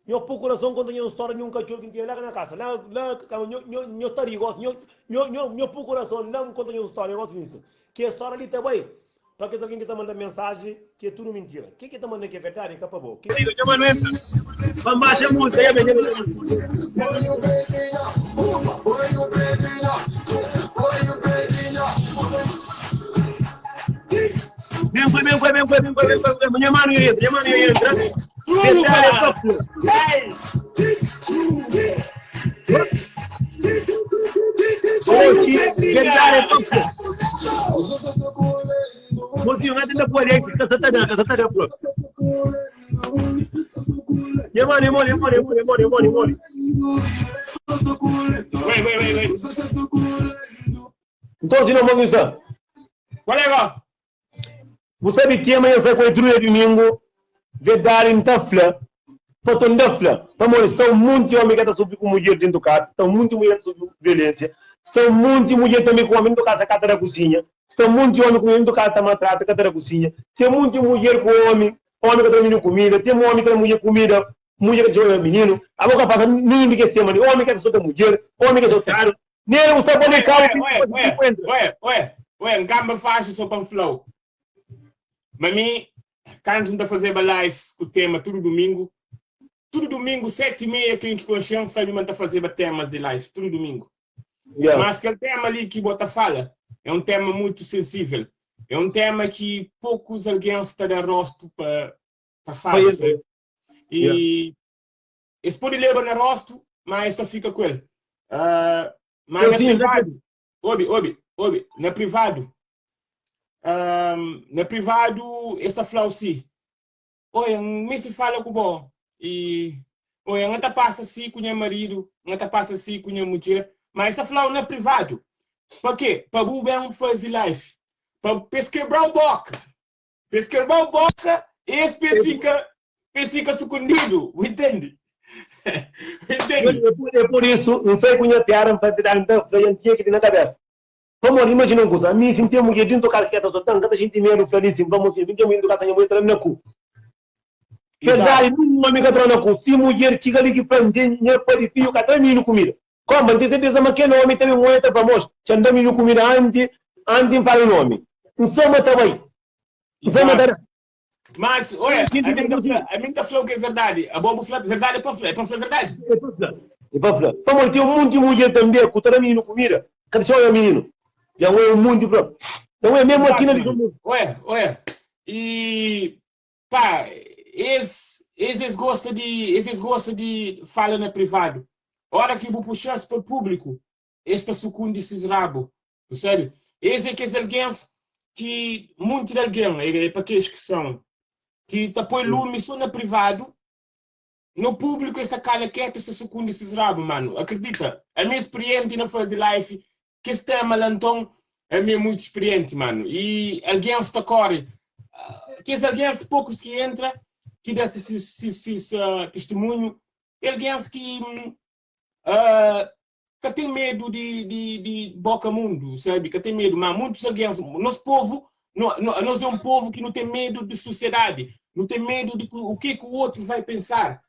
Eu pouco coração conta uma história de um cachorro que tinha lá na casa. Lá, eu estaria gosto. Eu pouco coração não conta uma história, eu gosto disso. Que a história ali está bem. Para que alguém que está mandando mensagem que é tudo mentira. O que está mandando que é verdade, que é para bom. Que vamos baixar a música, aí menino. Vem. Minha mano entra. Mocinho, vai tentar por aí, que tá pronto. Minha mano, mole. Vai. Então, se não vamos usar. Qual é agora? Você sabe que amanhã sai com o de domingo, de dar em Tafla, para o Tafla. Vamos, estão muitos homens que estão subindo com mulher dentro de casa, estão muitas mulheres subindo violência, estão muitas mulheres também com homem dentro de casa, cata da cozinha, estão muitos homens com homem dentro de casa, maltrata, cata da cozinha, tem muitas mulheres com homem que está menino comida, tem um homem que está mulher comida, mulher que está menino, a boca passa menino que tem homem que está mulher, homem que está otário, nem ele está bom de carro. Ué, gamba fácil só para flow. Mas mim, quando a gente fazer lives com o tema todo domingo, 7h30, que a gente consciente sabe que fazer temas de live, todo domingo. Yeah. Mas aquele tema ali que bota fala, é um tema muito sensível. é um tema que poucos alguém está de rosto para falar. E eles podem levar no rosto, mas esta fica com ele. Mas na privado, na privado, esta fala assim, olha, me fala com bom, e olha, não está passa assim com o marido, não está passa assim com a mulher, mas esta fala na privado. Para quê? Para o bem fazer live. Para quebrar o boca. Para quebrar o boca, esse fica escondido. Entende? Entende? É por isso, não sei como piaram para tirar então frente que tem na cabeça. Vamos imaginar uma coisa. A mim, se tem mulher dentro do carro que está soltando, cada gente meio feliz, vamos ver, ninguém muito casa, eu entrar na cu. Verdade, não é me entrar na cu. Se mulher chega ali que prende, não pode fio, que até mim comida. Como? Tem certeza que aquele homem também muito famoso. Se andamos no comida antes fala o nome. Não somos também. Mas, olha, a mim está falando que é verdade. A boa falar verdade é para falar verdade. É para falar. Vamos ter um monte de mulher também que está no comida. Cadê o menino? Já é um mundo próprio. Então é mesmo aqui na Lisboa. Olha. E, pá, eles gostam de falar na privado. A hora que eu vou puxar para o público, esta sucunde esses rabo, percebe? Esse é que é alguém que, muito de alguém, é para aqueles que são, que está põe lume só na privado, no público esta cala quieta, esta sucunde esses rabo, mano. Acredita? A minha experiência na fase de live, que este tema, então, é muito experiente, mano. E alguém está corre, que é alguém poucos que entra, que dá esse testemunho, alguém que tem medo de boca mundo, sabe? Que tem medo, mas muitos alguém, nosso povo, nós é um povo que não tem medo de sociedade, não tem medo de o que o outro vai pensar,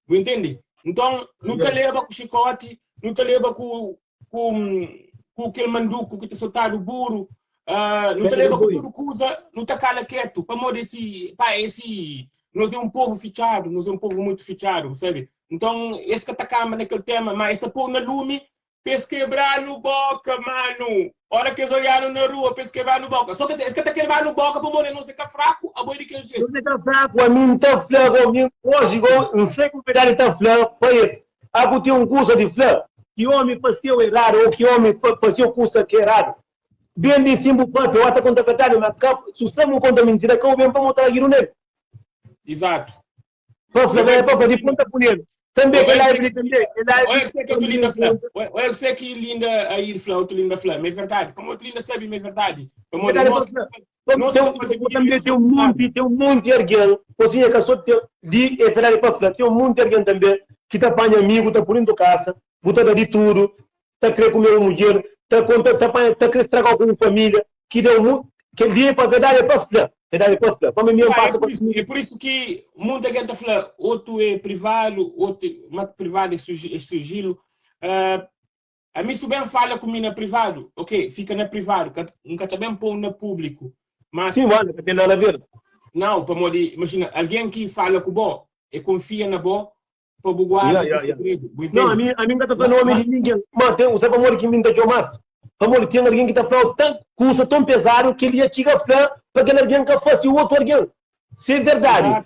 entende? Então, não te leva com chicote, não te leva com aquele manduco que te soltar o burro, não te leva com tudo coisa, não te cala quieto, para morrer nós é um povo fechado, nós é um povo muito fechado, sabe? Então, esse que atacamos naquele tema, mas esta pôr na lume, para quebrar no boca, mano. Hora que eles olharam na rua, para quebrar no boca. Só que esse que está quebrando no boca, para morrer não ficar fraco, a boi de que jeito. Não fica fraco, a mim está fraco, hoje, não sei como pegar está fraco, pois, aqui tem um curso de flor, que homem fazia o errado, ou que homem fazia o curso que é errado. Bem de cima, eu até conta verdade, mas se você não conta mentira, que eu venho para mostrar aqui no negro. Exato. Para de ponta por ele. Também que live também. Olha que linda flor. Olha que que linda aí flor, tu linda flor, mas é verdade. Como tu linda sabe, mas é verdade. Também tem um monte de alguém, cozinha que só de falar para flor. Tem um monte de alguém também que está apanha amigo, está punindo casa, está de tudo, está querendo comer uma mulher, está querendo estragar com a família, que deu muito, que dia para verdade é para flor. É por isso que muita gente fala, outro é privado, outro é privado é sigilo. A mim bem fala comigo na privado, ok, fica na privado, nunca também põe no público. Mas, sim, mano, tem nada a ver. Não, para morrer, imagina, alguém que fala com o bom e confia na bom, para guardar esse segredo. Não, a mim não está falando nome de ninguém. Mas tem, você vai morrer que me dá de mais. Vamos tem alguém que está falando tão custa tão pesado que ele ia chegar a falar para que alguém que faça o outro alguém. Se é verdade.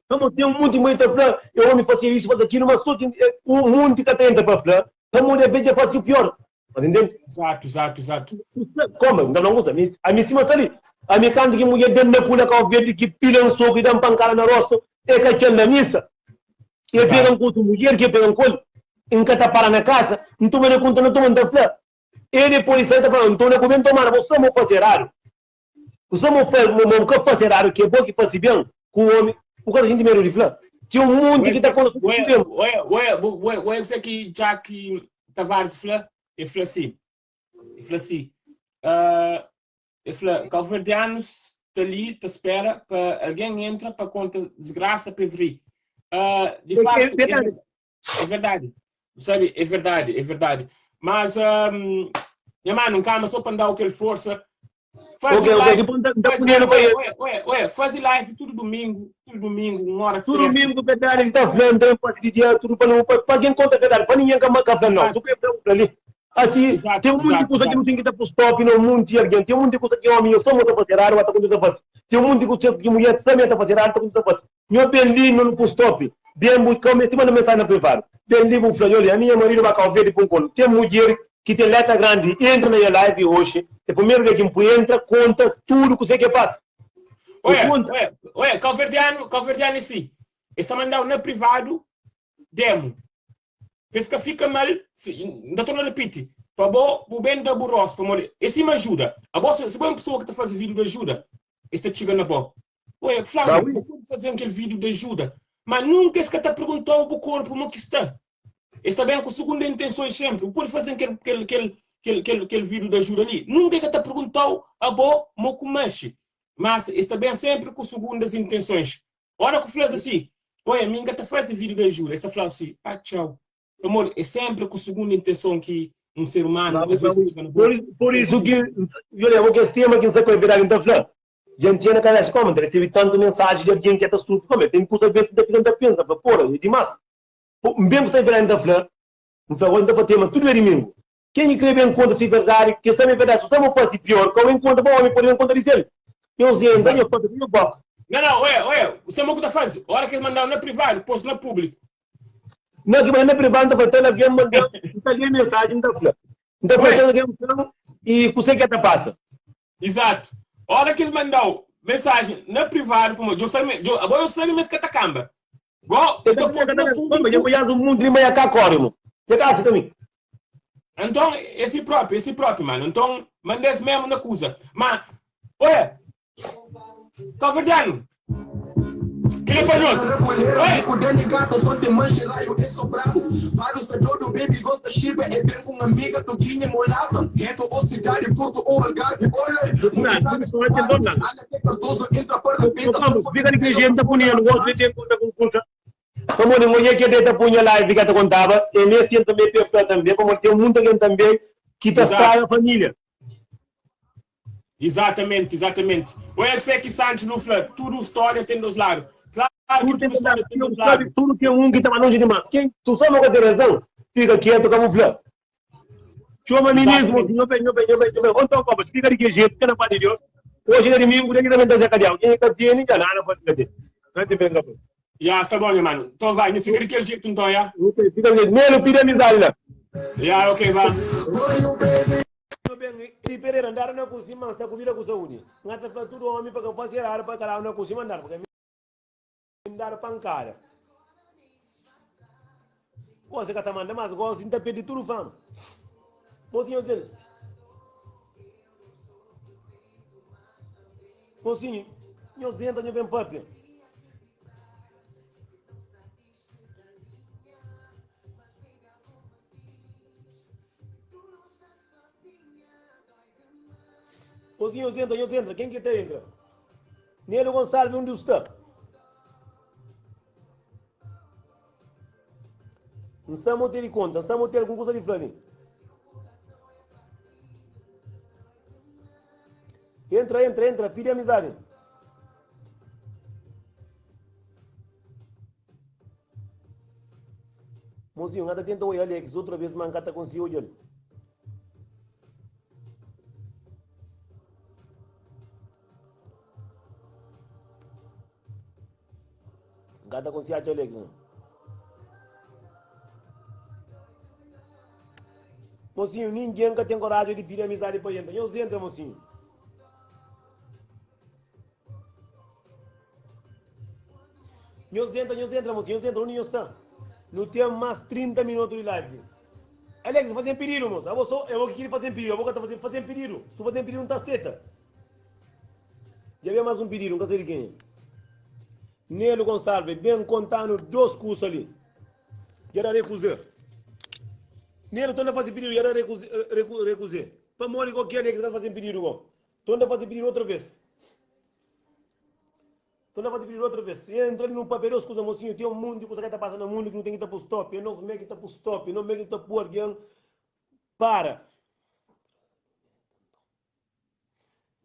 Vamos ter um monte de mãe que falar, eu vou me fazer isso, fazer aquilo, mas só que um monte que tenta para falar, vamos de vez fazer o pior. Entendeu? Exato. Como? Não usa. A mim cima está ali. A minha canta que mulher dentro da pula com o verde que pila um soco e dá um pancada na rosto, é que aquela na missa. E pegam com a mulher, que pegam com ele, encata para na casa, então me conta, não estou mandando falar. Ele polícia está falando, então não comendo tomar, você não fazer raro. Você não fazer raro, que é bom que faça bem com o homem. O que a gente meio de falar? Tinha um monte que está acontecendo. Olha, eu sei que Jack Tavares fala, ele fala assim, calverdianos está ali, está espera, para alguém entra para conta desgraça para rir. De fato, é verdade. Sabe, é verdade. Mas, minha mano, calma, só para dar aquele força. Faz live tudo domingo, uma hora tudo domingo, verdade, está falando, faz dia, tudo para quem conta verdade, para ninguém que café não. Tu quer para ali. Assim, tem um monte de coisa que não tem que estar para o stop, não muito de alguém. Tem um monte de coisa que homem, eu sou muito a fazer, eu estou a fazer. Tem um monte de coisa que mulher também está a fazer, estou a fazer. Eu bendi no para o stop. Bem, muito calma, te manda mensagem na privada. Bendi para o filho, olha, a minha marido vai cá ver para um tem mulher que tem letra grande, entra na live hoje, é o primeiro dia que entra, conta tudo que você quer passa. Olha, Calverdiano sim. Essa mandar na privado, demo. Pensa que fica mal, ainda estou a repetir. Para o bem da burros, para morrer. Esse me ajuda. A boa, se uma pessoa que está fazendo vídeo de ajuda, está chegando a boa. Olha, Flávio, eu posso fazer aquele vídeo de ajuda, mas nunca esse que está perguntando ao corpo como que está. Está bem com segunda intenção sempre. Pode fazer aquele vídeo de ajuda ali. Nunca que está perguntando a boa como mexe. Mas está bem sempre com segundas intenções. Ora que faz assim, olha, minha está fazendo vídeo de ajuda. Essa fala assim, tchau. Amor, é sempre com segunda intenção que um ser humano às vezes por isso que eu vou que esse tema que você vai virar então falando. Gente tinha na casa como recebe tanto mensagem de alguém que está susto como tem coisa vezes que está pensa, porra, é demais. Mesmo você virar então falando, não foi ainda para tema tudo é domingo. Quem escreve em conta se verdade, que sabe verdade, se você faz pior, qual encontra bom homem pode encontrar dizer. Eu sei, então eu conto meu boca. Não, olha, você é o que está fazendo. A hora que eles mandaram na privado, posto na público. Não, que vai na privada para ter alguém mandando, está ali mensagem da flor. Então, para ter alguém e você que até passa. Exato. A hora que ele mandou mensagem na privada, como eu sei mesmo que está camba. Eu conheço o mundo de manhã cá, corre, que caso também. Então, esse próprio, mano. Então, manda esse mesmo na coisa. Mas, olha, Calverdiano. Que é para nós? Rico Dani Gata, só tem mancha, raio é sobrado. Vários tá doido, baby, gosta chiba, é bem com amiga, tu guinha molava. Gueto ou cidade, Porto ou Algarve, olha. Muitos sabem que Ana que Cardoso entra para o peito. Fica de que gente punha, não gosto de ter conta com coisa. Como não ia que ter punha live que te contava, e nesse tempo também perfeito também, como tem muita gente também que está a família. Exatamente. Olha, sei que Santos no Flávio, tudo história tem dos lados. Claro que tudo história tem dos lados. Tudo que um que está longe demais. Quem tu sabe que tem razão, fica quieto como Flávio. Chama ministro, eu bem. Então, como fica de que jeito, que não pode Deus. Hoje é domingo, tem que também fazer cadê? Quem está tendo, já nada pode fazer. Não tem bem rapaz. Já, está bom, mano. Então vai, não fica de que jeito, então, já? Ok, fica de jeito. Menos pide amizade lá. Já, ok, vai. Ele Pereira andar na cozinha, mas está comida com saúde. Ngata para tudo homem para que fazer ar para caralho na cozinha andar, porque me dar pancada. Você que está mandando mais gosto, então pede tudo fama. Mocinho dele. Mocinho, eu sento no bem papo. Mocinho, eu sento. Quem que está entra? Nelo Gonçalves, onde está? Não estamos tendo conta, não estamos tendo alguma coisa diferente. Entra, pide amizade. Mocinho, nada tenta olhar ali, que outra vez mancata com si olhando. Gata com si a Alex, não? Mocinho, ninguém que tem coragem de pedir amizade para gente. Eu sento, mocinho. Eu sento, mocinho. Eu sento, onde eu estou? Não tem mais 30 minutos de live. Alex, fazem pedido, moço. Eu vou querer fazer pedido. Eu vou fazer pedido. Se fazer pedido, não está certo. Já havia mais um pedido, não sei de quem. Nelo Gonçalves, bem contando 2 cursos ali. Já era recusar. Nelo, estou a fazer pedido, já era recusar. Para morrer qualquer que está fazendo pedido. Estou a fazer pedido outra vez. Entra no papel, escusa, mocinho, tem um mundo de coisa que está passando no mundo que não tem que estar para o stop. Eu não sei que está para o stop, eu não sei que está por alguém. Para.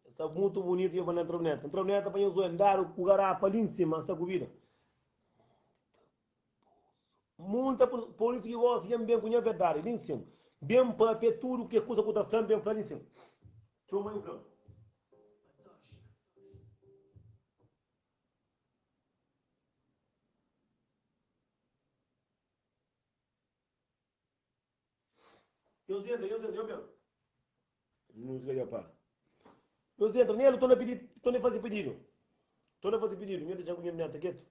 Está muito bonito eu vou na introneta. Introneta para eu andar, o garrafa ali em cima, esta comida. Muita política que gosta de bem com a verdade, ali em cima. bem papel, tudo que é coisa que está falando, bem falando assim. Toma aí, Flor. Eu bem. Música já para. Eu entro, nem estou a pedir, estou a fazer pedido. Estou a fazer pedido, não deixa com minha mulher, tá quieto.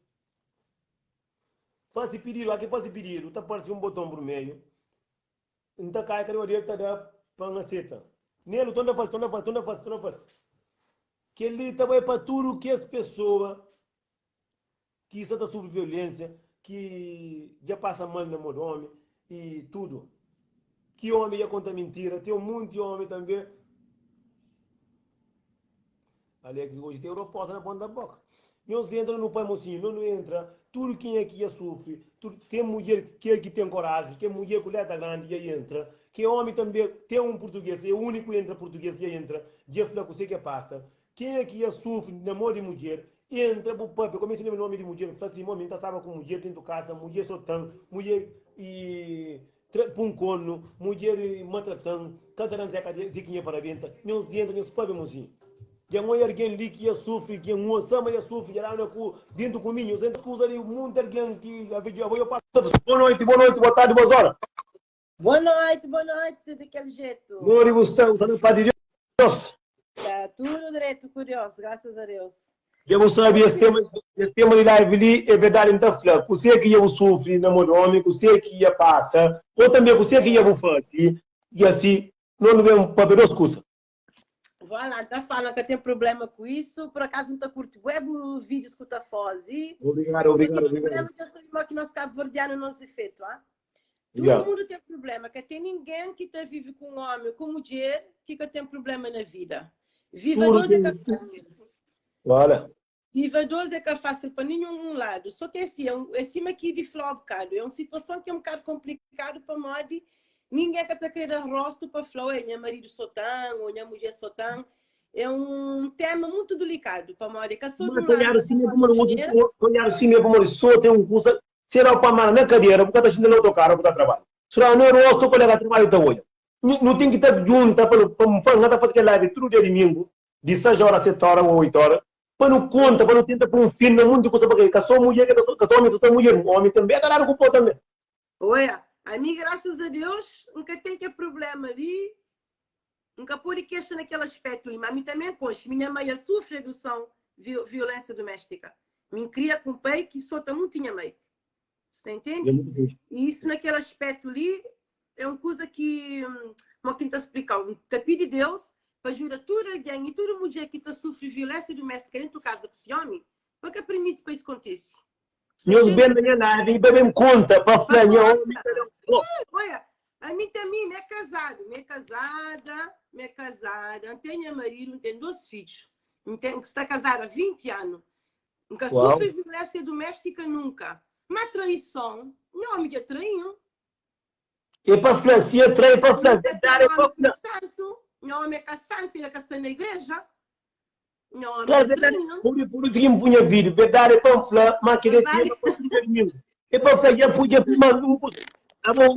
Faz pedido, aqui faz pedido, está parecendo um botão por meio. Então cai, que eu está da panaceta. Nele, estou a fazer. Que ele também para tudo que as pessoas que está sobre violência, que já passa mal no mundo homem e tudo. Que homem ia contar mentira, tem muito homem também. Alex, hoje tem proposta na ponta da boca. Não entra no pai mocinho, não entra. Tudo quem é que ia sofrer, tem mulher que tem coragem, tem mulher que leva grande e entra. Que homem também tem um português, é o único que entra português e entra. Já fala com você que passa. Quem é que ia sofrer namoro de mulher, entra para o papo, começa a lembrar o nome de mulher, fala assim, homem, sabe com mulher dentro de casa, mulher soltando, mulher e puncono, mulher e matatão, cada zeca ziquinha para venta, não se entra, não se pode, mocinho. Que mulher alguém ali que ia sofrer, que um samba ia sofrer, já era dentro do cominho, dentro das coisas ali, muito alguém que a vídeo, eu passo. Boa noite, boa tarde, boa hora. Boa noite, daquele jeito. Mori, você está na paz de Deus. Tá tudo direito, curioso, graças a Deus. Eu sabe, esse tema de live ali é verdade, então, Flávio. Você que ia sofrer na mão homem, você que ia passar, ou também você que ia fazer, e assim, não vê um papel das coisas. Vai lá, tá falando que tem problema com isso, por acaso não está curto web vídeos que está fazendo. Obrigado. problema que eu sou que nós cabo-verdianos não se feito, ah? Todo mundo tem problema, que tem ninguém que está vive com homem, com mulher, que tem problema na vida. Viva dois é que é fácil. Olha. Viva dois é que é fácil para nenhum lado. Só que assim, é cima aqui de falar um bocado. É uma situação que é um bocado complicada para nós. Ninguém que está querendo rosto para falar, minha marido sotão, ou minha mulher sotão. É um tema muito delicado para nós. Olhar assim mesmo, só tem um curso, será para a minha cadeira, porque está sendo outro cara, para trabalho. Será não é rosto, colega trabalho da hoje. Não tem que estar junto para fazer live tudo de domingo, de 6 horas, 7 horas ou 8 horas, para não conta, para não tentar pôr um fim no mundo de coisa para que só mulher, que só mulher, um homem também, é claro que pode também. Olha, a mim, graças a Deus, nunca tem que problema ali, nunca pôde queixa naquele aspecto ali, mas a mim também consta, minha mãe sofre agressão, violência doméstica. Me cria com o pai que só também tinha mãe. Você entende? E isso naquele aspecto ali, é uma coisa que, como que está explicando, te pede Deus para ajudar toda alguém e toda mulher que está sofrendo violência doméstica dentro de casa que se homem, para que permite que isso aconteça. Meus bem na minha live, bebem conta para falar. Olha, a mim também me é casada, tenho marido, tenho 2 filhos, que está casada há 20 anos, nunca sofre violência doméstica nunca, mas traição, não me traiu. E para falar, se é trai, para falar, verdade, para falar. Meu homem é santo, ele está na igreja. Por isso que me punha vídeo, verdade, é para falar, mas querer ter para é para falar, já podia maluco. A bom,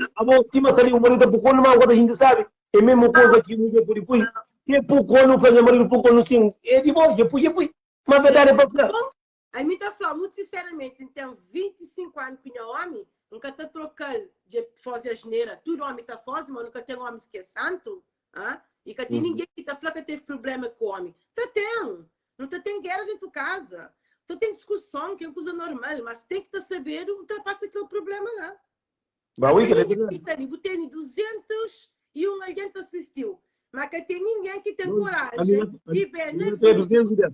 se mas ali o marido pouco não agora a gente sabe. É a mesma coisa que o mulher por depois. E pouco não faz o marido pouco não sim. É de bom, já podia, mas verdade é para falar. A mim está falando, muito sinceramente, então 25 anos que meu homem nunca está trocando de fazer a geneira. Tudo homem está fazendo, mas nunca tem homem que é santo. E que tem ninguém que está falando que teve problema com o homem. Não tem guerra dentro de casa. Tem discussão, que é uma coisa normal, mas tem que estar saber ultrapassa aquele problema lá. Tem 200 e um alguém te assistiu. Mas que tem ninguém que tem coragem de ver na vida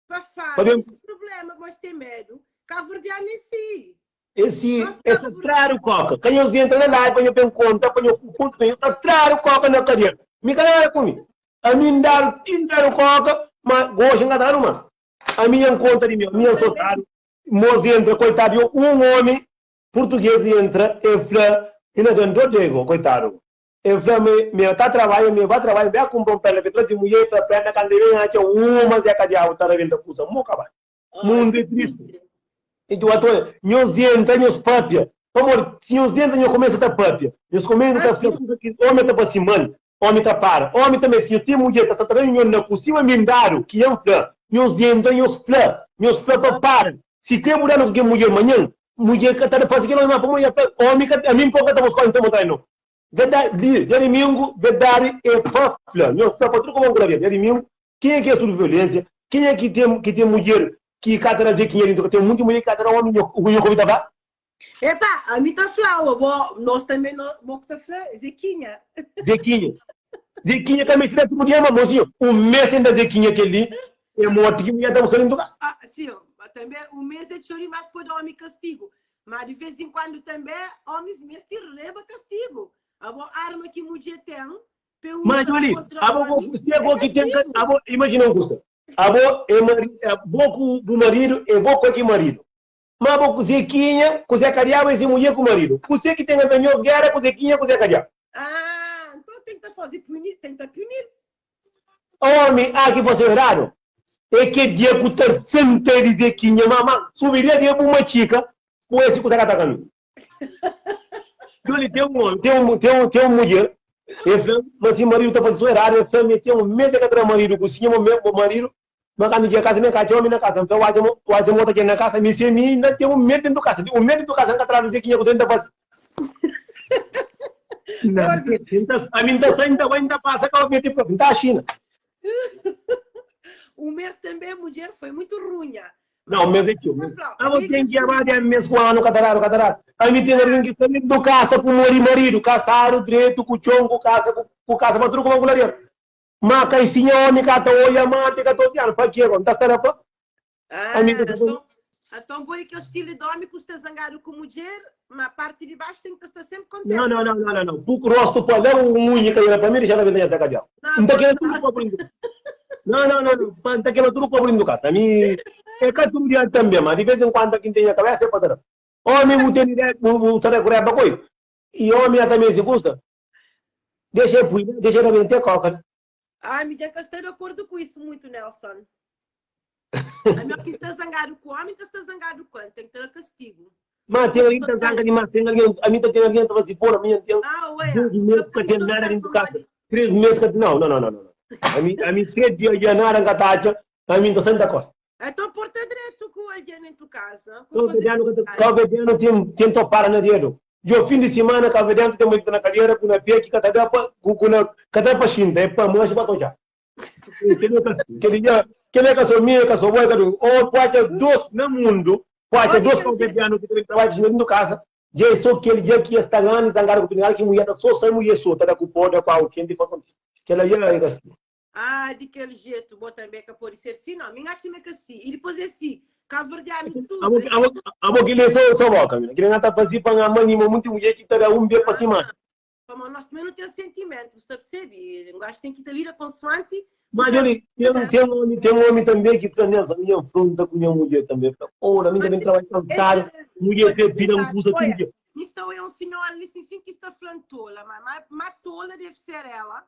para falar esse problema, mas tem medo. Cabo-verdiano em si. Esse é claro, Coca. Quando eu entro na live, eu tenho conta, eu conto, eu estou claro, Coca, na cadeira. Me calhar comigo. A mim dar o Coca, mas gosto de enganar umas. A minha conta de minha soltado, moço entra, coitado, um homem português entra, e não tem doido, coitado. E me está trabalhando, me vai trabalhar, vai comprar perna, me traz mulher, perna, quando vem aqui, uma zeca de água, está vendo a coisa, muito acabado. Mundo é triste. Então, meus entra, meus próprios, Amor, tinha os dentes, eu começo a estar papia. Eu começo a estar que homem está para cima, homem está para. Homem também, se eu tenho mulher, está trabalhando na cozinha, me dá, que é um flã. Meus dentes, meus flã para. Se tem mulher no que mulher amanhã, mulher que está a fazer aquilo, não, homem, a mim, pouco estamos falando, estamos treinando. Verdade, de domingo, verdade, é para flã. Meus flã, para tudo como é de domingo, quem é que é sobre violência? Quem é que tem mulher que quer trazer dinheiro? Tem muita mulher que quer trazer homem, o que eu convidava? Epa, a mim está falando, nós também não está falando, Zequinha. Zequinha também se dá tudo dia, mozinho. O mês ainda Zequinha que ali é morto que me ia dar um solinho do gás. Ah, sim, também o mês é de chorar, mas pode homem castigo. Mas de vez em quando também, homens mês te leva castigo. A boa arma que mulher tem, mas olha, você é bom que tem, imagina uma coisa. A boa é bom com o marido, é bom com aquele marido. Mas com Zequinha, com Zé Cariaba e mulher com o marido. Você que tem a minha guerra com Zequinha, com Zé Cariaba. Ah, então tenta fazer punir, tenta punir. Homem, que você é raro. É que dia que está sempre de Zequinha, mamãe, subiria dia para uma chica, com esse que você está caminho. Então ele tem um homem, tem uma mulher, mas se o marido está fazendo errado, ele tem um medo de cada marido, cozinha o marido. Mas quando dia casa, nem cachorro, nem na casa. Então, o admo aqui na casa, me se me ainda tem um medo do casa. O medo do casa, não através de quem eu tento fazer. A mim ainda passa com o medo de a China. O mês também, mulher, foi muito ruim. Não, o mês é tio. A você tem que amar de mês com ano, catarado. A mim tem alguém que está dentro do casa com o marido, casado, direito, com o chongo, casa, para tudo como a mulher. Mas que se homem que está olhando, mate que está olhando, para que não está certo? Então, por que o estilo de homem que está zangado com mulher, mas a parte de baixo tem que estar sempre contente. Não. Pouco rosto para dar unha que para mim, deixa eu ver essa cadela. Não está querendo tudo cobrindo. Não, está querendo tudo cobrindo casa. A mim, é que tudo dia também, mas de vez em quando quem tem a cabeça é para dar. Homem não tem direito, não sabe curar para coisa. E homem também se custa. Deixa eu também ter coca. Me diz que eu estou de acordo com isso muito, Nelson. A minha que está zangado com o homem, está zangado com ele. Tem que ter castigo. Mas tem alguém que está zangado demais. Tem alguém, a mim tem alguém que está fazendo fora. A minha tem 2 meses que tem nada dentro de casa. 3 meses que não. A mim 3 dias de nada em casa. A mim está sendo acordo. Então, porta direito com alguém em tua casa. Calvediano tem topar na dedo. Eu fim de semana, Calvediano tem muito na cadeira, com a pia que cada para chinta, é para mais para tocar. Que é que sou minha, que sou boa, ou pode ter 2 no mundo, pode ter 2 Calvedianos que trabalham dentro de casa. Já é só aquele dia que está ganhando, zangaram com o que mulher está só sai mulher só, está com poder para alguém de forma que ela ia assim. De aquele jeito, bom também que pode ser assim, não, minha time é que assim, e depois é assim. Calverdiano, tudo. A que ele é só boca, menina. Que ele não está fazendo para a mãe, muito mulher que está dia para cima. Como nós também não temos sentimento, você percebe? Eu acho que tem que ter lida consoante. Mas ele tem um homem também que fica nessa minha fronta com minha mulher também. Ora, a mim também trabalha cansado. Mulher que pira um curso todo dia. Isto é um senhor ali, sim, que está flantola, mas tola deve ser ela.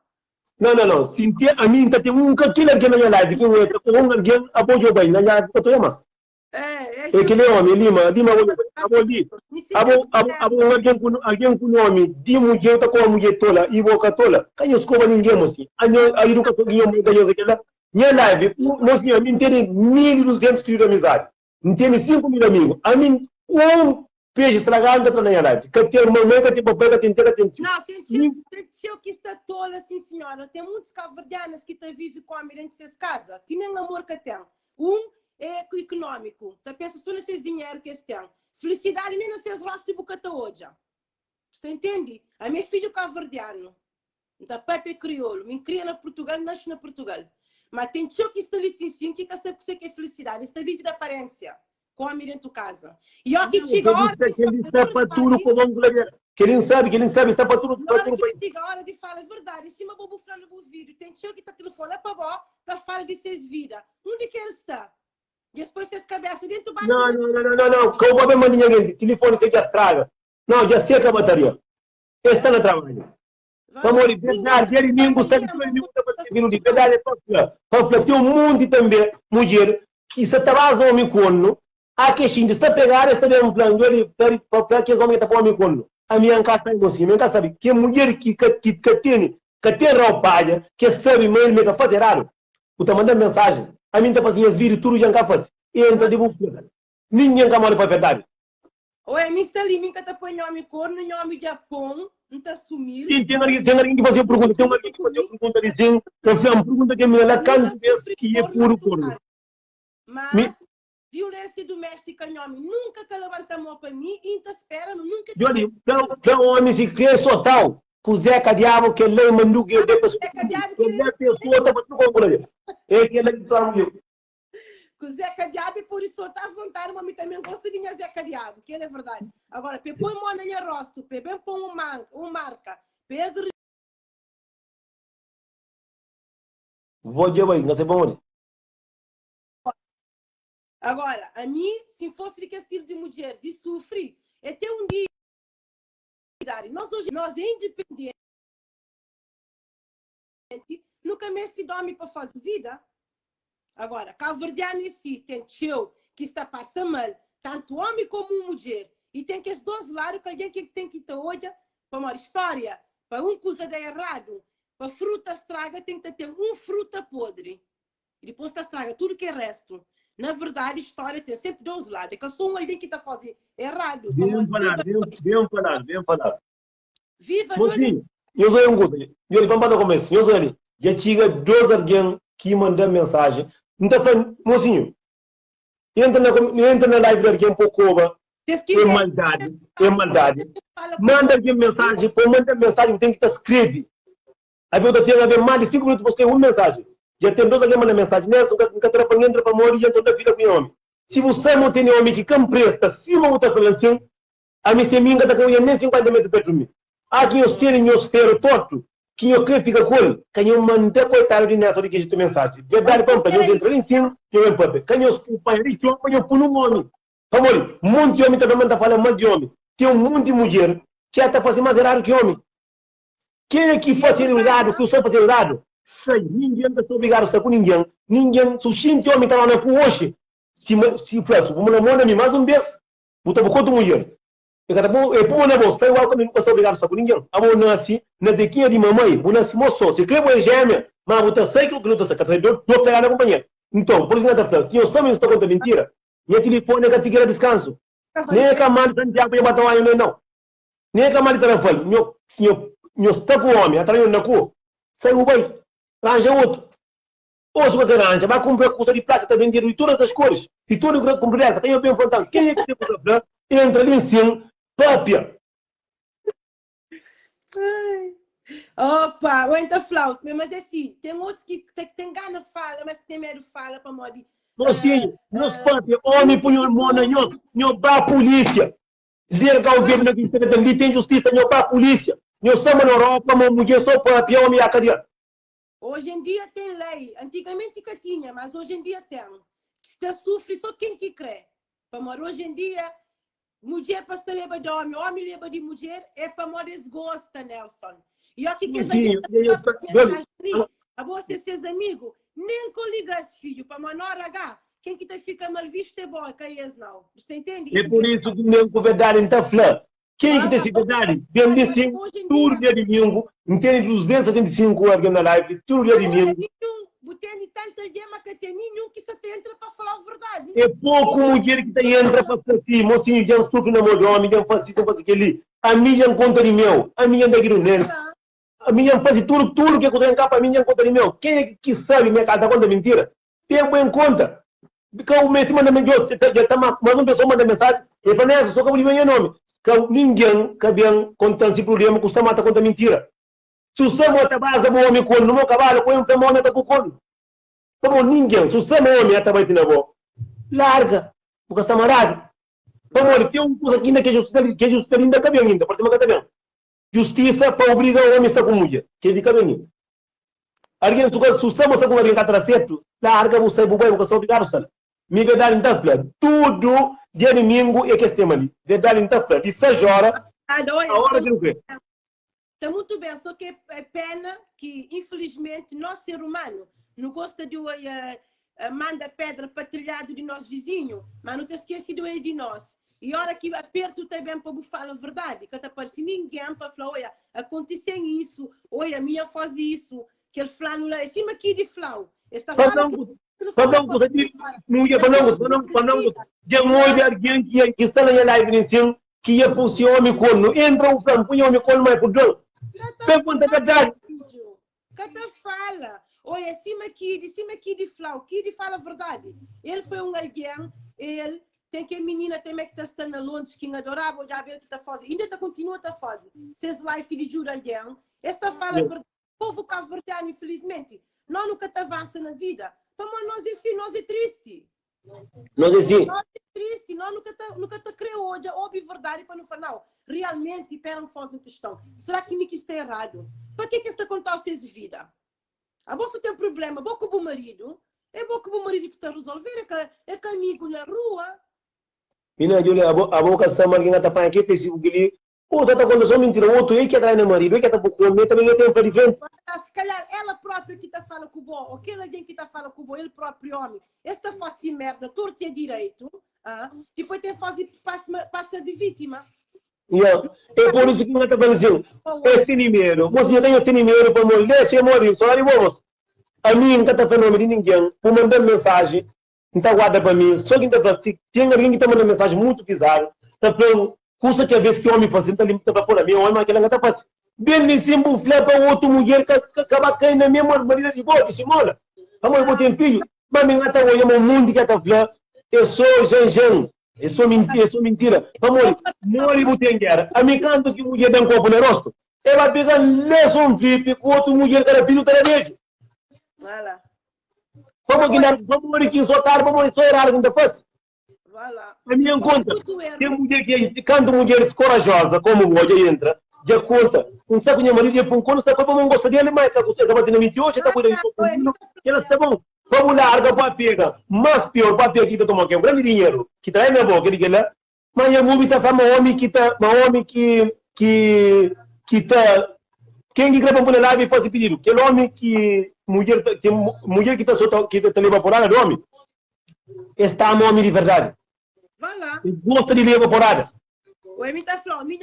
Não. Sintia, a mim tem um que aquilo aqui na minha live, que alguém apoiou bem, na minha live, eu mais. É que ele homem, Lima, alguém com nome, de mulher, está com a mulher tola, e boca tola, que eu escova ninguém, moço. A educação que eu me ganho aquela, minha live, moço, a mim tem 1.200 filhos de amizade, não tem 5.000 amigos, a mim, um peixe estragado está na minha live, que tem uma mãe, que tem papel, que tem tio. Não, tem tio que está tola, sim, senhora, tem muitos calverdianos que vivem com a mirante de seus casas, que nem amor que tem. É econômico. Então, pensa só nesses dinheiro que eles têm. Felicidade nem nesses rostos de bocata hoje. Você entende? A minha filha é calverdiano. Então, pai é crioulo. Me cria na Portugal, nasce na Portugal. Mas tem tio que está ali sim, que sabe que você quer felicidade. Está vive da aparência. Com a dentro de casa. E ó, que chega a hora de ele está para tudo como um gladiador. Que ele sabe, está para tudo. Na hora que chega a hora de falar a verdade, em cima do bufrando do vídeo, tem tio que está telefone, para bom, está falando de seus vidas. Onde que ele está? E depois vocês cabeça dentro do baixo. Não. Como o problema de ninguém, telefone se já estraga. Não, já seca a bateria. Está no trabalho. Vamos ali, verdade, ele nem gosta de tudo, verdade, para tem um monte também, mulher, que se trabalha homem corno, A que xinda está pegar, está bem um plano, ele para que os homens estão para me cono. A minha casa é assim, minha casa sabe que mulher que tem roupa, que sabe mesmo que fazer errado. O tá mandando mensagem. A mim está fazendo as vídeos tudo já não faz. E entra de bufeta. Ninguém está mal para a verdade. Oi, Mr. Limin que está põe nome corno, nome Japão, não está sumindo. Sim, tem alguém que fazer pergunta, tem alguém que fazer pergunta dizendo, eu fiz uma pergunta que me ela canta que é puro corno. Mas violência doméstica, nome, nunca que levanta a mão para mim, e então espera, nunca. Eu digo, tem um homem se quer só tal, com o Zeca Diabo, que ele mandou que eu dei para Zeca Diabo, que ele pessoa está para tu comprar. É que ele está muito. Com o Zeca Diabo, por isso está à vontade, mas também gosta de Zeca Diabo, que é verdade. Agora, põe mão na minha rosto, bem põe uma marca, pega. Vou de aí, não sei bom. Agora, a mim, se fosse de estilo de mulher, de sofrer, até um dia, nós hoje, nós independentes, nunca mais te dorme para fazer vida. Agora, Calverdiano em si, tem tio que está passando mal, tanto homem como mulher, e tem que os dois lados, que alguém que tem que ter hoje, para uma história, para um coisa de errado, para fruta estraga, tem que ter fruta podre. E depois está estraga tudo que é resto. Na verdade, a história tem sempre dois lados. É que eu sou alguém que está fazendo errado. Bem falar. Viva, mocinho, eu sou um gosto. Eu vou para o começo. Eu sou ali. Já tinha dois alguém que mandam mensagem. Então, mocinho, entra na live de alguém um pouco. É maldade. Manda alguém mensagem. Para mandar mensagem, tem que estar escrever. A vida tem a ver mais de 5 minutos para escrever uma mensagem. Já tem dois alguém mandando mensagem, Nelson, que entra para morrer e entra na vida com o homem. Se você não tem homem que presta, se não está falando assim, a mim se minga está com nem 50 metros perto de mim. Há quem os tire, os ferro torto, quem eu creio fica com ele, quem eu mantém coitado de Nelson de que esta mensagem. Verdade, para eu entrar em cima, eu vou para quem eu pai de chão, eu pulo um homem. Amor, um monte de homem também está falando mais de homem. Tem um monte de mulher que até faz mais errado que homem. Quem é que faz errado, que o senhor faz errado? Sei, ninguém está obrigado a estar com ninguém. Ninguém, se o xinte homem está lá na hoje, se faz, vamos na mão de mim mais um vez, vou estar com mulher. Eu vou na bolsa, igual que não está obrigado a estar com ninguém. A mão nasce, na zequinha de mamãe, vou nascer moço, se crê gêmea, mas vou estar sei que não está sacando, dou pegar na companhia. Então, por isso não está falando, se eu só me estou contando mentira, minha telefone é que fica a descanso. Nem é que a mãe de Santiago ia bater aí, não. Nem é que a mãe de Tarafal, se eu estou com o homem, atrás na cor, sai o bem. Arranja outro. Ou se você arranja, vai comprar coisa de prata, está vendendo de todas as cores. E tudo que comprar essa, quem é bem fantástico. Quem é que tem coisa branca? Entra ali em cima, cópia. Opa, ou então flauta. Mas é assim, tem outros que tem gana de fala, mas tem medo de fala para morrer. Mocinho, nos cópia, homem põe o mão na nós para a polícia. Liga ao governo que tem justiça, nós para a polícia. Nós estamos na Europa, uma mulher só para a pior, homem a cadeia. Hoje em dia tem lei, antigamente que tinha, mas hoje em dia tem. Se sofre só quem que crê. Mas hoje em dia, mulher para se levar de homem leva de mulher, é para morrer desgosta, Nelson. E aqui que a você, seus amigos, nem coliga esse filho, para menor H, quem que te fica mal visto é bom, que é não. Você entende? É por isso que nem com verdade está falando. Quem que tem essa verdade? Bem disse, tudo dia de domingo, entende 275 horas na live, tudo dia de domingo. Tem tanta gema que tem nenhum que só te entra para falar a verdade. É pouco mulher que te entra para fazer assim, mocinho, já estou que namoro homem, já faz isso, faz aquilo. A minha já conta de meu, a minha da Grunel. A minha faz tudo que eu tenho cá para mim já conta de meu. Quem é que sabe minha casa conta mentira? Tem bem conta. Porque o meu manda mensagem, já está mais uma pessoa manda mensagem, e fala, só que eu vou meu nome. Ninguém cabia contar esse problema que o Sama está conta mentira. Se o Sama está base do homem com no meu cavalo, põe um homem está com o cono. Como ninguém, se o Sama homem está batendo na boca, larga, porque está marado. Vamos, tem uma coisa aqui que é justiça ainda cabia ainda, por cima que está bem. Justiça para obrigar o homem a estar com mulher, que é de cabia ainda. Alguém, se o Sama está com alguém que está certo, larga você, porque você é obrigado a estar. Me verdade então, Flávio, tudo dia domingo é que estamos ali. Verdade então, Flávio, de 6 horas, a hora de não ver. Está muito bem, só que é pena que, infelizmente, nós, ser humano, não gosta de manda pedra para telhado de nós vizinho, mas não te esquecido aí de nós. E hora que aperto também para falar a verdade, que te parece ninguém para falar, olha, aconteceu isso, olha, minha faz isso, que ele flano lá, em cima aqui de flau. Esta fala que está na live assim, que é por si homem corno, entra o flam, punha homem corno mais por dentro. Pergunta que dá. Cata fala, olha, de cima aqui de flau, que fala a verdade. Ele foi alguém, ele tem que a menina também que está na Londres, que adorava, já ver que está fazendo, ainda continua a fazer. Seus life de jura alguém, esta fala a verdade. O povo cabo-verdiano, infelizmente, nós nunca avança na vida. Vamos, nós é triste. Nós é triste, nós nunca te creu hoje, óbvio verdade para não falar, não. Realmente, pera fazer questão. Será que me está errado? Para que esta acontece essa vida? A bolsa tem um problema, bom com o marido, é bom com o marido que está a resolver, é que amigo na rua. Mina Julia, a boca sama que ngata pa aqui pesi ugili. O tata quando só mentira, o outro é que atrai no marido, é que tá por comer, também tem para diferente. Se calhar ela própria que está falando com o bom, ou aquele alguém que está falando com o bom, ele próprio homem, esta faz merda, torto e direito, depois tem fazer passa de vítima. É por isso que não está falando esse dinheiro, mas eu tenho dinheiro para morrer, deixa eu morrer, só ali vamos. A mim não está falando de ninguém, por mandar mensagem, não está guarda para mim, só que está falando, tem alguém que está mandando mensagem muito bizarro, está falando, custa que a vez que o homem faz, está limpo para pôr a minha, o homem aquela não está fazendo. Bem sempre um flap para outra mulher que acaba caindo na mesma maneira de boa, que se mola. A mãe botou um filho, mas me engata o mundo que está flap, é só janjan. É só mentira. Amor, mori botei guerra. A mim canto que mulher dá um copo no rosto. Ela pega nesse um flip com outra mulher que era filho da beijo. Voilà. Vamos que só tarde, vamos só errar quando faz. Voilà. A minha conta, tem mulher que canto mulheres corajosas, como hoje entra, já conta. Um saco de marido e quando sabe como não gosta dele, mas você acaba tendo 28, está cuidando de elas está bom. Vamos larga para pegar, mas pior para pegar que está tomando um grande dinheiro, que traz na boca, ele quer mas a mulher está uma homem que está, quem que grava por lá e faz pedido, que homem que mulher que está só que está levando por área, homem está um homem de verdade. Voilà. Gosta de levar por área. O homem está falando,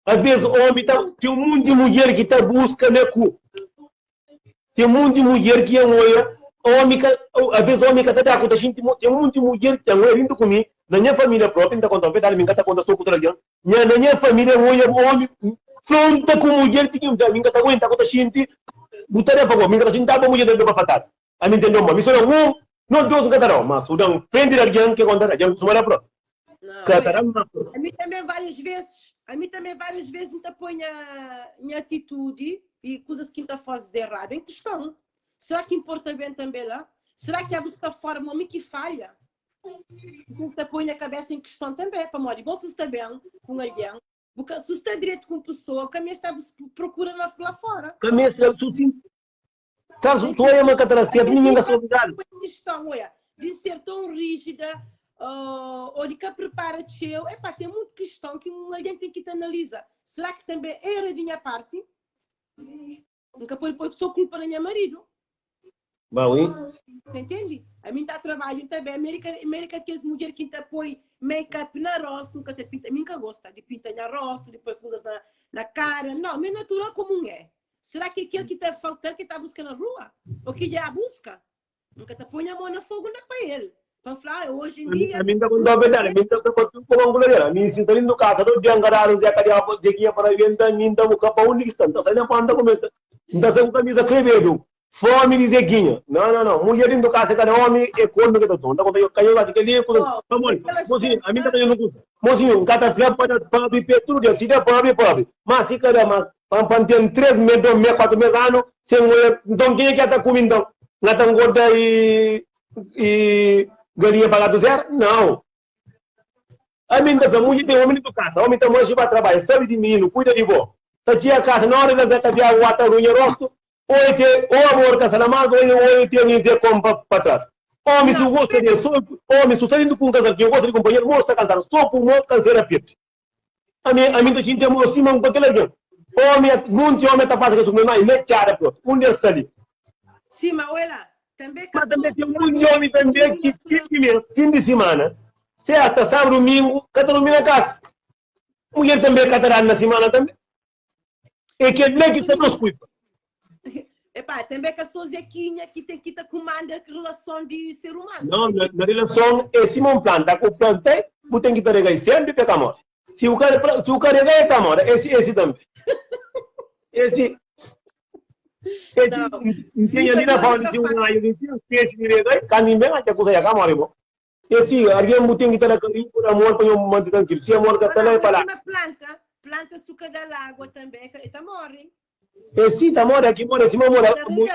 às vezes o homem tem um monte de mulher que está buscando cu. Tem um monte de mulher que é moia, às vezes o homem que está acontecendo, tem um monte de mulher que é moia vindo comigo, na minha família própria, não está contando, verdade, me encanta quando eu sou contra alguém, na minha família moia, o homem, pronta com mulher, tinha me encanta quando está acontecendo, botaria para mim, me encanta assim, dá para mulher dentro para fatar. A mim entendeu, mas isso não dois não, mas o não, prende alguém que conta, alguém que se própria. A mim também várias vezes não põe a atitude e coisas que está fazendo de errado em questão. Será que importa bem também lá? Será que a busca forma homem que falha? Você põe a cabeça em questão também, para morrer. Bom, se está bem com alguém, porque se está direito com pessoa, o caminho está procurando lá fora. O caminho está caso tu é uma cataracea, ninguém vai se obrigar. De ser tão rígida, ou de que prepara-te, tem muita questão que alguém tem que te analisar. Será que também era de minha parte? Nunca pode só culpa do meu marido. Entende? A mim está trabalho também. América que as mulheres que põem make-up na rosto, nunca te pinta. Nunca gosta de pintar na rosto, depois coisas na cara. Não, mas natural como é. Será que aquele que está faltando, que está buscando na rua? Ou que já busca? Nunca te põe a mão no fogo, não é para ele. Para falar, hoje em dia... A mim está com dó verdade, a mim está com mulher. A mim se está indo casa, não tem agarrado, já queria fazer para eventar, a mim está com capa única, está saindo a panda como está. Está saindo camisa crevedo. Fome de zeguinha. Não. Mulher indo casa, cada homem é corno que está todo. Está contando, caiu lá, que ali, mozinho, a mim está fazendo tudo. Mozinho, cada filha para viver tudo, se der pobre. Mas se cada para ter 3 meses, 2 meses, 4 meses, ano, sem mulher, então quem é que está comendo? Não está engorda e galinha pagada do zero? Não. A mim está mulher tem homem do casa, homem está mais para trabalhar, sabe de menino, cuida de vó. Está a casa, na hora da zeta de água, está runha rosto, ou amor casa na massa, ou tem a dizer como para trás. Homem, se gosta de homem, se está indo com um casal, que eu gosto de companheiro, mostra cantar, só por um canseira perto. A mim está sentindo acima com aquele alguém. Homem, muito homem está fazendo isso, mas não é cara, pronto. Está ali. Sim, mas olha, também Mas também tem muito homem também que fim de semana, sexta, sábado, domingo, cada domingo na casa. Mulher também catará na semana também. E que nem que está nos cuida. Epá, também que a Sozequinha que tem que comandar a relação de ser humano. Não, na relação é Simão planta, com planta, você tem que estar regar sempre para camor. Se o cara regar camor, esse também. Esse tem ali na fala de um aio de esse regar, quando ninguém acha que você camor, irmão. Esse alguém tem que estar carinho por amor para eu manter tranquilo. Se amor que está lá é para lá. Planta suca da água também, que está morrendo. Esse tá mora aqui, mora assim, mora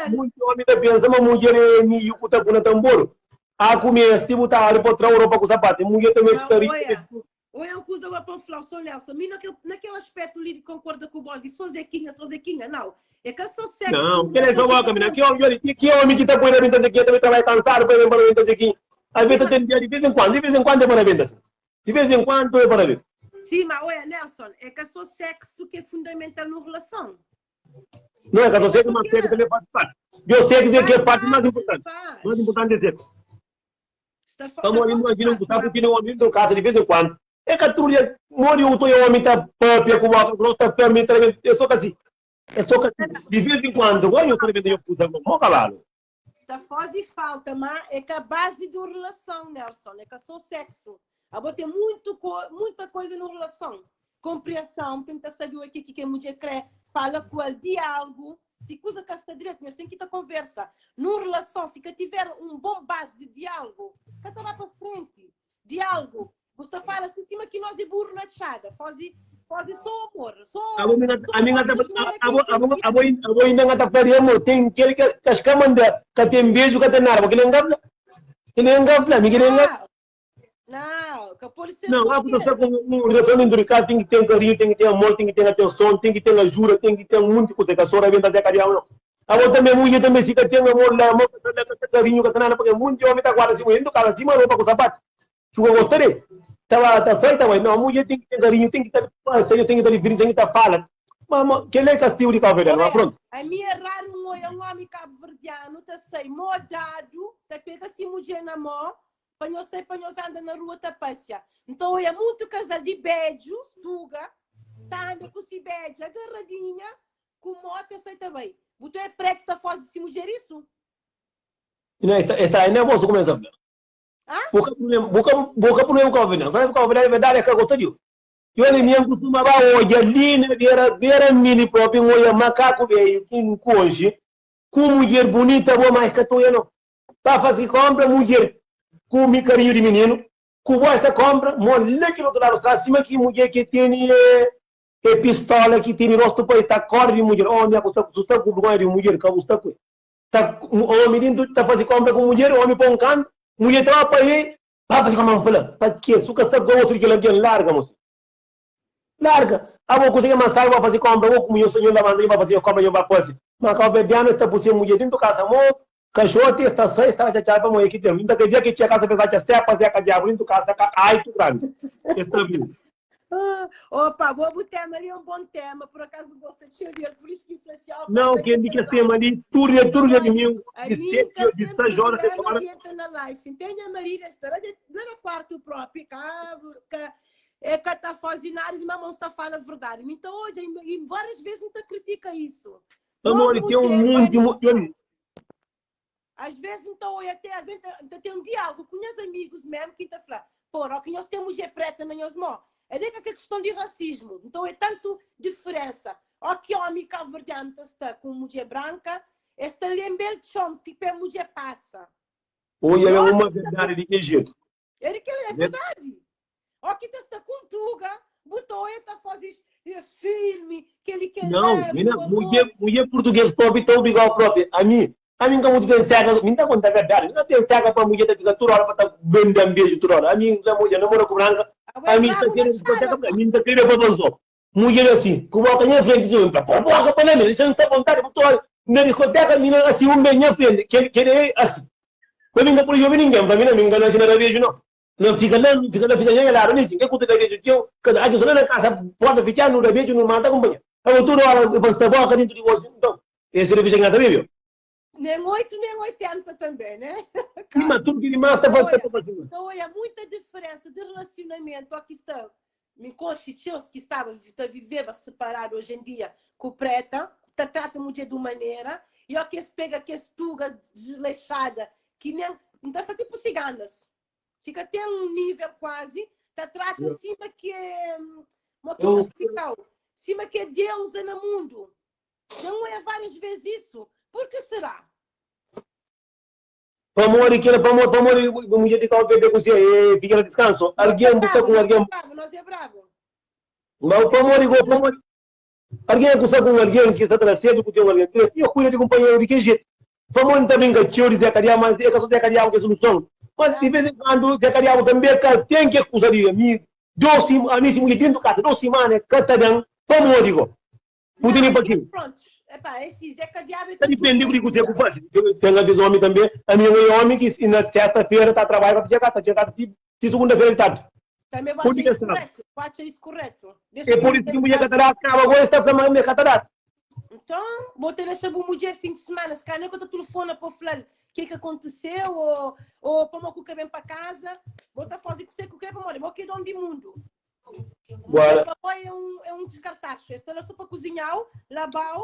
muito homem da pensa, mas mulher é meio que tá com tambor. A comer, se tu tá ali para outra Europa com sapato, mulher também se carinha. Ou eu uso agora para falar só Nelson, mim naquele aspecto ali concorda com o bode, sou Zequinha, não. É que eu sou sexo. Não, que é só boa caminhar, que homem que tá por aí, Zequinha também trabalha cansado para ir para a Zequinha. Às vezes tem dia de vez em quando é para vender assim. De vez em quando é para ver. Sim, mas olha, Nelson, é que eu sou sexo que é fundamental na relação. Não é que eu sei que uma coisa também faz parte. Eu sei que é parte mais importante. Mais importante é sexo. Estamos ali no avião, sabe que não homem do caso de vez em quando. É que a turma mora o teu homem tá próprio com a grossa permite, é só que assim. É só que de vez em quando, olha eu quero ver eu puxa com cavalo. Tá faz falta, mas é que a base da relação, Nelson, é que só sexo. Agora tem muita coisa na relação. Compreensão, tenta saber o que a mulher quer, fala com ela, diálogo, se usa cá está direito, mas tem que ter conversa. Numa relação, se tiver um bom base de diálogo, que está lá para frente, diálogo, você fala assim, cima que nós é burro na chada, faz só amor, a minha ainda não está perdendo, tem aquele que as camandas, que tem beijo, que tem nada, que nem engabla, Não, que pode ser. Não, a pessoa com um relacionamento delicado tem que ter carinho, tem que ter amor, tem que ter atenção, tem que ter ajuda, tem que ter muita coisa que a senhora vem fazer carinho, não. Agora também mulher também se tem amor, que tem carinho, que tem nada, porque muito homem está guardando assim, indo cara assim, mas roupa com sapato. Que eu gostaria. Tá certo, mas não, a mulher tem que ter carinho, tem que ter parceiro, tem que ter diferença, tem que ter fala. Mas que é castigo de Cabo Verde, pronto. A minha é raro, um homem cabo-verdiano, tá sei, modado, tá pega assim mulher na mão. Para nós andar na rua tá passear. Então é muito casal de beijos, tuga, tá andando com esse beijo, agarradinha, com moto, sei também. Você é preto, tá fazendo esse mulher isso? Não, está nervoso começa a falar. Boca problema com a vida. Sabe que a vida é verdade, é que eu gostaria. Eu nem costumava hoje, ali, vera mini próprio, olha, macaco veio, que não conge, com mulher bonita, boa mais que tu, não. Tá fazendo compra, mulher. Com o carinho de menino, com essa compra, molha que no outro lado, acima que mulher que tem pistola, que tem rosto para estar corda de mulher, homem, você está com vergonha de mulher, que você está com homem, está fazendo compra com mulher, homem para um canto, mulher está para aí, para fazer compra para que suca está com outro que ele larga, moça. Larga. A boa coisa que mais tarde vai fazer compra, ou como eu sonho lá, vai fazer compra, eu vou fazer. Mas a verdiana está por ser mulher dentro da casa, cachorro está só está já para morrer que tem. Então que dia que tinha casa pesada já fazer a diabo dentro casa ai tu grande. Está vindo. Opa, o tema ali é um bom tema, por acaso gosto de ver, por isso que influenciou. Não, quem diz que esse tema ali tudo de mim de 6 horas você fala. Na live, entende a Maria, está no quarto próprio, é que está fazendo nada e mamãe está falando a verdade. Então hoje várias vezes não te critica isso. Amor, tem um mundo às vezes, então, eu até tenho um diálogo com meus amigos mesmo, que estão a falar, porra, que nós temos mulher preta na nossa mão. É que é questão de racismo. Então, é tanto diferença. Ó que homem cabo-verdiano está com mulher branca, está lembrando de chão, tipo, a mulher passa. Ou é uma verdade de que jeito? É que é verdade. Ó que está com tuga, botou ele está fazendo filme, que ele quer... Não, mulher portuguesa pobre, tão igual própria. A mim como tem cega, me dá conta verdade. Não tem cega para mulher que fica toda hora para estar vendendo beijo toda hora. A mim, a mulher namora com branca, a mim está querendo discoteca, a mim está querendo para você. Mulher assim, com a minha frente, para boca para mim, você não está vontade, botou na discoteca, a mim assim, minha frente, quer assim. Quando eu por ninguém, para mim não me engana, assim, não beijo, não. Não fica lá, lá, não que conta beijo, tio, cada a gente na casa, pode ficar no beijo, não manda companhia. A toda hora, você está boca dentro de você, então, esse é o que você viu. Nem 8, nem 80 também, né? Sim, mas tudo que ele mata vai estar para cima. Então, olha, muita diferença de relacionamento. Aqui está, me constituiu-se que estava a viver separado hoje em dia com o preta, trata a mulher de uma maneira, e ó que se pega que é tuga desleixada, que nem, não está tipo ciganas. Fica até um nível quase, trata acima que é, como que eu vou explicar? Cima que é deusa no mundo. Não é várias vezes isso. Por que será? Pamori, que era pamori, mulher de tal bebê com você, fica no descanso. Alguém busca com alguém. Nós é bravo. Mas o pamori, alguém busca com alguém que está trazendo com alguém. Eu cuido de companheiro de que jeito. Pamori também gatinho de Zacarias, mas é que só Zacarias que é solução. Mas de vez em quando Zacarias também tem que acusar de mim. A mim se mulher dentro do casa, 2 semanas, catadão, pamori. Pudim para aqui. Pronto. Epá, esse Zeca Diabo... Depende do que você faz. Tem a homem também. A minha mãe é homem que na sexta-feira está trabalhando, está chegando de segunda-feira de tarde. Também pode ser isso correto. Pode ser isso correto. É por isso que a mulher catarata acaba agora está para a minha catarata. Então, botei a chamar mulher fim de semana. Se calhar não eu telefone para falar o que aconteceu ou para uma cuca bem para casa. Bota a fazer que você que quer para morrer. Mas que é dono do mundo. Bora. É um descartacho. Esta é só para cozinhar, lavar,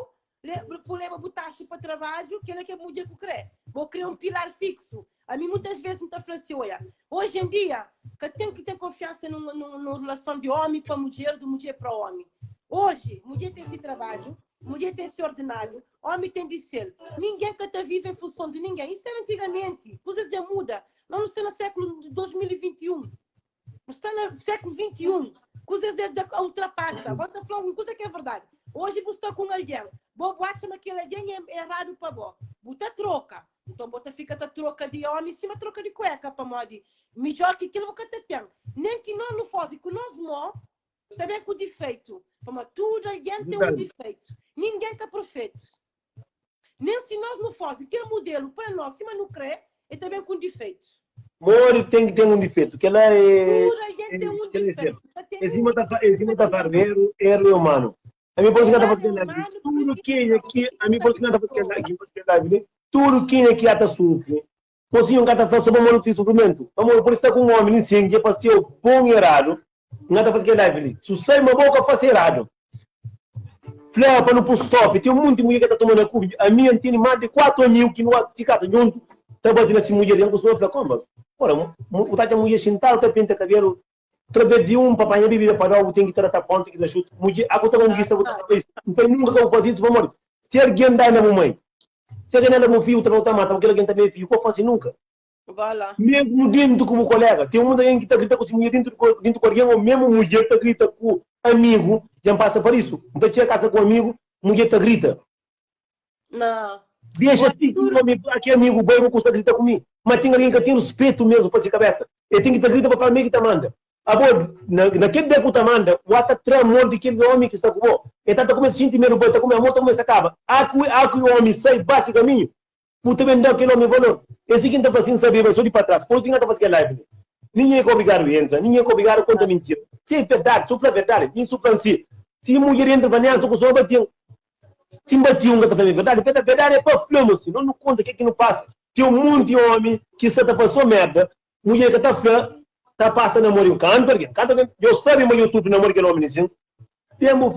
leva botache para trabalho, que ele quer mulher que quer. Vou criar um pilar fixo. A mim muitas vezes me fala assim, olha, hoje em dia, que tenho que ter confiança numa relação de homem para mulher, de mulher para homem. Hoje, mulher tem esse trabalho, mulher tem esse ordenado, homem tem de ser. Ninguém que está vivo em função de ninguém. Isso era antigamente. Coisas já mudam. Não sei no século 2021. Está no século 21. Coisas já ultrapassa. Agora está falando uma coisa que é verdade. Hoje você está com alguém. Bobo acha que aquele alguém é errado para você. Você troca. Então você fica a troca de homem em cima troca de cueca para modi. Melhor que aquilo que você tem. Nem que nós não fazemos, que nós não, também com defeito. Como tudo alguém tem um defeito. Ninguém é perfeito. Nem se nós não fazemos aquele modelo para nós, se não crê, é também com defeito. Mori tem que ter um defeito, que ela é... Tudo alguém tem um defeito. Em cima da farmeiro, erro humano. A minha polícia está fazendo live. Tudo que aqui, a minha polícia está fazendo live. Tudo que aqui está sofrendo. Você não está fazendo sobre o sofrimento. Vamos, por isso está com um homem em sangue, que passou o bom e errado. Não está fazendo live. Se sai uma boca, faz errado. Flea para não pôr stop. Tem um monte de mulher que está tomando a curva. A minha tem mais de 4 mil que não há de casa junto. Está batendo assim mulher. E a pessoa fala, como? Ora, o tata mulher sentada, está pinta cabelo. Através de papai bebida para o tem que tratar ponto, tem que dar chute. Mulher, a conta com isso, não foi nunca que eu faço isso, vamos. Se alguém dá na mãe, se alguém dá na meu filho, também mata, porque alguém também é filho, eu faço nunca. Voilà. Mesmo dentro como colega, tem uma alguém que está gritando com a mulher dentro com alguém, ou mesmo mulher está gritando com amigo, já passa por isso. Então, tinha casa com amigo, mulher está grita. Não. Deixa aqui amigo, bem, não custa gritar comigo. Mas tem alguém que tem respeito mesmo para essa cabeça. Ele tem que estar gritando para o amigo que te manda. Agora, naquele dia que te manda, o ato tremor daquele homem que está com você. Ele está com esse sentimento, está com a moto, começa a acabar. Há que o homem sai basicamente. Puta bem, dá aquele homem valor. Esse que está fazendo saber, vai só de para trás. Por isso que está fazendo live. Ninguém é obrigado a entrar, ninguém é obrigado a contar mentira. Se é verdade, sofra a verdade, nem sofra assim. Se a mulher entra para nessa, só bateu. Se bateu um que está fazendo verdade, verdade é para flama, assim. Não conta o que é que não passa. Tem um monte de homem que está passando merda, mulher que está fã. Tá passando a morir um canto, eu sei, mas eu estou na morir que não me dizem. Temos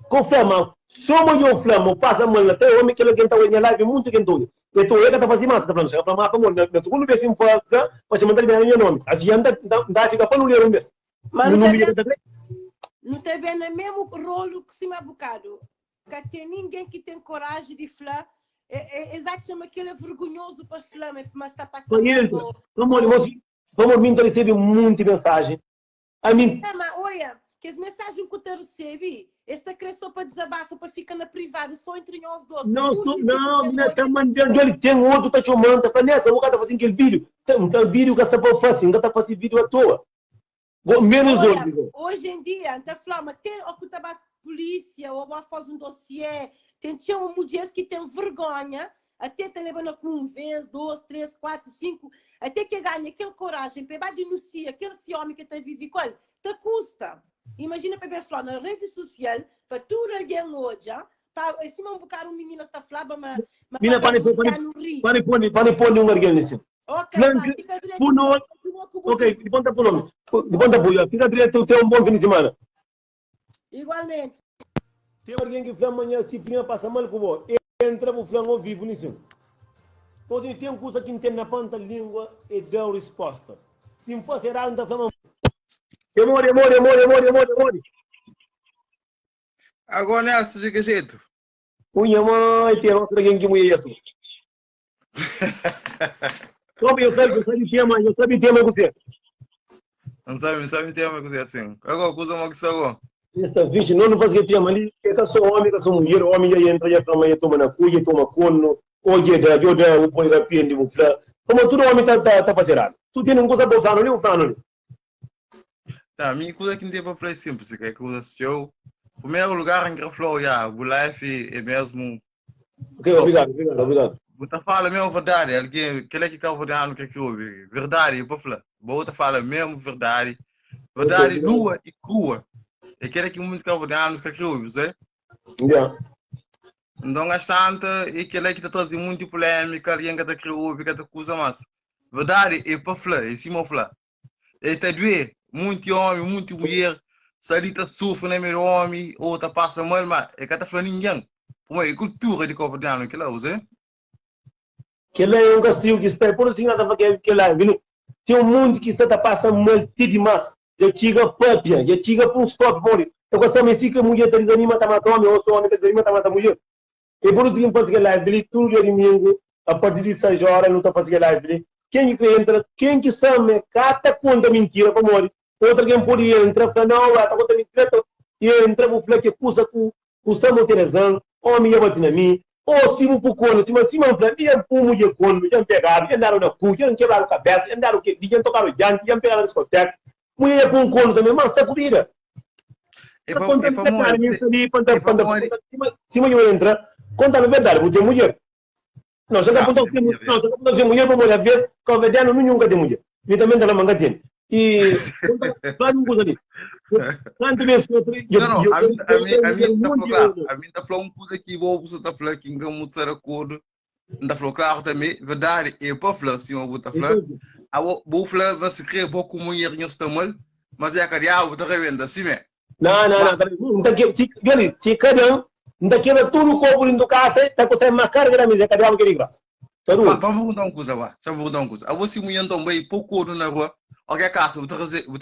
com flama, só eu flama, passa a mão até o homem que ele está olhando live muito que então. Então ele está fazendo massa, está falando, chega para mapa morrer. Na segunda vez em fora, para chamar ele meu nome. Assim anda, fica para não ler um mês. Mas não tem bem o mesmo rolo que se me bocado. Que tem ninguém que tem coragem de falar. É exatamente aquele vergonhoso para falar, mas está passando. Vamos me receber muita mensagem. A mim. Mas olha, que as mensagens que eu recebi, esta cresceu para desabafo, para ficar na privada, só entre nós dois. Não, está mandando, ele tem outro, está chamando, está nessa, o cara está fazendo aquele vídeo. Tem vídeo que está para fazer, não está fazendo vídeo à toa. Menos outro. Hoje em dia, está falando, tem o que está polícia, ou vai fazer um dossiê, tem uma mulher que tem vergonha, até está levando com 1 vez, 2, 3, 4, 5, até que ganha aquela coragem para denunciar aquele homem que está vivendo com ele, te custa. Imagina para falar na rede social, para tudo alguém hoje, Em cima um bocado um menino está flaba, mas Mina pane pone um organização. Ok, fica direito. Ok, de ponta por nome. De ponta por fica direito, tem um bom fim de semana. Igualmente. Tem alguém que fala amanhã, se pinha passa mal com o entra pro flango ao vivo nisso. Pois tem um curso que entende na ponta língua e dá resposta. Se não fosse errado, não está falando. Demore. Agora, Nelson, de que jeito? Unha mãe, tem outro alguém que mulher isso. Eu sabe tema você. Não sabe tema que você assim. Agora, coisa mal que isso agora. Essa ficha, não faz que tema ali, é que sou homem, que sou mulher, homem já entra, já fala, já toma na cuia, toma cono, hoje da, o boi da pia de mufla. Como tudo homem tá fazendo. Tu tem uma coisa boa, não é o frano. Tá, a minha coisa que não tem para fazer simples, que é coisa show. Primeiro lugar em que falou, o life é mesmo. Ok, obrigado. Você fala mesmo verdade, alguém, que é que está falando que houve? Verdade, eu vou falar. Você fala mesmo verdade. Verdade nua e crua. É aquele que muito está falando que houve, você? Já. Então, bastante, é aquele que está trazendo muito polêmica, alguém que está criando, que está coisa mais. Verdade, é para falar, é cima falar. É está doer, muito homem, muito mulher. Salita sofre, né, meu homem, ou tá passa mal, mas é que tá falando ninguém. Como é cultura de copo de ano que lá usa? Que lá é um castigo que está, por isso que lá, tem um mundo que está passando mal demais. Já chega própria, já chega para um stop, mori. Eu gosto de que a mulher está desanima, está matando homem, ou o homem está desanima, está matando mulher. E por isso que pode que lá, tudo de domingo, a partir de 6 horas, não está fazendo live. Quem que entra, quem que sabe, cada conta mentira, para morrer. Outra quem pode entrar, fala, não, está contando mentira, e entra, vou falar que custa com o Samuel Terezão, homem ia bater na mim, ou se um pouco, se uma fala, ia pôr mulher quando, ia pegar, ia andar na cu, ia quebrar a cabeça, ia andar o que, ia tocar o diante, ia pegar na discoteca, mulher ia pôr um colo também, mas está comida. Se mulher entra, conta a verdade, porque mulher. Não, já está apontando que mulher para mulher, vez, que o verdadeiro nunca tem mulher. E também está na manga tem. E faz uma coisa ali. Quanto vezes a mim está falando uma coisa que vou está falando que não muito ser acordo. Está falando claro também, verdade, é para falar assim, eu vou estar falando. A vou falar, vai se criar pouco mulher em estamol, mas é a cara, vou estar revendo assim, né? Não, se cada não quebra tudo o corpo dentro do casa, está com uma carga da mesa, cada um que graça. Vamos perguntar uma coisa, vá. Deixa eu perguntar uma coisa. A você mulher também pouco na rua, alguém casa, vou estar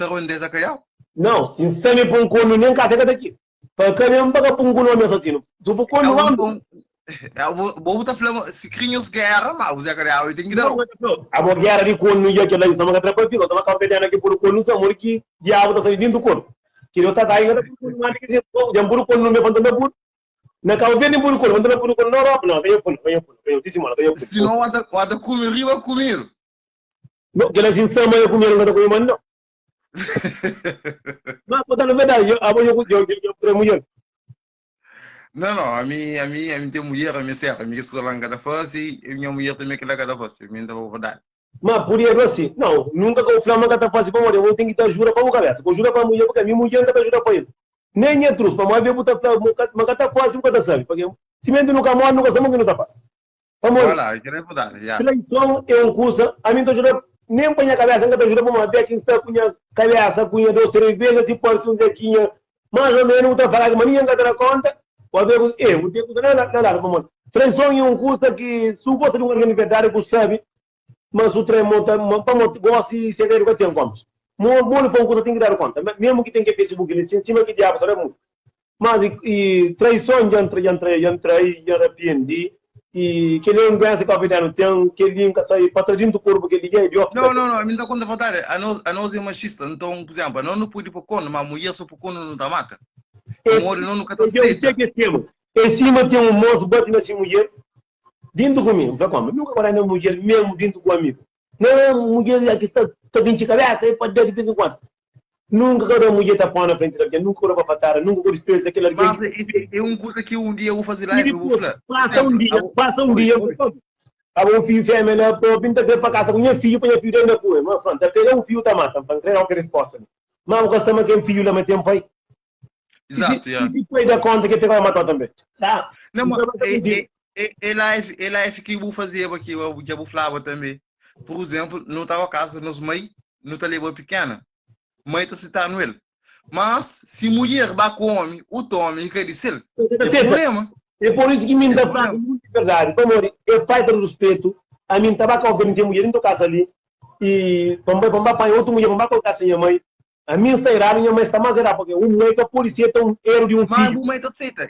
revendo essa cara? Não, se me põe um corno nem casa que daqui. Para que não paga um corno meu sozinho. Tu põe corno lá. Vou estar falando se crianças guerra, mas você cara, eu tenho que dar. A boa guerra de corno já que lá estamos atrapalhando, fica, estamos acabando aqui por corno, somos que diabo está saindo do corno. Que eu tá daí ainda por mais que se já por corno me panta me por. Na causa bem por corno, não por corno não, eu disse mano, eu. Se não anda comer riba comer. Não, que ela se chama eu comer não comer mano. Mas botar na verdade, eu para mulher. Não, a mim tem mulher, a minha serra, a minha escola lá em cada fase, e a minha mulher também que lá cada fase, a minha não vou dar. Mas por isso assim, não, nunca que eu flama cada fase para mulher, eu tenho que dar jura para a cabeça, eu juro para a mulher, porque a minha mulher nunca jura para ele. Nem é truque, para a mulher botar uma cada fase, nunca sabe, porque se mente nunca morre, nunca sabe que não está fácil. Olha, eu queria mudar, já. Seleção é um curso, a mim estou jurando, nem põe a cabeça, nunca jura para uma mulher que está com a cabeça, com 2, 3 vezes, se pode ser um zequinha, mais ou menos, não está falando, mas ninguém está na conta. Pode ver, vou ter que nada, vamos. Trenzão é um curso que suporta de uma universidade que sabe, mas o trem monta, gosta de ser que tem como. Muito foi um curso que tem que dar conta, mesmo que tem que Facebook, ele se cima que diabo sabe muito. Mas e traição já arrependi e que nem ganha que a vida não tem, que ele nunca sai para trás do corpo que ele é idiota. Não, a mim dá conta vontade, a nós é machista, então, por exemplo, não pode ir para o cono, mas a mulher só para o cono não está mata. Em cima tem um moço bate nessa mulher dentro comigo, como? Nunca vai na mulher mesmo dentro com amigo. Não, mulher que está dentro de cabeça, aí pode dar de vez em quando. Nunca cada mulher está pondo na frente da gente, nunca vai fatar, nunca vai despedir daquele alguém. Mas é um curso que um dia eu vou fazer live, eu vou falar. Passa um dia. A um filho fêmea, para pintar para casa com minha filho, para minha filha ainda com ele. Mas pronto, até um filho está matando, para treinar uma resposta. Mas o que chama que é um filho lá, mas tem um pai. Exato, E depois da conta que pegou a matar também. Tá? Não, mas live que eu vou fazer aqui, eu vou falar também. Por exemplo, não estava a casa, nos mãe, não está levando pequena. Mãe está citando ele. Mas, se mulher vai com homem, o homem quer dizer, é problema. É por isso que me dá pra muito verdade. Como eu faço respeito, a mim estava com a mulher em casa ali, e vamos apanhar outra mulher, vamos colocar assim, minha mãe. A minha está errada, minha mãe está mais errada, porque o mãe da polícia é um erro de um filho. Mas a mãe está aceita,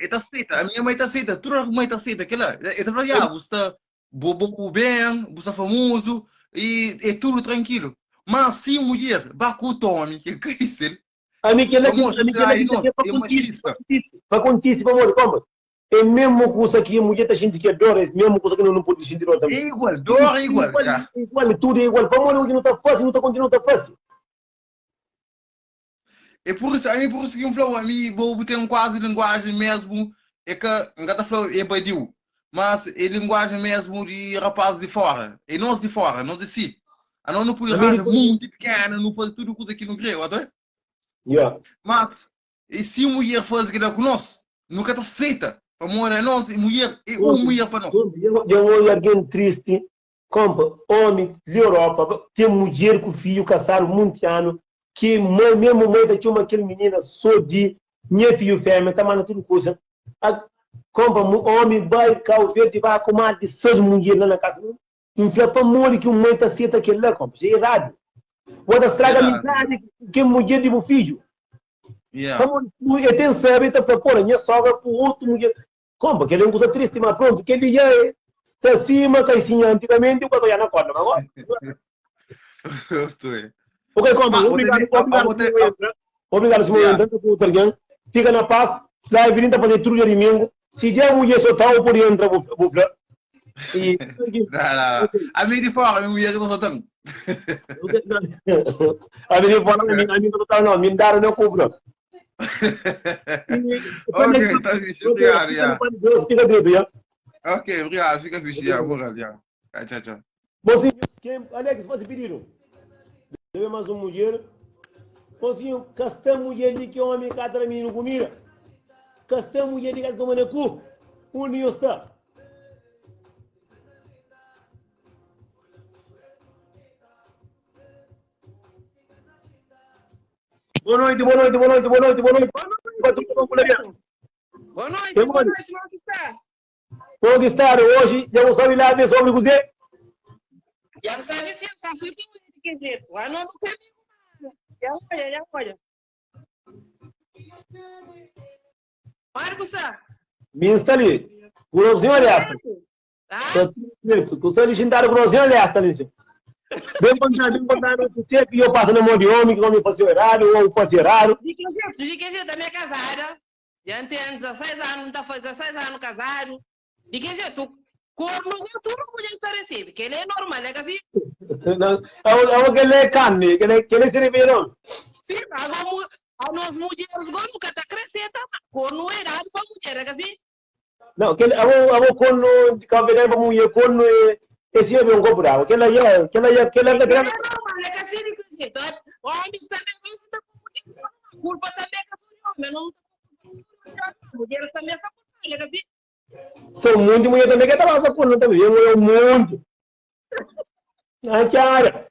a minha mãe está aceita, tudo a mãe está aceita, aquela, é trabalhar, você está bem, você é famoso, e é tudo tranquilo. Mas se mulher vai com o homem, que quer dizer, a mim que ela é para contíssimo, amor, como? É mesmo coisa que a mulher está sentindo que adora, é mesmo coisa que não pode sentir também. É igual, dor é igual. Igual, tudo é igual. Para mulher que não está fácil, não está continuando fácil. É por isso que eu falo, a mim vou ter quase linguagem mesmo, é que não está falando é badiu, mas é linguagem mesmo de rapazes de fora, e nós de fora, nós de si. A nós não pode arranjar muito pequena, não pode tudo coisa que não creio, até? Mas, e se a mulher faz aquilo conosco, nunca está aceita. Amor é nós, mulher é uma mulher para nós. Eu vou alguém triste, como homem de Europa, tem mulher com filho casado muito ano, que mesmo mãe da tinha aquela menina só de minha filho fêmea, tá mandando tudo coisa. Como homem vai cá verde vai com mais de 6 mulheres lá na casa. Infla para morrer que o mãe tá certa aquele lá, como é errado. Vou estragar a amizade que mulher de meu filho. Como eu tenho sabido para pôr a minha sogra para outro mulher. Como? Porque ele é uma coisa triste, mas pronto, que ele já está acima, que assim, antigamente, eu vou na corda, mas agora. Ok, como? Obrigado, senhor, tanto por ter fica na paz, lá e vindo a fazer tudo de domingo. Se já a mulher só está, eu poderia entrar, vou a mim de fora, a minha mulher não só tem. A mim de fora, a mim não está, não, me dá, não compro. Ok, tá fixe, obrigado, já. Fica dentro, já. Ok, obrigado, fica fixe, já, moral, já. Tchau, tchau. Mocinho, Alex, faz pedido. Deve mais uma mulher. Mocinho, casta mulher de que homem cada menino comida. Casta mulher de que comida cu. Onde está? Boa noite. Boa noite, onde está? Onde está hoje? Já não sabe lá sobre você? Já não sabe se só foi de que jeito. Ah, não tem nada. Já olha. Onde está? Me está ali. Grozinho alerta. Você legendário grozinho alerta, Alice. Vem contar você que eu passo na mão de homem, que o homem fazia horário, ou fazia horário. De que jeito, a minha casada. Já tem 16 anos, está fazendo 16 anos casado. De que jeito? Corno, tudo mulher está recebendo, que ele é normal, é assim? Não, que ele é carne, que ele se revirou. Sim, agora nós mulheres agora nunca está crescendo, corno é errado para mulher, é assim? Não, que ele, corno de cabeça para mulher, corno esse é bem comprado, que ela é normal, é assim, de que jeito? Homens também gostam de mulher, culpa também é que homem, não mulheres também são culpadas, é assim? Sou muito mulher também que estava essa corno também, eu muito. Ah, que área.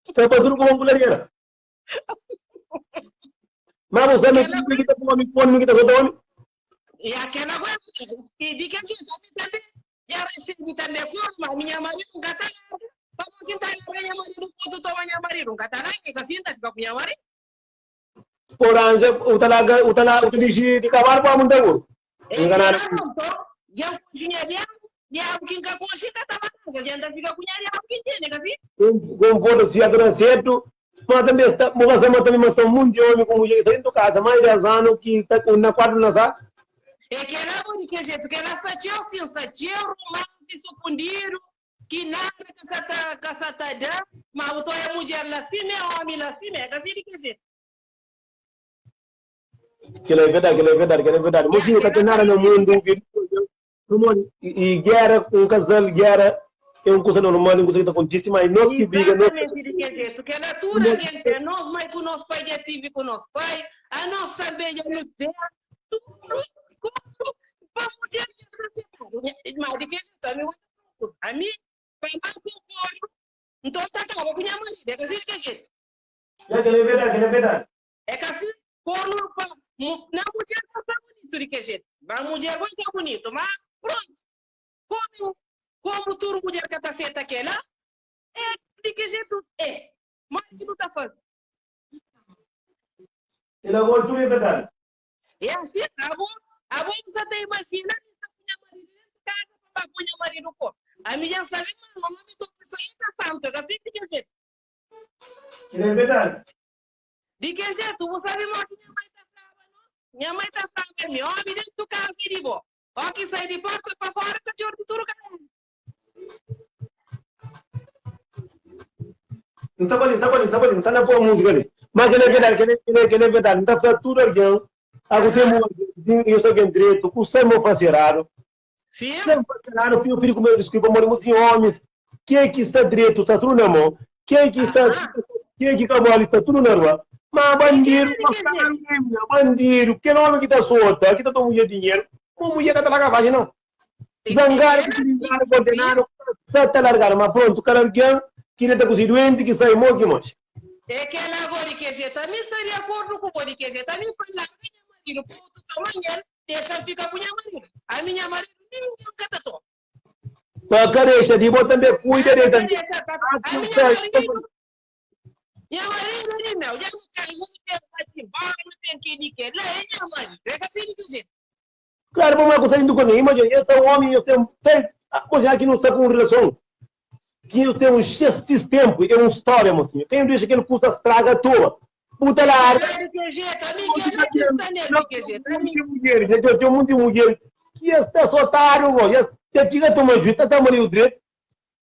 Está para tudo como mulher. Mas você não tem que estar com homem, corno, que está só homem. E aquela coisa, de que jeito também já recebi também corno, mas minha marido nunca está lá. Para quem está lá, minha marido, quando toma minha marido, nunca está lá, que assim está fica com minha marido. Por anja, o dirigir de cavalo para muito seguro. Enganado. Já cozinharia, já quem quer cozinhar está lá, já anda fica cozinharia, quem tem, né, assim? Com foto se adora certo, mas também está, mas estou muito de homem com mulher dentro de casa, mais de 10 anos que está na quadra na sala. É que ela não que jeito, que ela satiu sim, satiu, romance, sucundiram, que nada que essa tá dando, mas o é mulher lá cima, é homem lá cima, é assim que jeito. Que é verdade. Mocinho, que tem nada no mundo, e guerra, casal, guerra, é uma coisa normal, uma coisa que está acontecendo, mas nós que briga, nós... Porque a natura que nós, mãe, com o nosso pai, já tive com o nosso pai, a nós também já não tem, para mulher mas de que também a mim vai mais concordo então tá acaba com minha marido é assim que jeito que é verdade é que assim quando na mulher tá bonito de que jeito a mulher vai estar bonito mas pronto como tudo mulher que tá certa aquela é de que jeito é mas que não tá fazendo ele agora tudo é verdade é assim a boa você tem imagina punya marido ko ami yang sabe mama mi to sai ta santo ka assim que jeito é verdade de que jeito você sabe minha mãe tá sabe meu homem dentro do carro se dibo ó que sai de porta para fora que eu te turo cara está bom está na boa música ali mas que é verdade está fazendo tudo alguém agora tem eu estou aqui direito o Samuel Facerado sim Facerado eu pedi como eu desculpa moramos em homens quem é que está direito está tudo na mão quem é que acabou ali está tudo na rua mas bandido que nome que está solto aqui está todo mundo dinheiro como mulher que está lá cavagem não zangar condenaram só está largado mas pronto cara alguém que ele está com doente que sai morto que morre é que ela agora que jeito também está de acordo com o que jeito também para marido puto tamanho deixa ficar com minha marido a minha marido ninguém cata to para carecha de botar também cuida dele também minha marido ali meu já não quer assim não tem que dizer lá é minha marido é que assim dizer claro vamos acusar indo com ele imagina eu sou homem eu tenho coisa aqui não está com relação que eu tenho um X tempo é uma história mocinho quem deixa que ele custa estraga a tua puta lá eu tenho muita mulher que está só otário já tinha tomado juízo está morrendo direito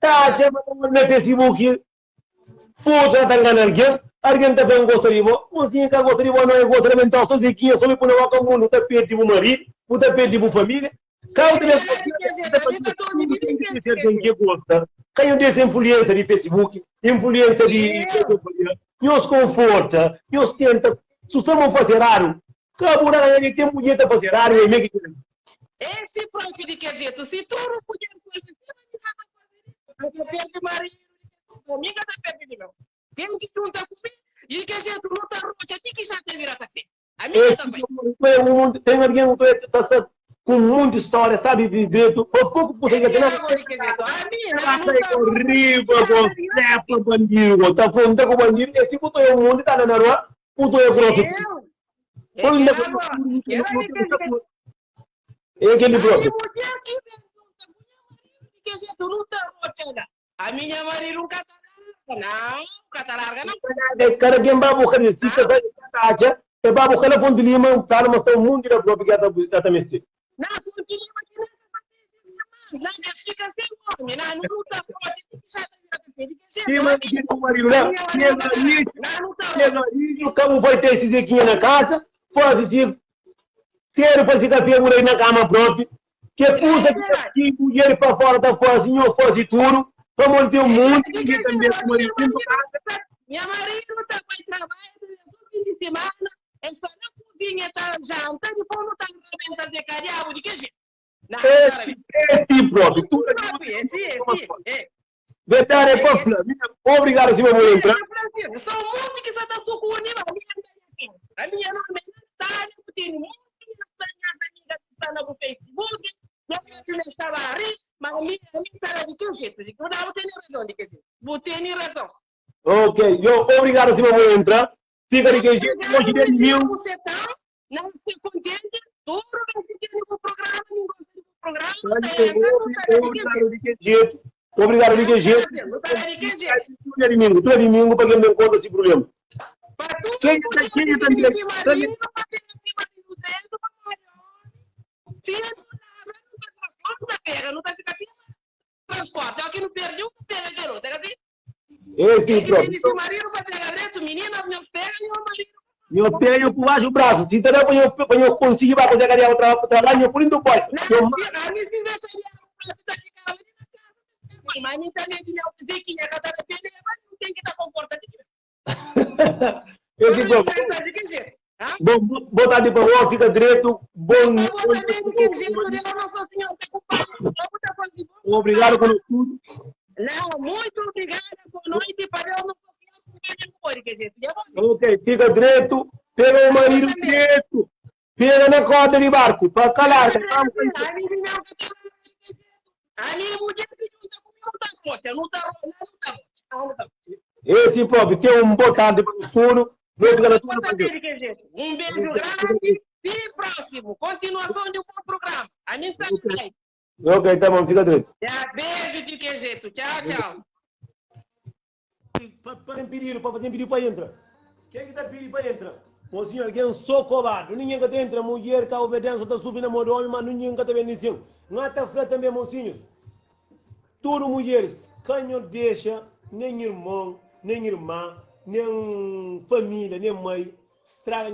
tá já no Facebook foto está enganando alguém está bem gostaria mocinho que gostaria não é gostaria mental só dizer só me põe no caminho não está perto do marido não está perto do família cada vez que gosta caiu dessa influência de Facebook influência de nos conforta, nos tenta, se estamos fazendo, cabura ele tem mulher para fazer e meio que esse próprio de que jeito, se tu não puder fazer, perde marido, amiga da perde meu. Tem que juntar comigo e que jeito não tá rocha, tem que já te virar café. Amiga tá sai. Tem alguém que está com muita história, sabe direito, pouco por aí horrível, você bandido, está falando com bandido, esse puto é o mundo está na rua, puto é grosso. É aquele próprio. A minha marido nunca tá larga não. Cara quem vai buscar esse tá é para buscar a fonte de lima, tá mas tá o mundo da própria que tá mestre. Não, porque não fica sem nome, não tá forte, que marido lá, que marido, como vai ter esse zequinha na casa, faz esse quero fazer café por aí na cama própria, que puxa que mulher para fora da fozinha ou faz tudo, para manter o mundo, que também é marido. Minha marido tá com trabalho, fim de semana, é só na cozinha, tá janta, e depois não tá na de cariabo, de que jeito? Esse próprio, tudo detalhe é para Flávia, obrigado se eu vou entrar. Só um monte que você está sucunindo, a minha nome é Natália, tem muito amigas que estão no Facebook, não sei se estava ali, mas a minha está de que jeito? Eu não tenho razão de que jeito, vou ter razão. Ok, eu obrigado se eu vou entrar. Fica de que jeito, hoje é mil. Você tá, não se contente, tudo vai se ter no programa, não gosta do programa, obrigado de que jeito. Obrigado de que jeito. Tudo é domingo para quem não encontra esse problema. Quem está cheio também. Se não pega, não está ficando assim, transporte. Aqui não perdeu, não pega aqui, não. Tá assim? Esse próprio. Se marido vai pegar direto, menina, meus pega e o marido. Eu pego por baixo o braço. Se também quando eu consigo para fazer aquele trabalho, eu por indo depois. Mas a internet não é que é cada vez não tem que estar confortável. Esse próprio. Bom, boa tarde para o fica direito. Bom. Obrigado pelo tudo. Não, muito obrigada, boa noite para o nosso senhor. Ok, fica direito. Pega o marido direito. Pega na corda de barco para calar. Esse próprio tem botão para o turno. Um beijo grande e próximo. Continuação de um bom programa. A mim está bem. Ok, tá bom, fica direito. Beijo de que jeito. Tchau, tchau. Para fazer pedido para entrar. Quem que está pedindo para entrar? O senhor que é um socobado. Ninguém que entra, mulher que obedece, está subindo a mão do homem, mas ninguém que está vendo isso. Não está frente também, mocinhos. Tudo mulheres, canho deixa, nem irmão, nem irmã, nem família, nem mãe, estraga